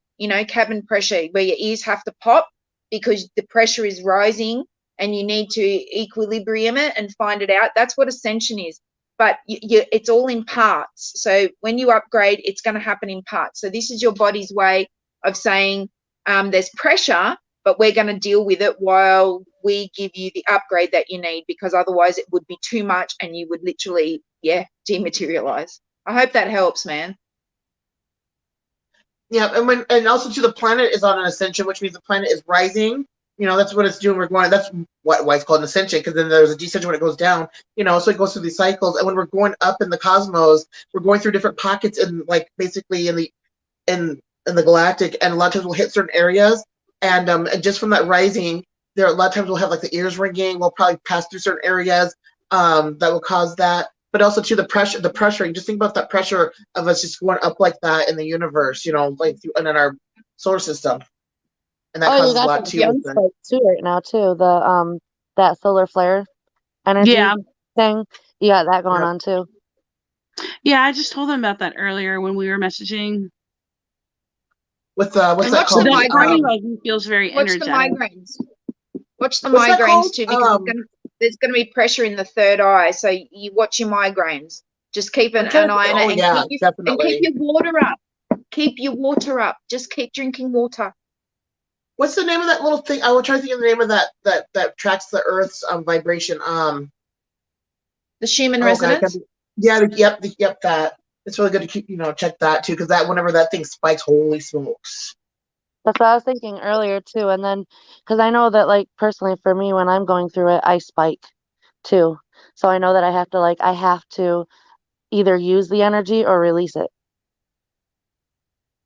cabin pressure, where your ears have to pop because the pressure is rising and you need to equilibrium it and find it out. That's what ascension is. But it's all in parts. So when you upgrade, it's going to happen in parts. So this is your body's way of saying, there's pressure, but we're going to deal with it while we give you the upgrade that you need, because otherwise it would be too much and you would literally, dematerialize. I hope that helps, man. Yeah, and also too, the planet is on an ascension, which means the planet is rising. That's what it's doing. We're going. That's why it's called an ascension, because then there's a descension when it goes down. So it goes through these cycles, and when we're going up in the cosmos, we're going through different pockets in, like, basically in the galactic, and a lot of times we'll hit certain areas, and just from that rising, there a lot of times we'll have like the ears ringing. We'll probably pass through certain areas that will cause that, but also to the pressure. Just think about that pressure of us just going up like that in the universe, like in our solar system, and that Oh, you causes a got lot the too. sun spike too right now too. The that solar flare energy Yeah. thing. You got that going Yep. on too. Yeah, I just told them about that earlier when we were messaging. What's And that watch called? the That body migraine. like feels very Watch the energetic. migraines. Watch the What's that migraines called? too, because there's gonna be pressure in the third eye. So you watch your migraines. Just keep an eye on it, Oh and yeah, keep definitely. your water up. Keep your water up. Just keep drinking water. What's the name of that little thing? I was trying to think of the name of that tracks the Earth's vibration. The Schumann Oh, God, resonance. yep, that. It's really good to keep, check that too, because that whenever that thing spikes, holy smokes. That's what I was thinking earlier too. And then, because I know that like personally for me, when I'm going through it, I spike too. So I know that I have to either use the energy or release it.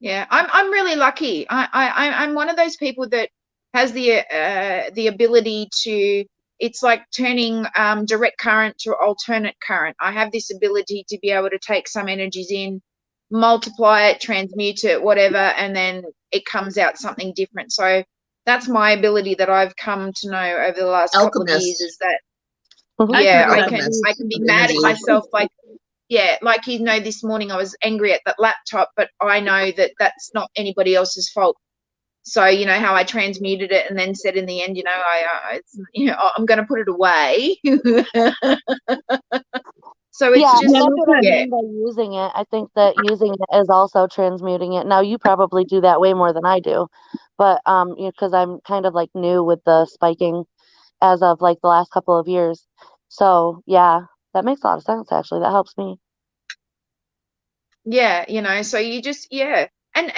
Yeah, I'm really lucky. I'm one of those people that has the ability to. It's like turning direct current to alternate current. I have this ability to be able to take some energies in, multiply it, transmute it, whatever, and then it comes out something different. So that's my ability that I've come to know over the last couple of years. Alchemist. Is that Mhm. yeah, I Alchemist can be of mad at energy. myself like. Yeah, like this morning I was angry at that laptop, but I know that that's not anybody else's fault. So you know how I transmuted it and then said in the end, I'm going to put it away. So it's Yeah, just and that's what I yeah, mean by using it. I think that using it is also transmuting it. Now you probably do that way more than I do, but because I'm kind of like new with the spiking as of like the last couple of years. So yeah, that makes a lot of sense actually. That helps me. yeah. So you just and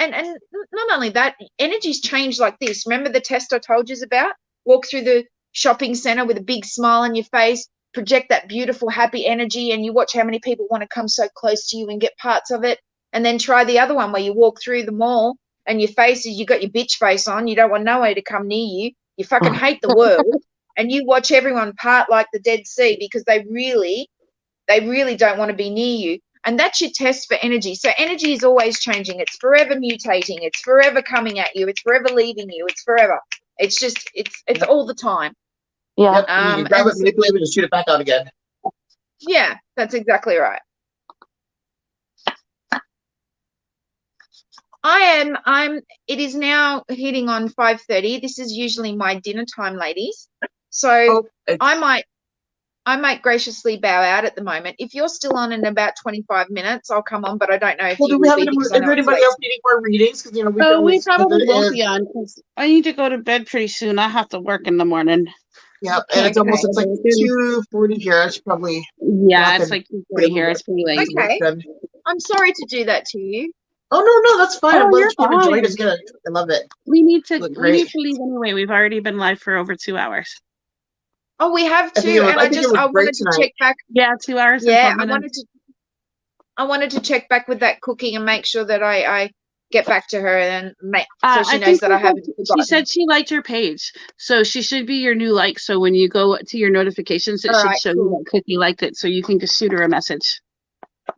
not only that, energy's changed like this. Remember the test I told you about? Walk through the shopping center with a big smile on your face, project that beautiful happy energy, and you watch how many people want to come so close to you and get parts of it. And then try the other one where you walk through the mall and your face is, you got your bitch face on, you don't want nobody to come near you, you fucking hate the world, and you watch everyone part like the Dead Sea because they really don't want to be near you. And that's your test for energy. So energy is always changing. It's forever mutating. It's forever coming at you. It's forever leaving you. It's forever. It's just, it's all the time. Yeah. Yep, and you can grab it, manipulate it, and shoot it back out again. Yeah, that's exactly right. It is now hitting on 5:30. This is usually my dinner time, ladies. So I might graciously bow out at the moment. If you're still on in about 25 minutes, I'll come on, but I don't know if Well, you do we will have be any more? because Is I know there it's anybody late. else needing more readings? Because we can Oh, we always. probably will be on because I need to go to bed pretty soon. I have to work in the morning. Yeah, and it's Okay. like 2:40 here. I should probably. Yeah, it's and like 2:40 here. It's pretty late. Okay. Then. I'm sorry to do that to you. Oh no, that's fine. I'm Oh, glad you're you came and joined fine. us. Good, I love it. We need to Look we great. need to leave anyway. We've already been live for over 2 hours. Oh, we have I to, think it was, and I think it was I great wanted to tonight. check back. Yeah, 2 hours and Yeah, 12 minutes. I wanted to check back with that cooking and make sure that I get back to her and make so she knows think that I haven't forgotten. she said she liked your page, so she should be your new like. So when you go to your notifications, it All should right, show cool. you that Cookie liked it, so you can just shoot her a message.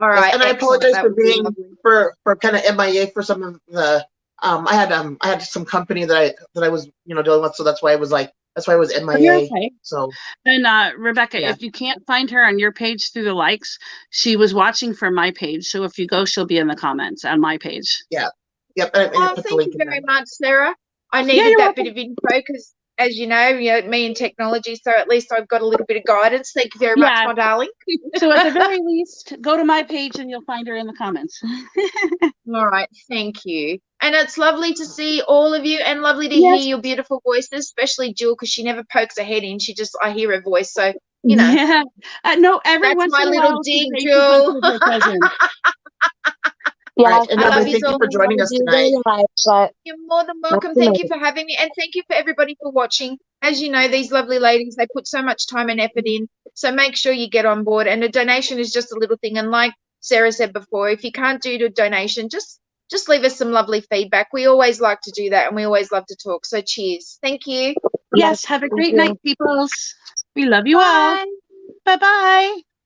All right, And I excellent. apologize That for would be being lovely. for kind of MIA for some of the. I had some company that I was dealing with, so that's why I was MIA. You're okay. So And Rebecca, Yeah. if you can't find her on your page through the likes, she was watching from my page. So if you go, she'll be in the comments on my page. yep. And I Oh, put the thank link you in very there. much, Sarah. I you're needed that welcome. bit of info because, as you know, me and technology, so at least I've got a little bit of guidance. Thank you very much, Yeah. my darling. So at the very least, go to my page and you'll find her in the comments. All right, thank you. And it's lovely to see all of you and lovely to Yes. hear your beautiful voices, especially Jill, because she never pokes her head in. I hear her voice. So, you know. Yeah. No, every That's once my in a little while, she dig, graces Jill. us with her presence. Yeah. Right, and I love everybody, you thank you so for joining us tonight. But You're more than welcome. That's Thank you for having me. And thank you for everybody for watching. As you know, these lovely ladies, they put so much time and effort in. So make sure you get on board. And a donation is just a little thing. And like Sarah said before, if you can't do a donation, just leave us some lovely feedback. We always like to do that and we always love to talk. So cheers. Thank you. Yes, have a great you. night, peoples. We love you all. Bye. Bye-bye.